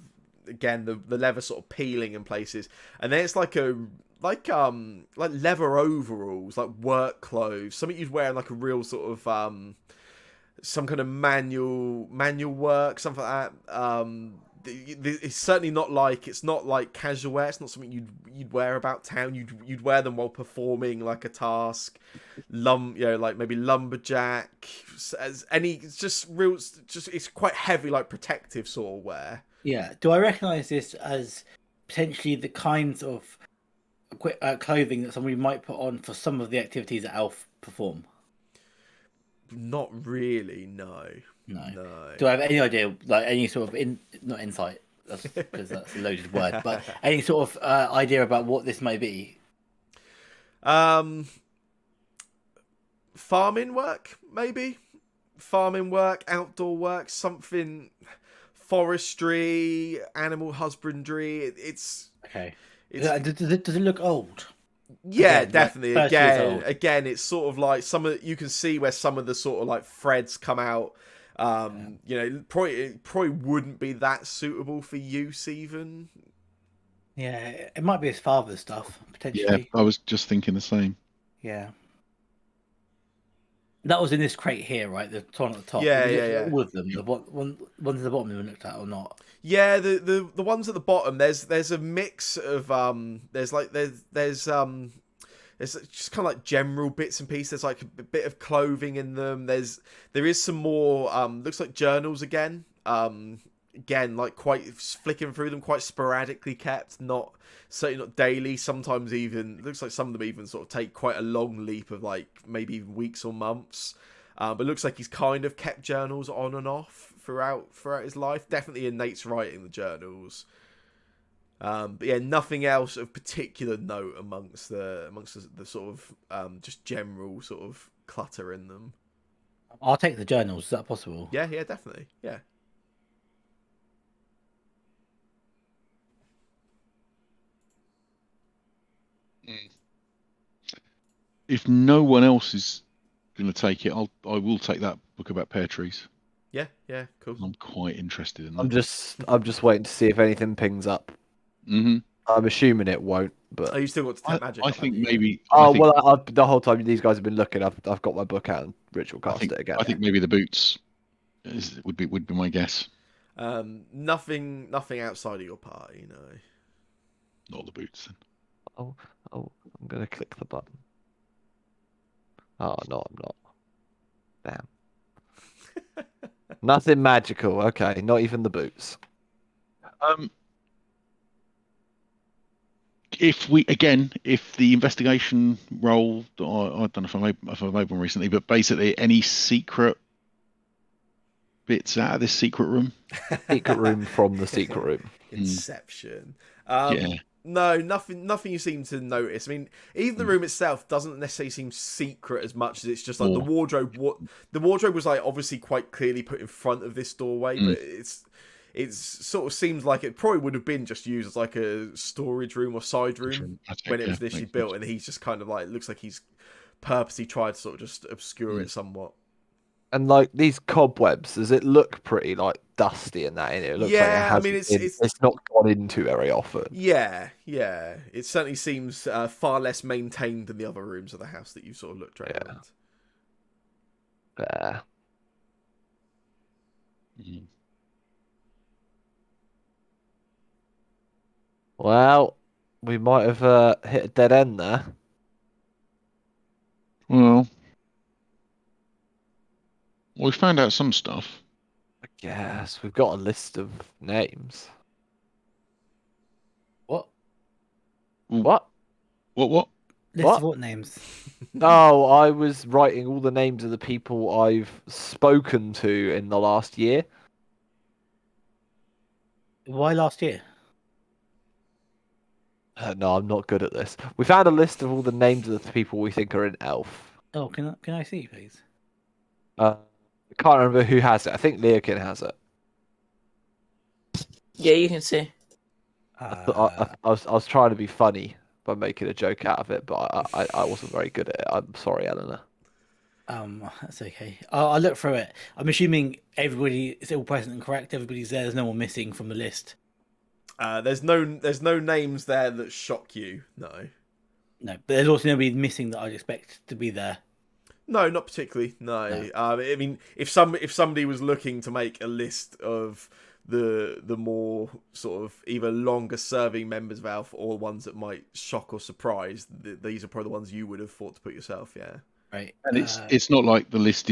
again the leather sort of peeling in places, and then it's like leather overalls, like work clothes, something you'd wear in like a real sort of some kind of manual work, something like that. It's certainly not like casual wear. It's not something you'd wear about town. You'd wear them while performing like a task, like maybe lumberjack. It's just real. Just it's quite heavy, like protective sort of wear. Yeah. Do I recognise this as potentially the kinds of clothing that somebody might put on for some of the activities that Elf perform? Not really, no. No. Do I have any idea, like any sort of not insight, because that's a loaded word, but any sort of idea about what this may be? Farming work, maybe. Farming work, outdoor work, something. Forestry, animal husbandry. It's Okay. It's Does it look old? yeah, Again, definitely. like 30 years old. Again, it's sort of like you can see where some of the sort of like threads come out. Probably wouldn't be that suitable for use even. Yeah, it might be his father's stuff Yeah, potentially. I was just thinking the same. Yeah. That was in this crate here, right? The one at the top. Yeah, Have you looked yeah, at yeah. all of them. The ones at the bottom we looked at or not? Yeah, the ones at the bottom. There's a mix of there's just kind of like general bits and pieces. There's like a bit of clothing in them. There is some more looks like journals again. Again, like quite flicking through them, quite sporadically kept, certainly not daily. Sometimes even looks like some of them even sort of take quite a long leap of like maybe even weeks or months. But it looks like he's kind of kept journals on and off throughout his life. Definitely in Nate's writing the journals. But yeah, nothing else of particular note amongst the sort of just general sort of clutter in them. I'll take the journals. Is that possible? Yeah, definitely. Yeah. If no one else is going to take it, I will take that book about pear trees. Yeah, cool. I'm quite interested in that. I'm just waiting to see if anything pings up. Mm-hmm. I'm assuming it won't, but Oh, you still got to tap magic. I up, think haven't you? maybe. the whole time these guys have been looking, I've got my book out and ritual cast it again. I think maybe the boots would be my guess. Nothing outside of your party, no. Not the boots. Then. Oh, I'm gonna click the button. Oh no, I'm not. Damn. Nothing magical. Okay, not even the boots. If the investigation role, I don't know if I've made one recently, but basically any secret bits out of this secret room. Secret room from the secret room. Inception. Yeah. No, nothing you seem to notice. I mean, even the room itself doesn't necessarily seem secret as much as it's just like the wardrobe. The wardrobe was like obviously quite clearly put in front of this doorway, but it's sort of seems like it probably would have been just used as like a storage room or side room when it was initially built, and he's just kind of like, it looks like he's purposely tried to sort of just obscure it somewhat. And like these cobwebs, does it look pretty like dusty and that in it? It looks like it has. It's not gone into very often. Yeah. It certainly seems far less maintained than the other rooms of the house that you sort of looked around. Yeah. Well, we might have hit a dead end there. Well, we found out some stuff. I guess we've got a list of names. What? What? What? List What? of what names? Oh, I was writing all the names of the people I've spoken to in the last year. Why last year? No, I'm not good at this. We found a list of all the names of the people we think are in Elf. Oh, can I see, please? I can't remember who has it. I think Leokin has it. Yeah, you can see. I was trying to be funny by making a joke out of it, but I wasn't very good at it. I'm sorry, Eleanor. That's okay. I'll look through it. I'm assuming everybody is all present and correct. Everybody's there. There's no one missing from the list. There's no names there that shock you. No, but there's also nobody missing that I'd expect to be there. No, not particularly. No. I mean, if somebody was looking to make a list of the more sort of either longer serving members of Alpha or ones that might shock or surprise, these are probably the ones you would have thought to put yourself. Yeah. Right. And it's not like the list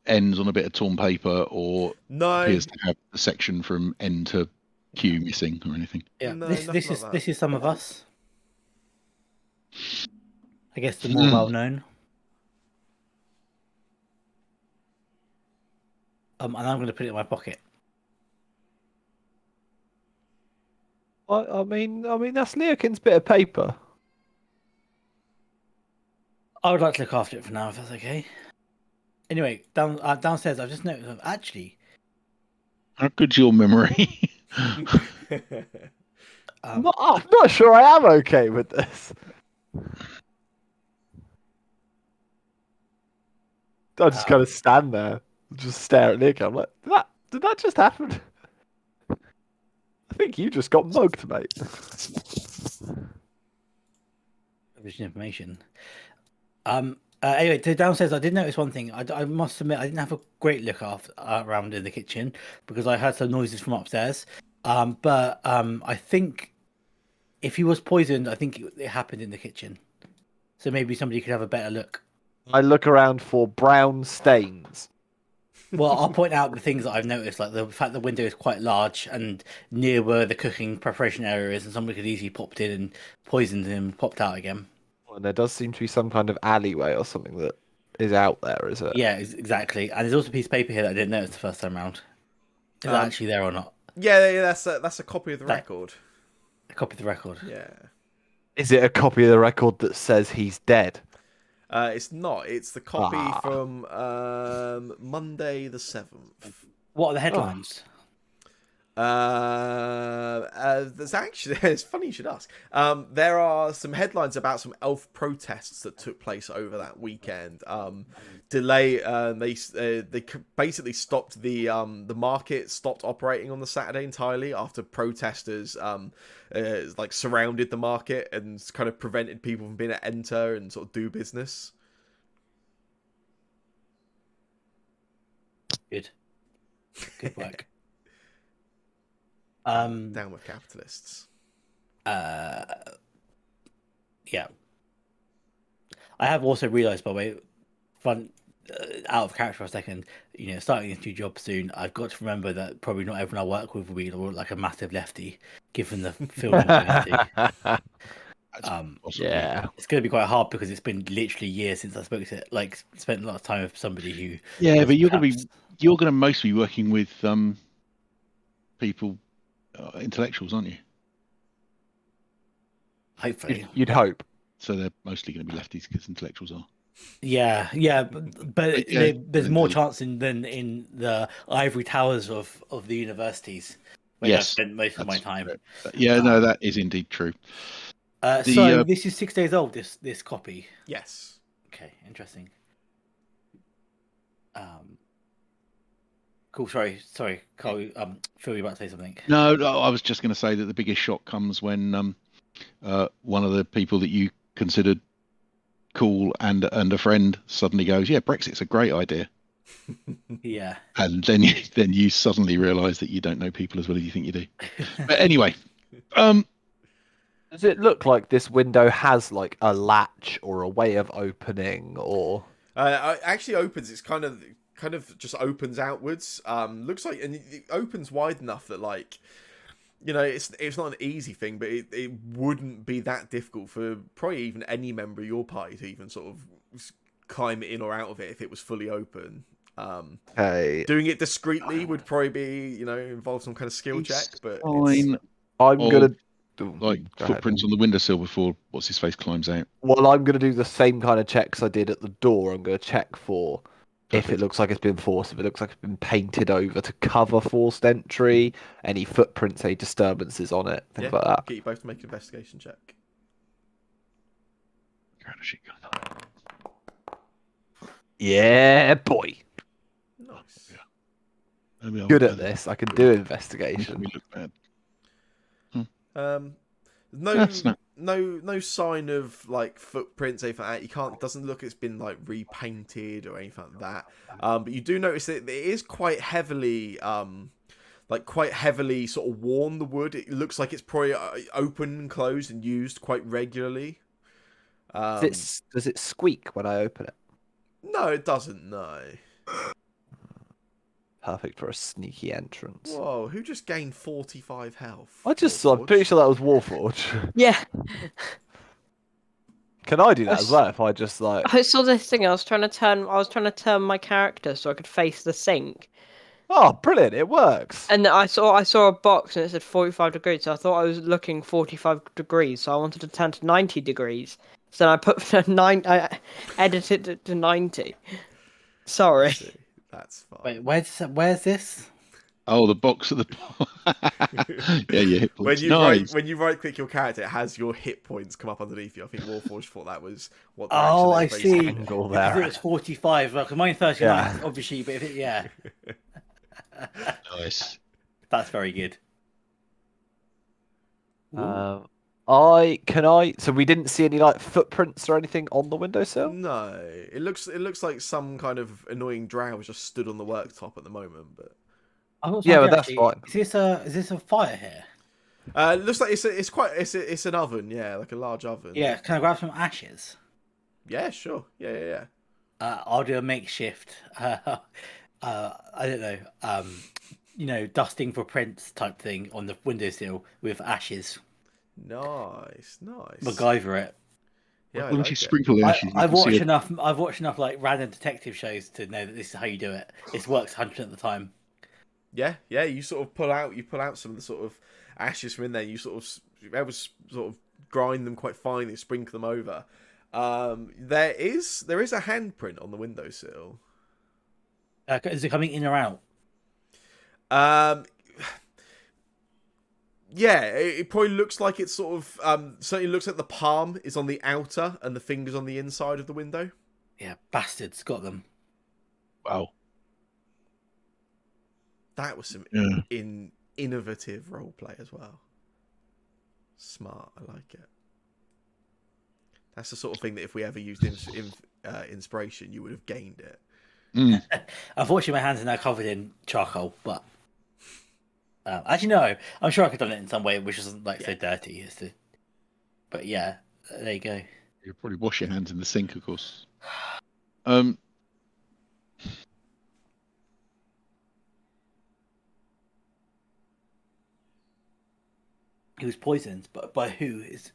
ends on a bit of torn paper or appears to have a section from N to Q missing or anything. Yeah. No, this is some of us. I guess the more well known. And I'm going to put it in my pocket. I mean that's Leokin's bit of paper. I would like to look after it for now, if that's okay. Anyway, downstairs, I've just noticed. Actually, how good's your memory? I'm not sure I am okay with this. I just kind of stand there, just stare at Leokin. I'm like, did that just happen? I think you just got mugged, mate. Provision information. Anyway, so downstairs, I did notice one thing. I must admit, I didn't have a great look around in the kitchen because I heard some noises from upstairs. But I think if he was poisoned, I think it happened in the kitchen. So maybe somebody could have a better look. I look around for brown stains. Well, I'll point out the things that I've noticed, like the fact the window is quite large and near where the cooking preparation area is, and somebody could easily popped in and poisoned him and popped out again. And there does seem to be some kind of alleyway or something that is out there, is it? Yeah, exactly. And there's also a piece of paper here that I didn't notice the first time round. Is that actually there or not? Yeah, that's a copy of the record. A copy of the record. Yeah. Is it a copy of the record that says he's dead? It's not. It's the copy from Monday the 7th. What are the headlines? There's actually, it's funny you should ask. There are some headlines about some elf protests that took place over that weekend. They basically stopped the market stopped operating on the Saturday entirely after protesters like surrounded the market and kind of prevented people from being able to enter and sort of do business. Good work. Down with capitalists. Yeah. I have also realised, by the way, out of character for a second, starting this new job soon, I've got to remember that probably not everyone I work with will be like a massive lefty, given the field I'm going into. Yeah. It's going to be quite hard because it's been literally years since I spent a lot of time with somebody who. Yeah, but you're going to mostly be working with people, intellectuals, aren't you? Hopefully. You'd hope. So they're mostly going to be lefties because intellectuals are. Yeah, but Yeah, there's more indeed. chance than in the ivory towers of the universities where I Yes, spent most of my that's time. correct. Yeah, no, that is indeed true. So this is 6 days old. This copy. Yes. Okay, interesting. Cool. Sorry, Carl. Phil, you about to say something? No, I was just going to say that the biggest shock comes when one of the people that you considered cool and a friend suddenly goes, "Yeah, Brexit's a great idea," Yeah. and then you suddenly realise that you don't know people as well as you think you do. But anyway, Does it look like this window has like a latch or a way of opening, or? It actually opens. It's kind of just opens outwards. Looks like, and it opens wide enough that, like, you know, it's not an easy thing, but it wouldn't be that difficult for probably even any member of your party to even sort of climb in or out of it if it was fully open. Okay. Doing it discreetly would probably be, you know, involve some kind of skill check, but fine. I'm gonna Like go ahead. footprints on the windowsill before what's his face climbs out. Well, I'm gonna do the same kind of checks I did at the door. I'm gonna check for if it Perfect. looks like it's been forced, if it looks like it's been painted over to cover forced entry, any footprints, any disturbances on it, things like that. Get you both to make an investigation check. Yeah, boy. Nice. Maybe I'll Good look at bad. this. I can do Maybe investigation. we look bad. No, no. no sign of like footprints, anything like that. You can't. Doesn't look it's been like repainted or anything like that. But you do notice that it is quite heavily, quite heavily sort of worn. The wood. It looks like it's probably open and closed and used quite regularly. Does it squeak when I open it? No, it doesn't. No. Perfect for a sneaky entrance. Whoa! Who just gained 45 health? I'm pretty sure that was Warforge. Yeah. Can I do that as well if I just like? I saw this thing. I was trying to turn my character so I could face the sink, Oh, brilliant! It works. and I saw a box and it said 45 degrees. So I thought I was looking 45 degrees. So I wanted to turn to 90 degrees. So I put I edited it to 90. Sorry. That's fine. Wait, where's this? Oh, the box at the yeah, your hit points. When you right click your character, it has your hit points come up underneath you. I think Warforged thought that was what. The Oh, I action they see. based it on. Because it was 45. Well, 'cause mine 39, Yeah. obviously. But if it, yeah, Nice. that's very good. So we didn't see any like footprints or anything on the windowsill. No, it looks like some kind of annoying drow was just stood on the worktop at the moment. But I've got Yeah, some but that's actually. fine. Is this a fire here? it looks like it's an oven. Yeah, like a large oven. Yeah. Can I grab some ashes? Yeah, sure. Yeah. I'll do a makeshift. I don't know. Dusting for prints type thing on the windowsill with ashes. Nice. MacGyver it. Yeah, I Once like you it. sprinkle the ashes, you I've can see watched it. enough. I've watched enough like random detective shows to know that this is how you do it. It works 100% of the time. Yeah. You sort of pull out some of the sort of ashes from in there. You sort of grind them quite finely, sprinkle them over. There is a handprint on the windowsill. Is it coming in or out? Yeah, it probably looks like it's sort of certainly looks like the palm is on the outer and the fingers on the inside of the window. Yeah, bastards got them. Wow. That was some innovative roleplay as well. Smart, I like it. That's the sort of thing that if we ever used inspiration, you would have gained it. Unfortunately, my hands are now covered in charcoal, but actually no, I'm sure I could have done it in some way which isn't so dirty as to. But yeah, there you go. You probably wash your hands in the sink, of course. He was poisoned, but by whom is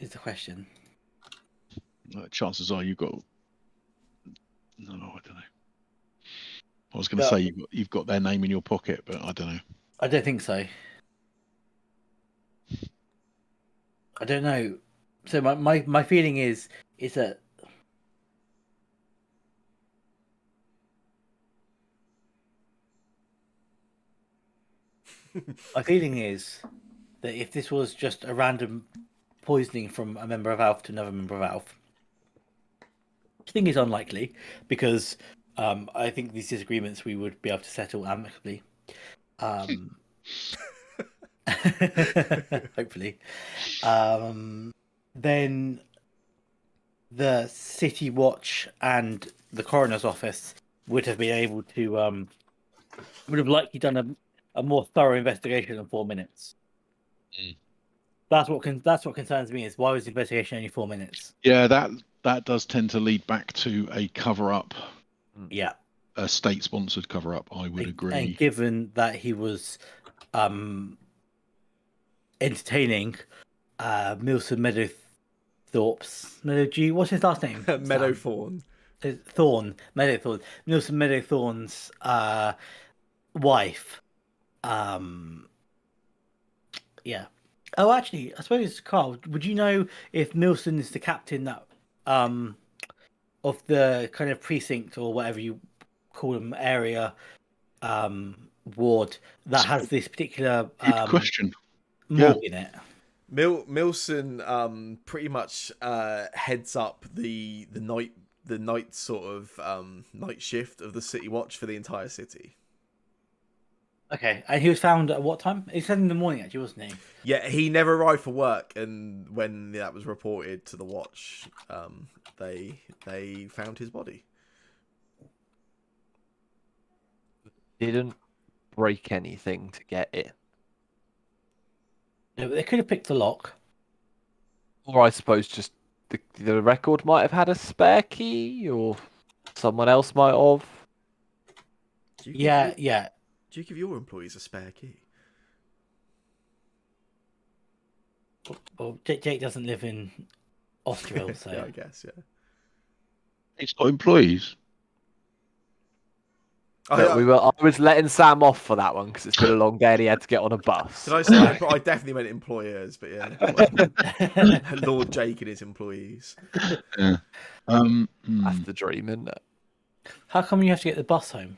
the question. Chances are you've got. No, I don't know. I was going to say you've got their name in your pocket, but I don't know. I don't think so. I don't know. So my feeling is that if this was just a random poisoning from a member of ALF to another member of ALF, I think it's unlikely because I think these disagreements we would be able to settle amicably. Hopefully. Then the City Watch and the coroner's office would have been able to would have likely done a more thorough investigation in 4 minutes. Mm. That's what concerns me is why was the investigation only 4 minutes? Yeah, that does tend to lead back to a cover-up, Yeah, a state-sponsored cover-up. I would agree. And given that he was entertaining Milson Meadowthorpe's what's his last name? Meadowthorn. Meadowthorn. Milson Meadowthorn's wife. Yeah. Oh, actually, I suppose, Carl, would you know if Milson is the captain that of the kind of precinct or whatever you call them area ward that has this particular Good question. morgue in it? Milson pretty much heads up the night sort of night shift of the City Watch for the entire city. Okay, and he was found at what time? He said in the morning, actually, wasn't he? Yeah, he never arrived for work, and when that was reported to the Watch, they found his body. Didn't break anything to get it. No, but they could have picked the lock. Or I suppose just the record might have had a spare key, or someone else might have. Yeah. Do you give your employees a spare key? Well, Jake doesn't live in Osterville, so Yeah, I guess, yeah. It's got employees. I was letting Sam off for that one because it's been a long day and he had to get on a bus. Did I say? I definitely meant employers, but yeah, Lord Jake and his employees. Yeah. That's the dream, isn't it? how come you have to get the bus home?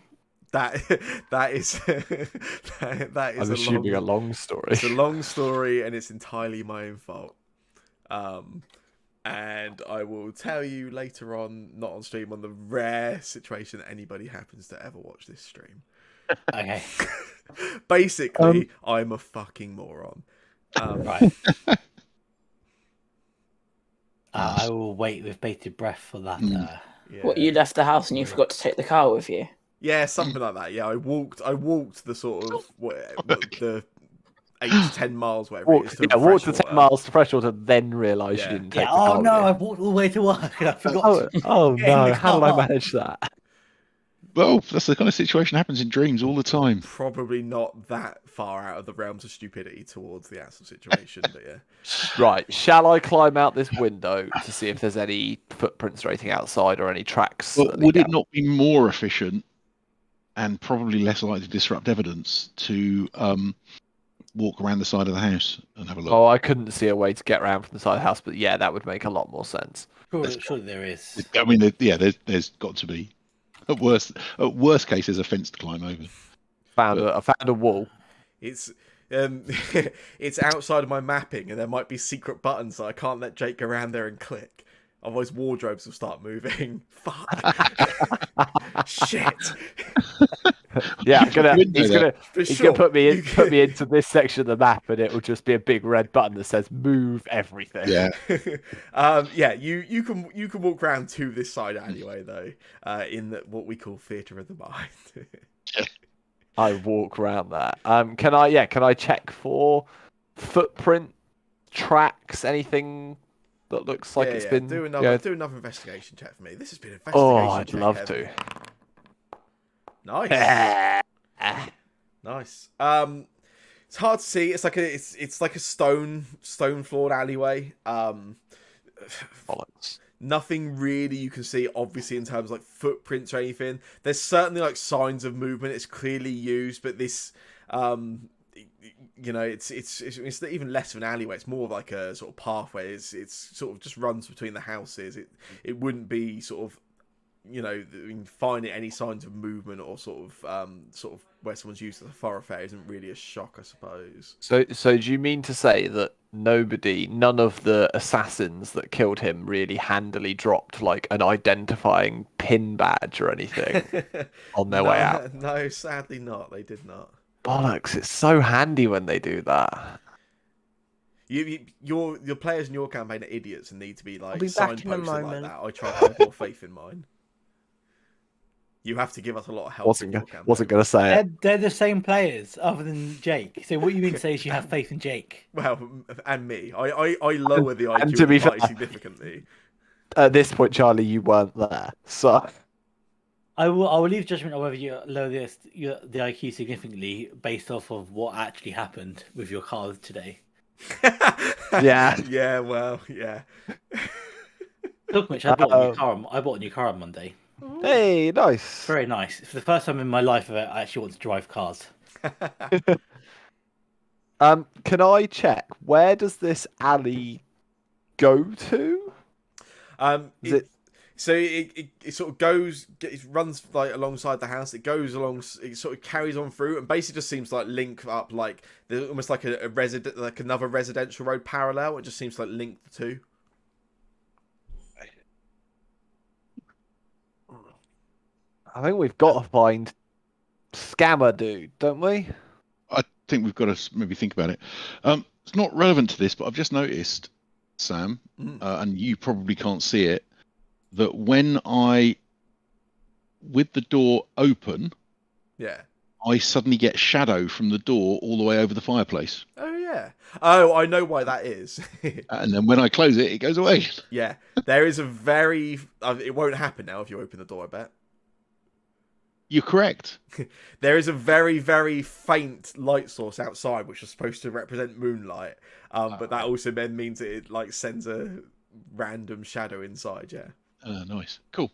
That is that is I'm assuming a long story. It's a long story, and it's entirely my own fault. And I will tell you later on, not on stream, on the rare situation that anybody happens to ever watch this stream. Okay. Basically, I'm a fucking moron. Right. I will wait with bated breath for that. Yeah. What, you left the house and you forgot to take the car with you? Yeah, something like that. Yeah, I walked the sort of the 8 to 10 miles, whatever it is. To walked the 10 miles to Freshwater, then realised you didn't take the car. Oh no, with you. I walked all the way to work and I forgot. Oh get in no, the how did I car. manage that? Well, that's the kind of situation that happens in dreams all the time. Probably not that far out of the realms of stupidity towards the actual situation, but yeah. Right, shall I climb out this window to see if there's any footprints or anything outside or any tracks? Well, would it not be more efficient and probably less likely to disrupt evidence to walk around the side of the house and have a look? Oh, I couldn't see a way to get around from the side of the house, but yeah, that would make a lot more sense. Sure there is. I mean, there's got to be. At worst case, there's a fence to climb over. I found a wall. It's it's outside of my mapping, and there might be secret buttons that I can't let Jake go around there and click. Otherwise, wardrobes will start moving. Fuck. Shit. Yeah, he's gonna put me into this section of the map, and it will just be a big red button that says "Move everything." Yeah. Yeah. You can walk around to this side anyway, though. In what we call theatre of the mind. I walk around that. Can I check for footprint tracks? Anything that looks like it's been. Do another investigation check for me. This has been an investigation. Oh, I'd check, love Heather. to. Nice. Nice. It's hard to see. It's like a stone floored alleyway. Bollocks. Nothing really you can see, obviously, in terms of like footprints or anything. There's certainly like signs of movement. It's clearly used, but this you know, it's not even less of an alleyway. It's more of like a sort of pathway. It's sort of just runs between the houses. It wouldn't be sort of, you know, finding any signs of movement or sort of where someone's used as a thoroughfare isn't really a shock, I suppose. So do you mean to say that none of the assassins that killed him really handily dropped like an identifying pin badge or anything on their way out? No, sadly not. They did not. Bollocks! It's so handy when they do that. Your players in your campaign are idiots and need to be like be back in a signposted like moment. that. I try to have more faith in mine. You have to give us a lot of help in your campaign. Wasn't gonna say it. They're the same players, other than Jake. So what you mean to say is you have faith in Jake? Well, and me. I lower the And IQ to of be the party fair- significantly. At this point, Charlie, you weren't there, so I will leave judgment on whether you lower the IQ significantly based off of what actually happened with your cars today. Yeah. Yeah, well, yeah. Look, Mitch, I bought a new car. I bought a new car on Monday. Hey, nice. Very nice. For the first time in my life, I actually want to drive cars. Can I check where does this alley go to? Is it- So it sort of goes, it runs like alongside the house. It goes along, it sort of carries on through, and basically just seems to like link up, like there's almost like a resident, like another residential road parallel. It just seems to like link the two. I think we've got to find Scammer Dude, don't we? I think we've got to maybe think about it. It's not relevant to this, but I've just noticed, Sam, and you probably can't see it, that when with the door open, Yeah. I suddenly get shadow from the door all the way over the fireplace. Oh yeah. Oh, I know why that is. And then when I close it, it goes away. Yeah, there is a very. It won't happen now if you open the door. I bet. You're correct. There is a very, very faint light source outside, which is supposed to represent moonlight. But that also then means that it like sends a random shadow inside. Yeah. Nice. Cool.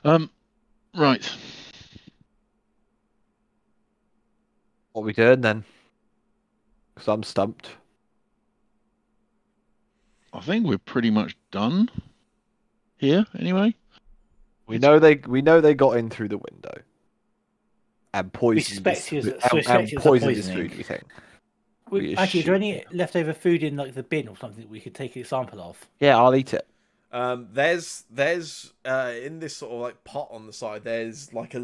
Right. What are we doing then? Because I'm stumped. I think we're pretty much done here anyway. We know they got in through the window and poisoned suspect his, it's- and suspect it's a poisoned his poisoning. food. We think. Actually, is there any assume. leftover food in like the bin or something that we could take an example of? Yeah, I'll eat it. There's in this sort of like pot on the side. There's like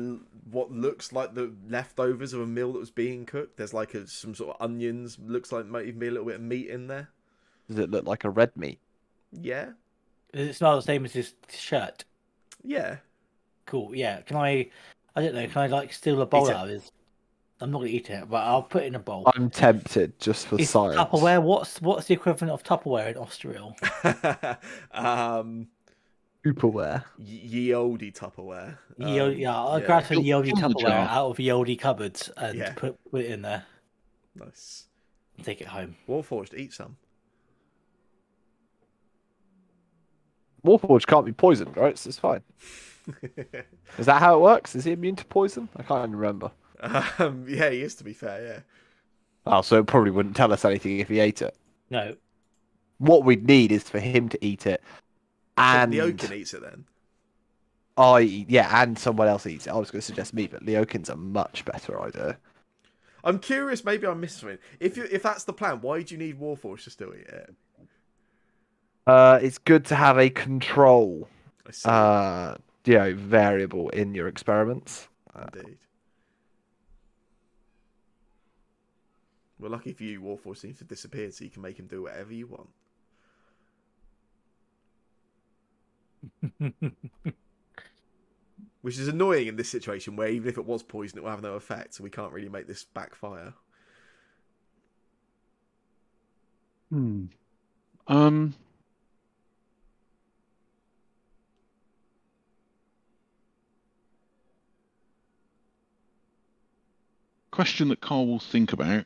what looks like the leftovers of a meal that was being cooked. There's like some sort of onions. Looks like might even be a little bit of meat in there. Does it look like a red meat? Yeah. Does it smell the same as his shirt? Yeah. Cool. Yeah. Can I don't know. Can I like steal a bowl Eat it. out of his? I'm not gonna eat it, but I'll put it in a bowl. I'm tempted just for Is science. Tupperware? What's the equivalent of Tupperware in Austria? Tupperware. Ye olde Tupperware. I'll grab some Ye olde From the Tupperware jar. out of Ye olde cupboards and Yeah. put it in there Nice. and take it home. Warforged, eat some. Warforged can't be poisoned, right? So it's fine. Is that how it works? Is he immune to poison? I can't even remember. Yeah, he is, to be fair. Yeah. Oh, so it probably wouldn't tell us anything if he ate it. No, What we'd need is for him to eat it, and Leokin eats it then. and someone else eats it. I was going to suggest me, but Leokin's a much better idea. I'm curious. Maybe I missed something. If that's the plan, why do you need Warforged to still eat it? It's good to have a control, I see. variable in your experiments. Indeed. Well, lucky for you, Warforged seems to have disappeared, so you can make him do whatever you want. Which is annoying in this situation, where even if it was poison, it will have no effect, so we can't really make this backfire. Question that Carl will think about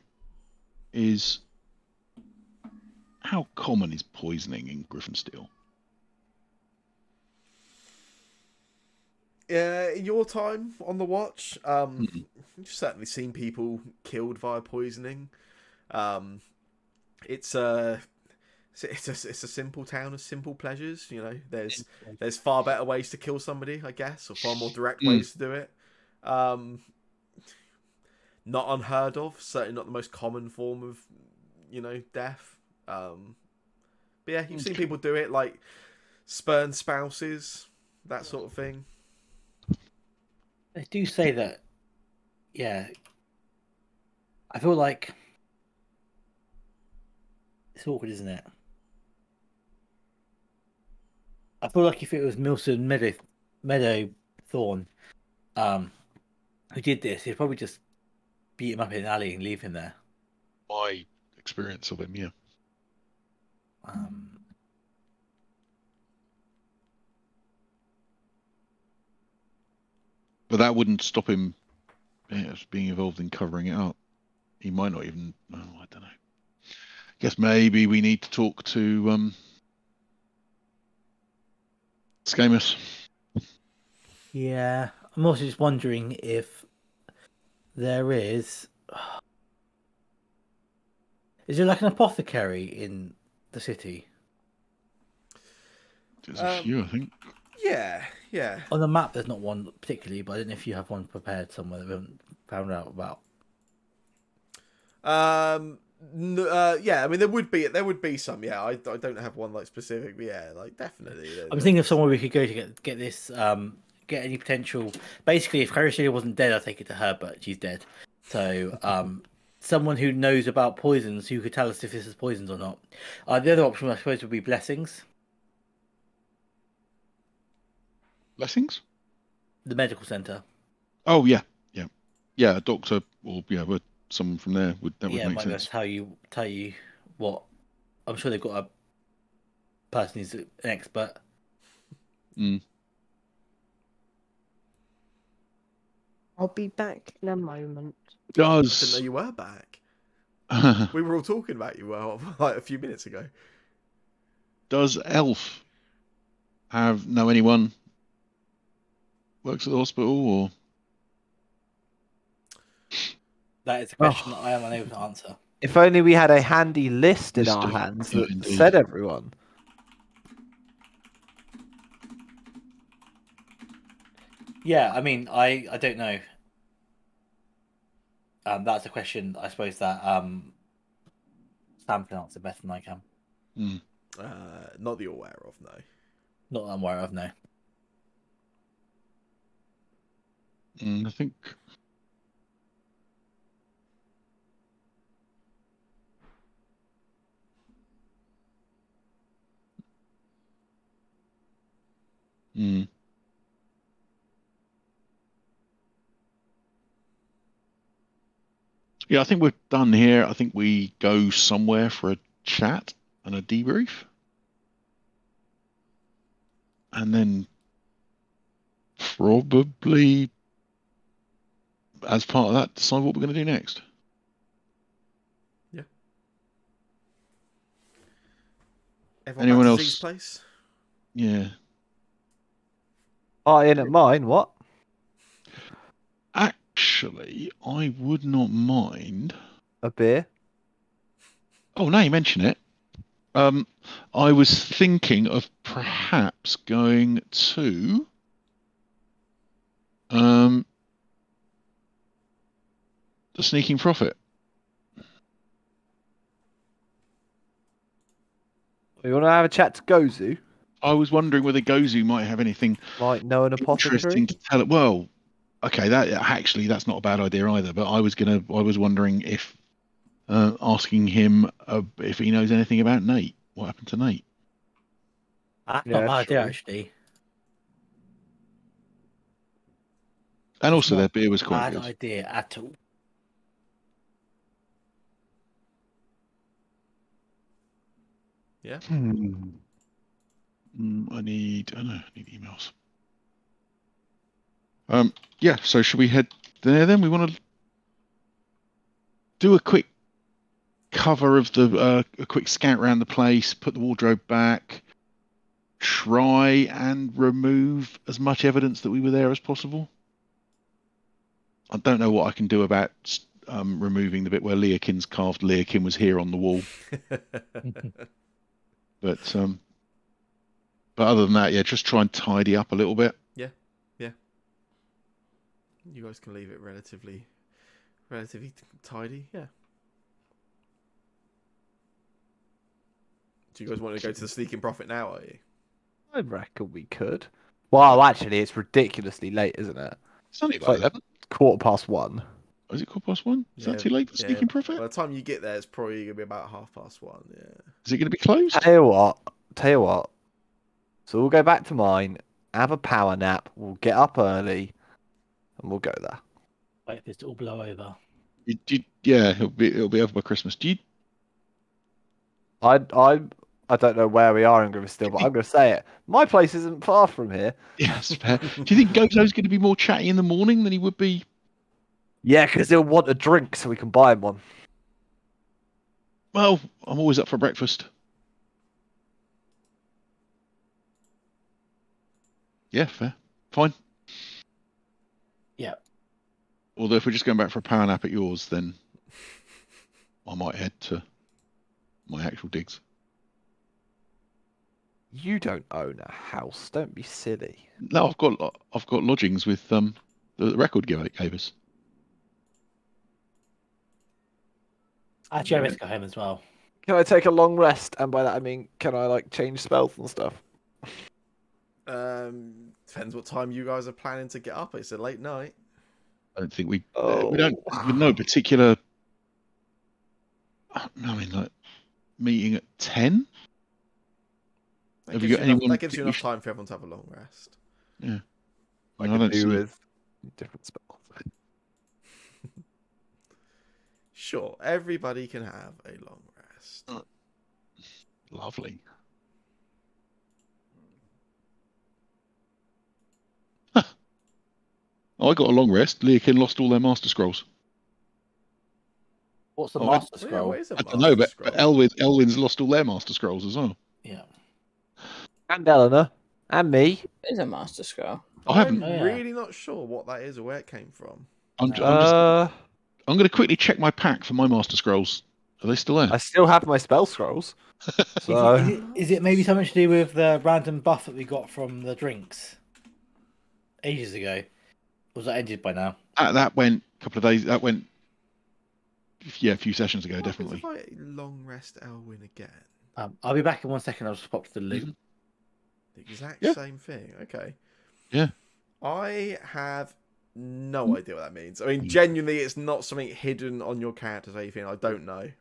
is how common is poisoning in Griffinsteel? In your time on the watch, you've certainly seen people killed via poisoning. It's a simple town of simple pleasures. You know, there's far better ways to kill somebody, I guess, or far more direct ways to do it. Not unheard of. Certainly not the most common form of, death. But yeah, you've seen people do it, like spurn spouses, that sort of thing. They do say that. Yeah, I feel like it's awkward, isn't it? I feel like if it was Milson Meadowthorn, who did this, he'd probably just beat him up in an alley and leave him there. My experience of him, yeah. But that wouldn't stop him being involved in covering it up. He might not even. Oh, I don't know. Guess maybe we need to talk to Scamus. Yeah, I'm also just wondering if there is. Is there like an apothecary in the city? There's a few, I think. Yeah. On the map, there's not one particularly, but I don't know if you have one prepared somewhere that we haven't found out about. Yeah, I mean there would be some. Yeah, I don't have one like specific, but yeah, like definitely. I'm thinking of somewhere we could go to get this, get any potential. Basically, if Carishia wasn't dead, I'd take it to her, but she's dead. So, someone who knows about poisons who could tell us if this is poisons or not. The other option, I suppose, would be blessings, Blessings? the medical center. Oh yeah. A doctor or but someone from there would make might be able sense. to tell you what. I'm sure they've got a person who's an expert. I'll be back in a moment. I didn't know you were back. We were all talking about you like a few minutes ago. Does Elf know anyone works at the hospital or? That is a question that I am unable to answer. If only we had a handy list in our hands that said everyone. Yeah, I mean, I don't know. That's a question I suppose that Sam can answer better than I can. Not that you're aware of, no. Not that I'm aware of, no. I think. Yeah, I think we're done here. I think we go somewhere for a chat and a debrief. And then probably, as part of that, decide what we're going to do next. Yeah. Anyone back to else? Z's place? Yeah. In at mine, what? Actually, I would not mind A beer? Oh, now you mention it. I was thinking of perhaps going to the Sneaking Prophet. You want to have a chat to Gozu? I was wondering whether Gozu might have anything Like know an apothecary? interesting to tell it. Well, okay, that's not a bad idea either. But I was wondering if asking him if he knows anything about Nate. What happened to Nate? That's not a bad idea, actually. And also, their beer was quite bad good. idea at all. Yeah. I need emails. Yeah. So should we head there then? We want to do a quick cover of a quick scout around the place, put the wardrobe back, try and remove as much evidence that we were there as possible. I don't know what I can do about removing the bit where Leokin's carved Leokin was here on the wall. But other than that, yeah, just try and tidy up a little bit. You guys can leave it relatively tidy. Yeah. Do you guys want to go to the Sneaking Prophet now? Are you? I reckon we could. Well, actually, it's ridiculously late, isn't it? It's only It's about like 11. 1:15. Oh, is it 1:15? Is that too late for Sneaking Prophet? By the time you get there, it's probably gonna be about 1:30. Yeah. Is it going to be closed? Tell you what. So we'll go back to mine, have a power nap. We'll get up early, and we'll go there. Wait for it to all blow over. Yeah, it'll be over by Christmas. Do you? I don't know where we are in Grimsteel, but I'm going to say it. My place isn't far from here. Yeah, that's fair. Do you think Gozo's going to be more chatty in the morning than he would be? Yeah, because he'll want a drink, so we can buy him one. Well, I'm always up for breakfast. Yeah, fair. Fine. Yeah. Although if we're just going back for a power nap at yours, then I might head to my actual digs. You don't own a house. Don't be silly. No, I've got lodgings with the record gave us. Actually, I risk go home as well. Can I take a long rest? And by that I mean, can I like change spells and stuff? Depends what time you guys are planning to get up. It's a late night. I don't think we don't with no particular. I mean, like meeting at 10. Have you got anyone? That gives you enough time for everyone to have a long rest. Yeah. I I can don't do see- with different spells. Sure, everybody can have a long rest. Lovely. Huh. Oh, I got a long rest. Leokin lost all their Master Scrolls. What's the Oh, Master Yeah, Scroll? what is a I don't know, Master but Scroll? Elwyn's lost all their Master Scrolls as well. Yeah. And Eleanor. And me. It's a Master Scroll. I haven't- I'm Oh, yeah. really not sure what that is or where it came from. I'm Uh, going to quickly check my pack for my Master Scrolls. Are they still there? I still have my spell scrolls. So Is it maybe something to do with the random buff that we got from the drinks ages ago? Or was that ended by now? That went a couple of days. That went, yeah, a few sessions ago, What happens definitely. if I long rest Elwyn again? I'll be back in 1 second. I'll just pop to the loop. Mhm. The exact Yeah. same thing. Okay. Yeah. I have no idea what that means. I mean, genuinely, it's not something hidden on your character's anything. I don't know.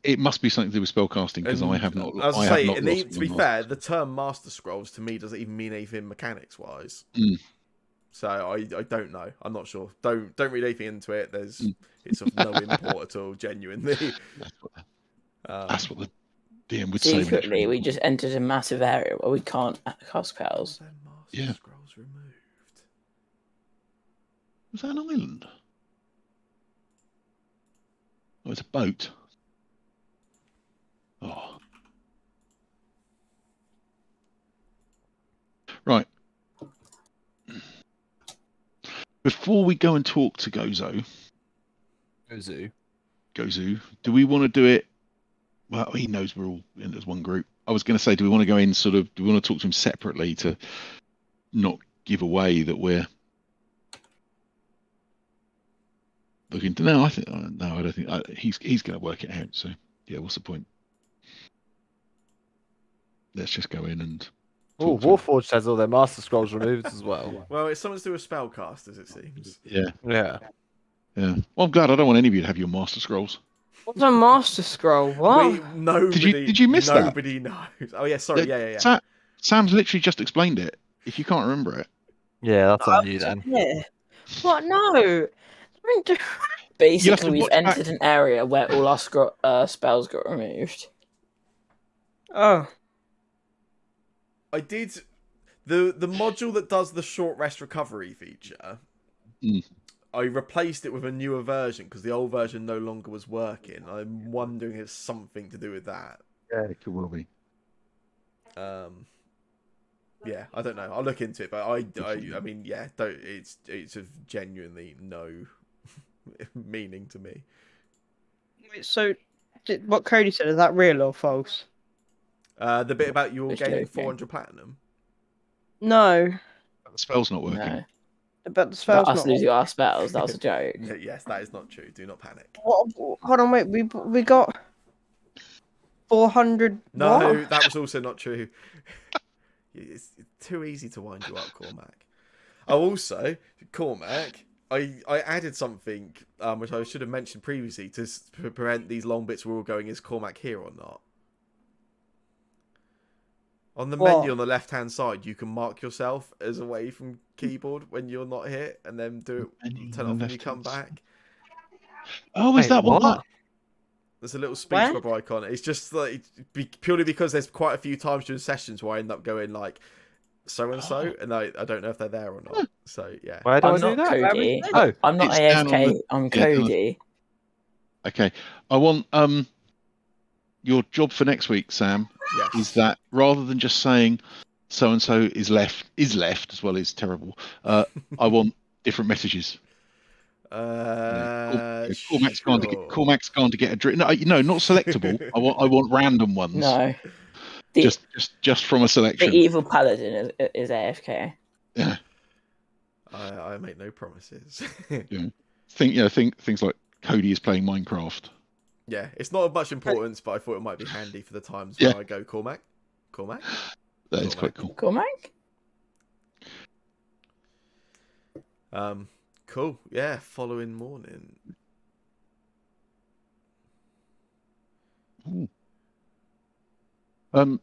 It must be something to do with spellcasting because I have not. As I I have say, not and lost to be my fair, the term Master Scrolls to me doesn't even mean anything mechanics wise. Mm. So I don't know. I'm not sure. Don't read anything into it. Mm. It's of no import at all. Genuinely. That's what the DM would say. when it's Secretly, written. we just entered a massive area where we can't cast spells. Their Master Yeah. Scrolls removed. Was that an island? Oh, it's a boat. Oh. Right. Before we go and talk to Gozo, do we want to do it? Well, he knows we're all in as one group. I was going to say, do we want to go in do we want to talk to him separately to not give away that we're looking to? No, I don't think he's going to work it out. So yeah, what's the point? Let's just go in and. Oh, talk to him. Warforged has all their Master Scrolls removed as well. Well, it's something to do with spellcasters, it seems. Yeah, Yeah. yeah. Well, I'm glad I don't want any of you to have your Master Scrolls. What's a Master Scroll? What? Nobody. Did you miss that? Nobody knows. Oh yeah, sorry. Yeah. Sam's literally just explained it. If you can't remember it, Yeah, that's on you then. Yeah. What? No. I didn't do- Basically, we've watch back- entered an area where all our spells got removed. Oh. I did the module that does the short rest recovery feature. Mm. I replaced it with a newer version because the old version no longer was working. I'm wondering if it's something to do with that. yeah, it could well be. Yeah, I don't know. I'll look into it, but I mean, yeah, don't. It's of genuinely no meaning to me. Wait, so, what Cody said, is that real or false? The bit about you all It's gaining joking. 400 platinum. No, The spell's not working. No. but the About spell's us not. losing our spells, that was a joke. Yes, that is not true. Do not panic. What, hold on, wait. We got 400. No, What? that was also not true. It's too easy to wind you up, Cormac. Oh, also, Cormac, I added something which I should have mentioned previously to prevent these long bits where we're all going, is Cormac here or not? On the What? menu on the left-hand side, you can mark yourself as away from keyboard when you're not here, and then Menu turn on off the when you come left-hand back. Oh, is Wait, that what? that- There's a little speech Where? bubble icon. It's just like purely because there's quite a few times during sessions where I end up going like so and so, and I don't know if they're there or not. So yeah. Where do I I'm do not that? Cody. Oh, I'm not it's down on AFK. the- I'm yeah, down the- Cody. Okay, I want your job for next week, Sam, Yes. is that rather than just saying so and so is left as well is terrible. I want different messages. Cormac's gone to Sure. Cormac's gone to get a drink. No, not selectable. I want random ones. No. The Just from a selection. evil paladin is AFK. Yeah. I make no promises. Think things like Cody is playing Minecraft. Yeah, it's not of much importance, but I thought it might be handy for the times Yeah. when I go Cormac. Cormac? That is quite cool. Cormac? Cool. Yeah, following morning. Ooh. I'm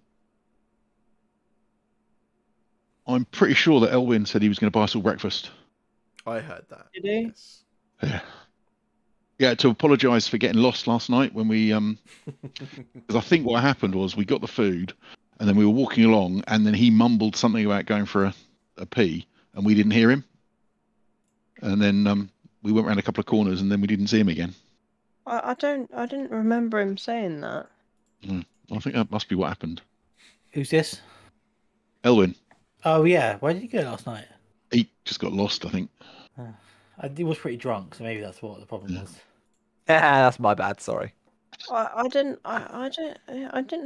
pretty sure that Elwyn said he was going to buy us all breakfast. I heard that. Did he? Yes. Yeah. Yeah, to apologise for getting lost last night when we because I think what happened was we got the food and then we were walking along and then he mumbled something about going for a pee and we didn't hear him. And then we went around a couple of corners and then we didn't see him again. I didn't remember him saying that. I think that must be what happened. Who's this? Elwyn, Oh yeah, where did you go last night? he just got lost, I think. He was pretty drunk, so maybe that's what the problem was. Yeah, that's my bad. Sorry. I didn't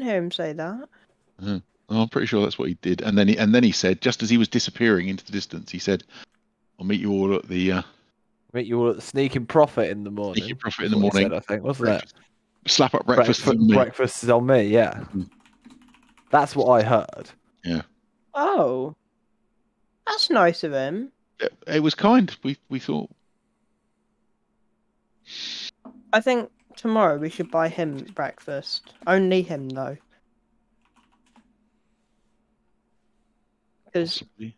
hear him say that. I'm pretty sure that's what he did. And then he said, just as he was disappearing into the distance, he said, "I'll meet you all at the Meet you all at the Sneaking Profit in the morning. Sneaking Profit in the That's what he morning. said, I think, wasn't breakfast, slap up breakfast." it? Breakfast is on me. Yeah, that's what I heard. Oh, that's nice of him. It was kind. We thought. I think tomorrow we should buy him breakfast. Only him though, because Possibly.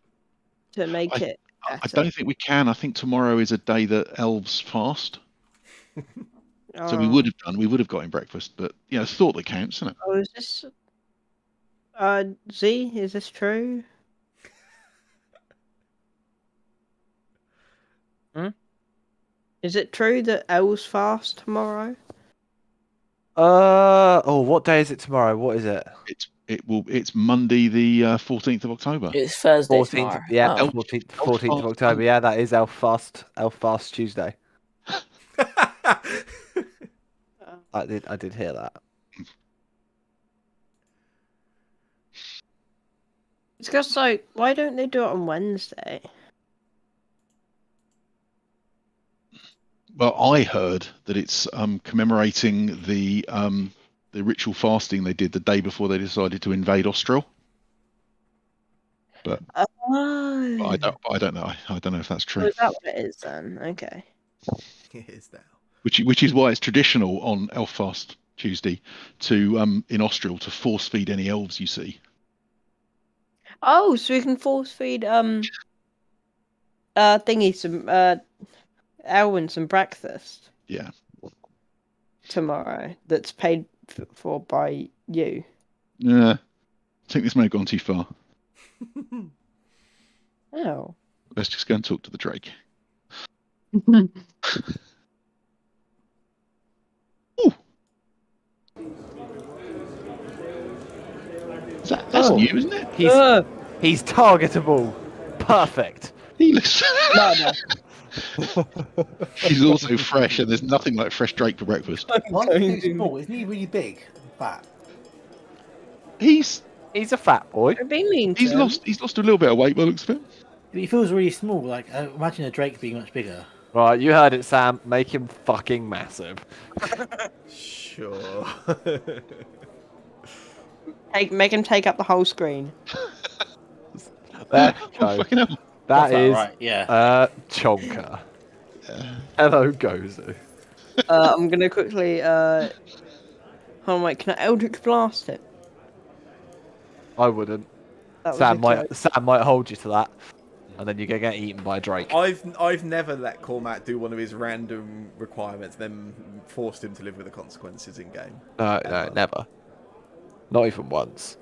to make it I better. don't think we can. I think tomorrow is a day that elves fast, so we Oh. would have got him breakfast. But thought that counts, isn't it? Oh, is this? Z, is this true? Is it true that El's fast tomorrow? Oh, what day is it tomorrow? What is it? It's Monday the 14th of October. It's Thursday 14th. tomorrow. Yeah, Oh. 14th of October. Yeah, that is Elf Fast Tuesday. I did hear that. It's just like, why don't they do it on Wednesday? Well, I heard that it's commemorating the ritual fasting they did the day before they decided to invade Austral. But Oh, I don't know. I don't know if that's Oh, true. is that what it is then? Okay. It is now. Which is why it's traditional on Elffast Tuesday to in Austral to force feed any elves you see. Oh, so we can force feed thingy some Elwyn some breakfast Yeah. tomorrow. That's paid for by you. Yeah. I think this may have gone too far. Oh. Let's just go and talk to the Drake. Ooh. That's Oh. new, isn't it? He's targetable. Perfect. He looks. No. She's also fresh, and there's nothing like fresh Drake for breakfast. Why is he so small? Isn't he really big and fat? He's He's a fat boy. I've been mean to he's him. lost a little bit of weight by the looks of it. He feels really small. Like imagine a Drake being much bigger. Right, you heard it, Sam. Make him fucking massive. Sure. Make him take up the whole screen. There you Oh, go. fucking hell. That That's is right. Yeah. Chonka. Hello, Gozu. I'm gonna quickly. Hold on, wait. Can I Eldritch Blast it? I wouldn't. That was Sam a might joke. Sam might hold you to that, and then you're gonna get eaten by a Drake. I've never let Cormac do one of his random requirements, then forced him to live with the consequences in game. No, Ever. never. Not even once.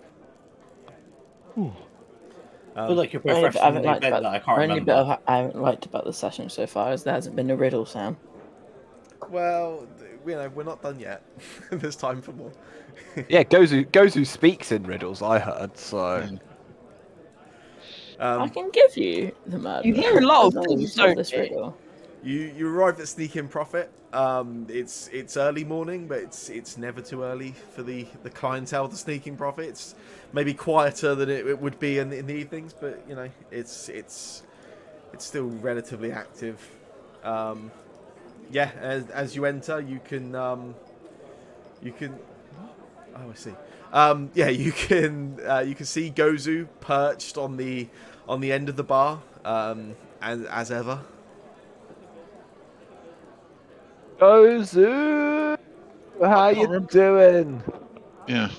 I feel like you're both Only bit I haven't referencing the liked event about that I can't only bit remember. I haven't liked about the session so far is there hasn't been a riddle, Sam. Well, we're not done yet. There's time for more. Yeah, Gozu speaks in riddles. I heard so. I can give you the murder. You hear a lot as of long as you things, solve don't this you? riddle. You arrive at Sneak In Profit. It's early morning, but it's never too early for the clientele to sneak in profit. It's maybe quieter than it would be in the evenings, but you know it's still relatively active. Yeah, as you enter, you can. Oh, I see. Yeah, you can see Gozu perched on the end of the bar, as ever. Gozu, how can't you remember. doing? Yeah.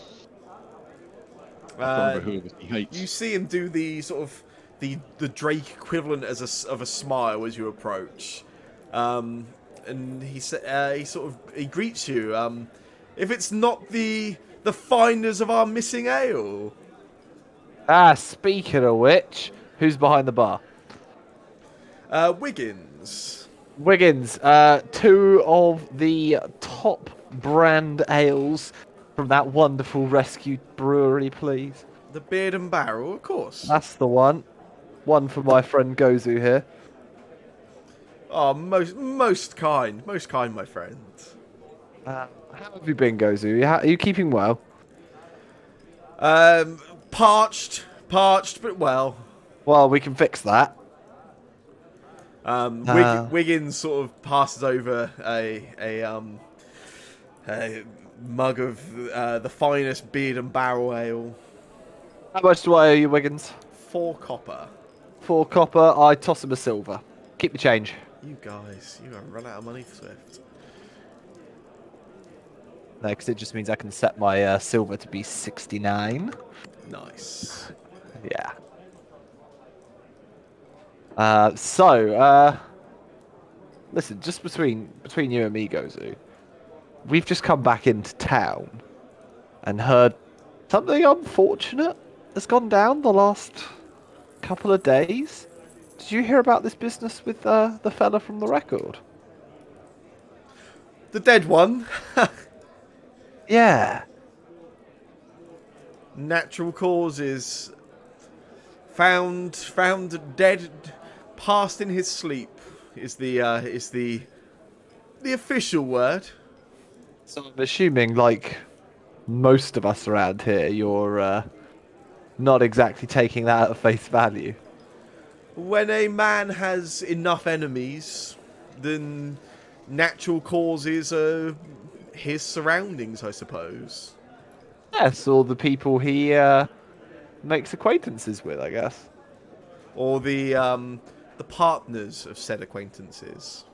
I can't remember who it was he hates. You see him do the sort of the Drake equivalent of a smile as you approach, and he greets you. If it's not the finders of our missing ale, Speaking of which, who's behind the bar? Wiggins. Wiggins, two of the top brand ales from that wonderful rescue brewery, please. The Beard and Barrel, of course. That's the one. One for my friend Gozu here. Oh, most kind, my friend. How have you been, Gozu? Are you keeping well? Parched, but well. Well, we can fix that. Wiggins sort of passes over a mug of the finest Beard and Barrel ale. How much do I owe you, Wiggins? 4 copper. 4 copper. I toss him a silver. Keep the change. You guys, you have run out of money for Swift. No, because it just means I can set my silver to be 69. Nice. Yeah. Listen, just between you and me, Gozu, we've just come back into town and heard something unfortunate has gone down the last couple of days. Did you hear about this business with the fella from the record? The dead one. Yeah. Natural causes. Found dead, passed in his sleep. Is the official word. So I'm assuming, like most of us around here, you're not exactly taking that at face value. When a man has enough enemies, then natural causes are his surroundings, I suppose. Yes, or the people he makes acquaintances with, I guess. Or the partners of said acquaintances.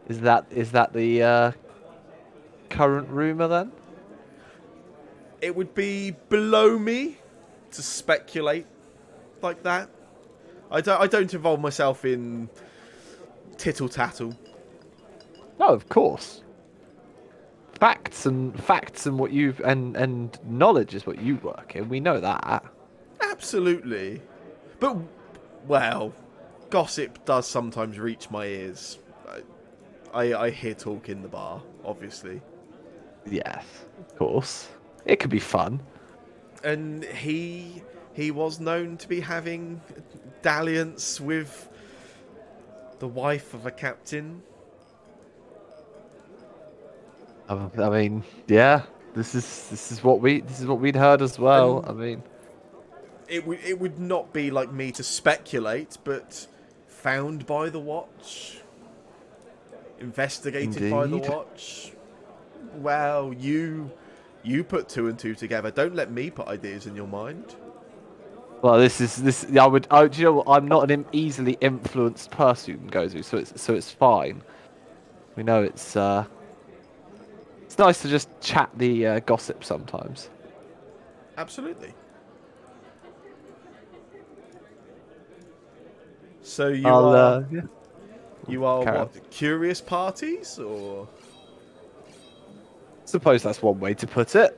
Is that the current rumor then? It would be below me to speculate like that. I don't involve myself in tittle tattle. No, of course. Facts and what you've and knowledge is what you work in. We know that. Absolutely. But, well, gossip does sometimes reach my ears. I hear talk in the bar, obviously. Yes, of course. It could be fun. And he was known to be having dalliance with the wife of a captain. I mean, yeah. This is what we'd heard as well. And I mean, it would not be like me to speculate, but found by the watch, investigated by the indeed. watch. Well, you put two and two together. Don't let me put ideas in your mind. Well, this. Do you know what? I'm not an easily influenced person, Gozu, so it's fine. We know it's nice to just chat the gossip sometimes. Absolutely. So Yeah. you are Carry on. what? Curious parties or? Suppose that's one way to put it.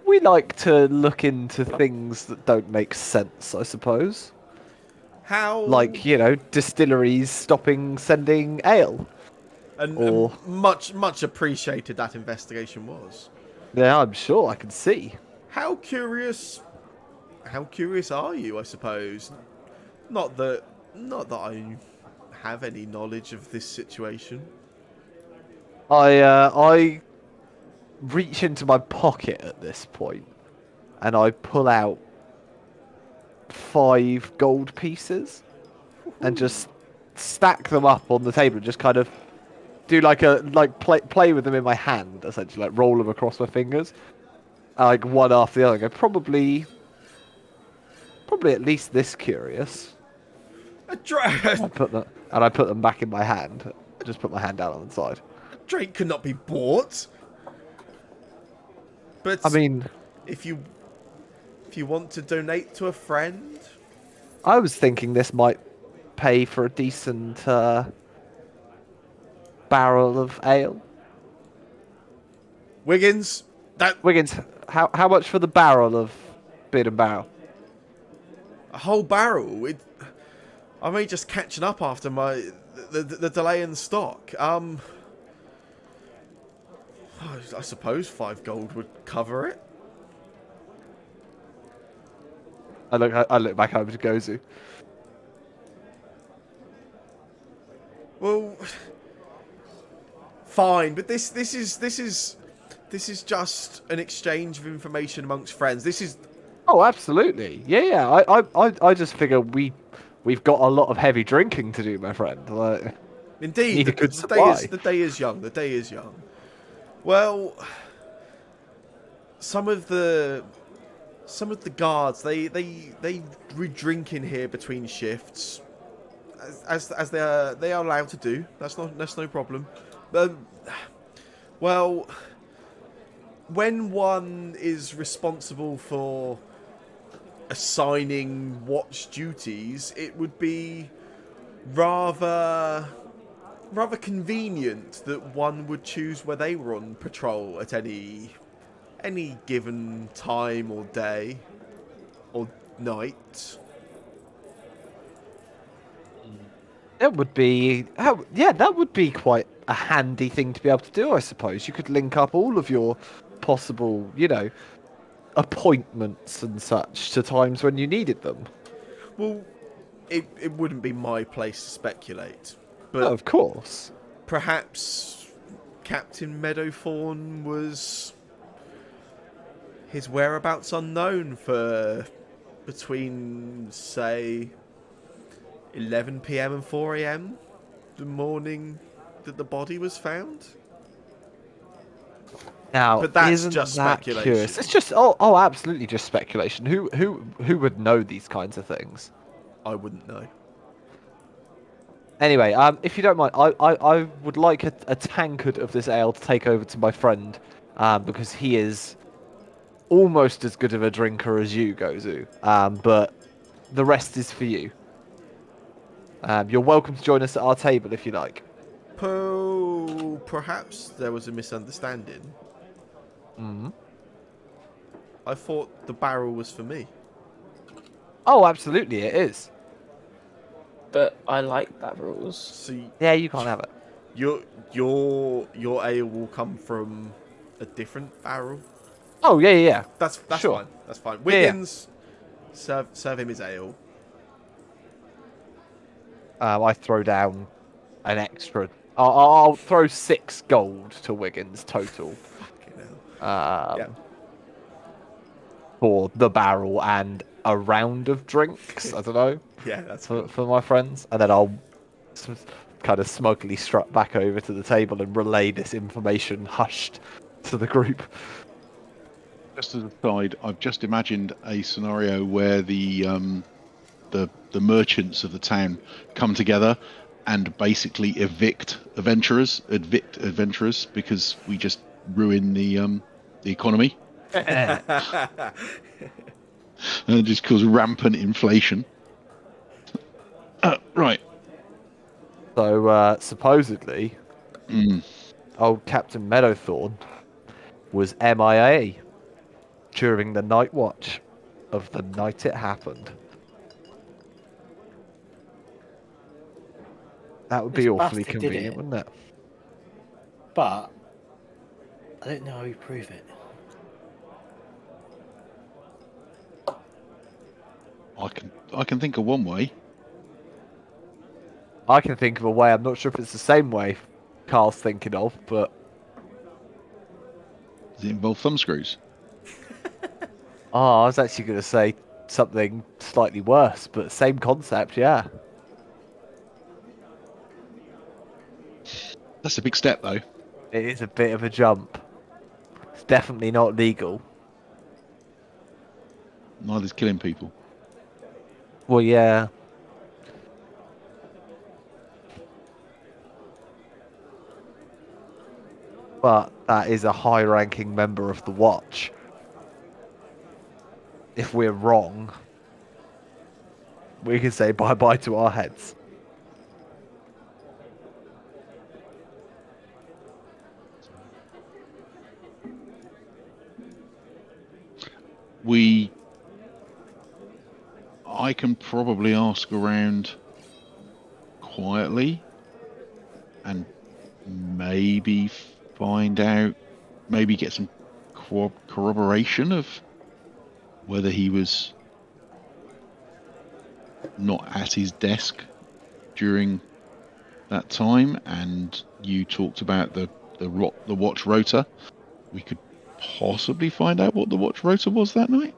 We like to look into things that don't make sense, I suppose. How? Like, distilleries stopping sending ale. And Or, much appreciated that investigation was. yeah, I'm sure I can see. How curious? How curious are you? I suppose. Not that I have any knowledge of this situation. I reach into my pocket at this point, and I pull out 5 gold pieces, and just stack them up on the table, and just kind of do play with them in my hand, essentially, like roll them across my fingers, like one after the other. I go, probably at least this curious. A Drake I put them back in my hand. Just put my hand down on the side. could not be bought. But I mean, if you want to donate to a friend, I was thinking this might pay for a decent barrel of ale. Wiggins, that Wiggins, how much for the barrel of beer and barrel? a whole barrel. I'm only just catching up after the delay in stock. I suppose 5 gold would cover it. I look back over to Gozu. Well, fine, but this is just an exchange of information amongst friends. This is Oh, absolutely. Yeah. I just figure we've got a lot of heavy drinking to do, my friend. Like, indeed need a good the supply. day is young. The day is young. Well, some of the guards they drink in here between shifts, as they are allowed to do. That's no problem. Well, when one is responsible for assigning watch duties, it would be rather convenient that one would choose where they were on patrol at any given time or day or night. That would be that would be quite a handy thing to be able to do, I suppose. You could link up all of your possible, appointments and such to times when you needed them. Well, it wouldn't be my place to speculate, Oh, but of course. perhaps Captain Meadowthorn was his whereabouts unknown for between, say, 11 p.m. and 4 a.m. the morning that the body was found. Now, But that's isn't just that speculation. curious? It's just absolutely just speculation. Who would know these kinds of things? I wouldn't know. Anyway, if you don't mind, I would like a tankard of this ale to take over to my friend, because he is almost as good of a drinker as you, Gozu. But the rest is for you. You're welcome to join us at our table if you like. Perhaps there was a misunderstanding. Mm. I thought the barrel was for me. Oh, absolutely, it is. But I like barrels. So Yeah, you can't have it. your ale will come from a different barrel. Oh, yeah. That's Sure. fine. That's fine. Yeah, yeah. Wiggins, serve him his ale. I throw down an extra. I'll throw 6 gold to Wiggins total. Fucking hell. Um, for the barrel and a round of drinks. I don't know Yeah, that's for cool. for my friends, and then I'll kind of smugly strut back over to the table and relay this information hushed to the group. Just as a side, I've just imagined a scenario where the merchants of the town come together and basically evict adventurers because we just ruin the economy and it just cause rampant inflation. Right. So supposedly, Mm. old Captain Meadowthorn was MIA during the night watch of the night it happened. That would This be awfully bastard did convenient, it. wouldn't it? But I don't know how you prove it. I can think of one way. I can think of a way. I'm not sure if it's the same way Carl's thinking of, but Does it involve thumb screws? I was actually going to say something slightly worse, but same concept, yeah. That's a big step, though. It is a bit of a jump. It's definitely not legal. Neither's killing people. Well, yeah. But that is a high-ranking member of the Watch. If we're wrong, we can say bye-bye to our heads. I can probably ask around quietly and maybe find out, maybe get some corroboration of whether he was not at his desk during that time. And you talked about the watch rotor. We could possibly find out what the watch rotor was that night.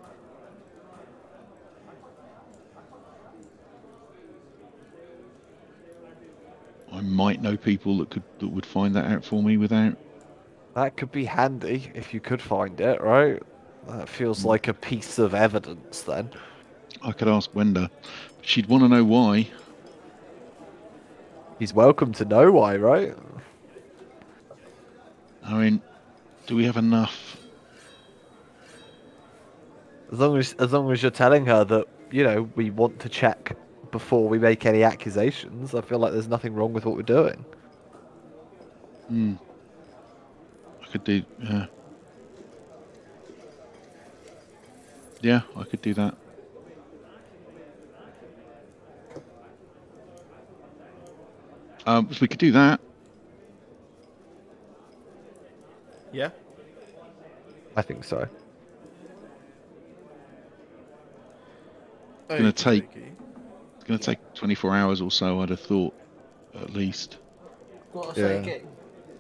I might know people that would find that out for me without. That could be handy if you could find it, right? That feels like a piece of evidence then. I could ask Wenda. She'd want to know why. He's welcome to know why, right? I mean, do we have enough? As long as you're telling her that, we want to check before we make any accusations, I feel like there's nothing wrong with what we're doing. I could do. Yeah, I could do that. So we could do that. Yeah. I think so. Gonna take- Okey-dokey. It's going to take 24 hours or so, I'd have thought, at least. Got to Yeah. say,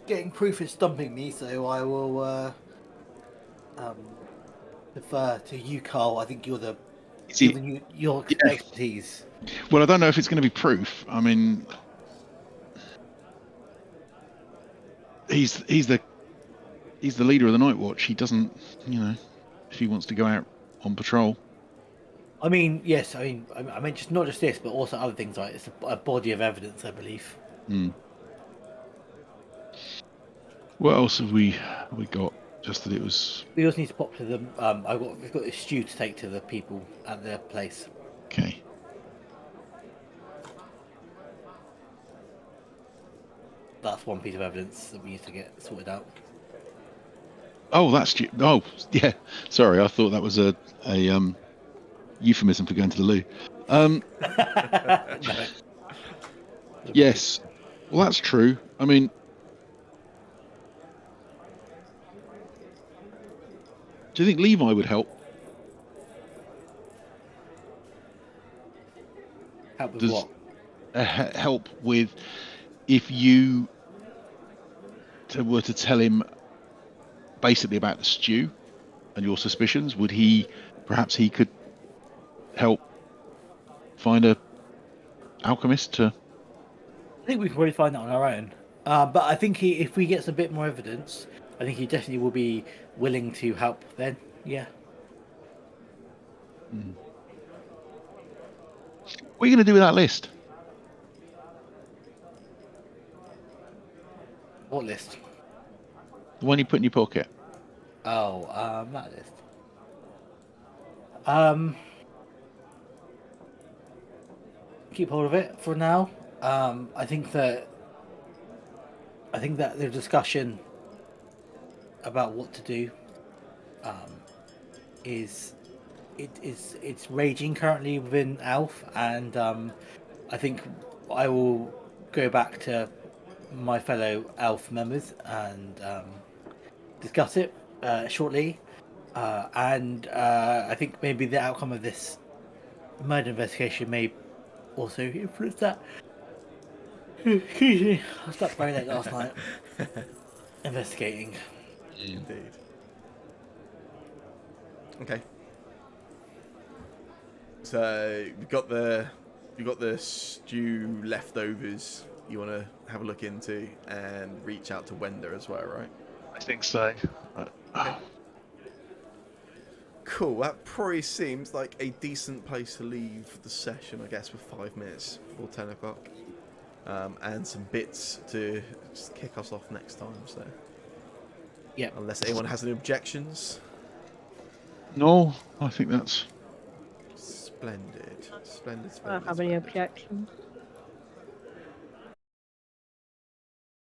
getting proof is stumping me, so I will defer to you, Carl. I think you're the See, given you your Yeah. expertise. well, I don't know if it's going to be proof. I mean, he's the leader of the Night Watch. He doesn't, if he wants to go out on patrol. I mean, yes. I mean, just not just this, but also other things like it's a body of evidence, I believe. What else have we got? Just that it was We also need to pop to them. We've got this stew to take to the people at their place. okay. That's one piece of evidence that we need to get sorted out. Oh, oh, yeah. Sorry, I thought that was a euphemism for going to the loo. No. Yes. Well, that's true. I mean, do you think Levi would help? Help with Does- what? help with if you were to tell him basically about the stew and your suspicions? Would he could help find a alchemist to? I think we can probably find that on our own. But I think if we get a bit more evidence, I think he definitely will be willing to help then. Yeah. What are you going to do with that list? What list? The one you put in your pocket? Oh, that list. Keep hold of it for now. I think that the discussion about what to do is it's raging currently within Alf, and I think I will go back to my fellow Alf members and discuss it shortly. And I think maybe the outcome of this murder investigation may also influence that. Excuse me, I slept very late last night investigating. Indeed. Okay. So we've got the stew leftovers you want to have a look into and reach out to Wender as well, right? I think so. Okay. Cool. That probably seems like a decent place to leave the session, I guess, with 5 minutes before 10 o'clock. And some bits to just kick us off next time, so. Yeah. Unless anyone has any objections. No, I think that's Splendid. Splendid, I don't splendid, have any splendid. objections.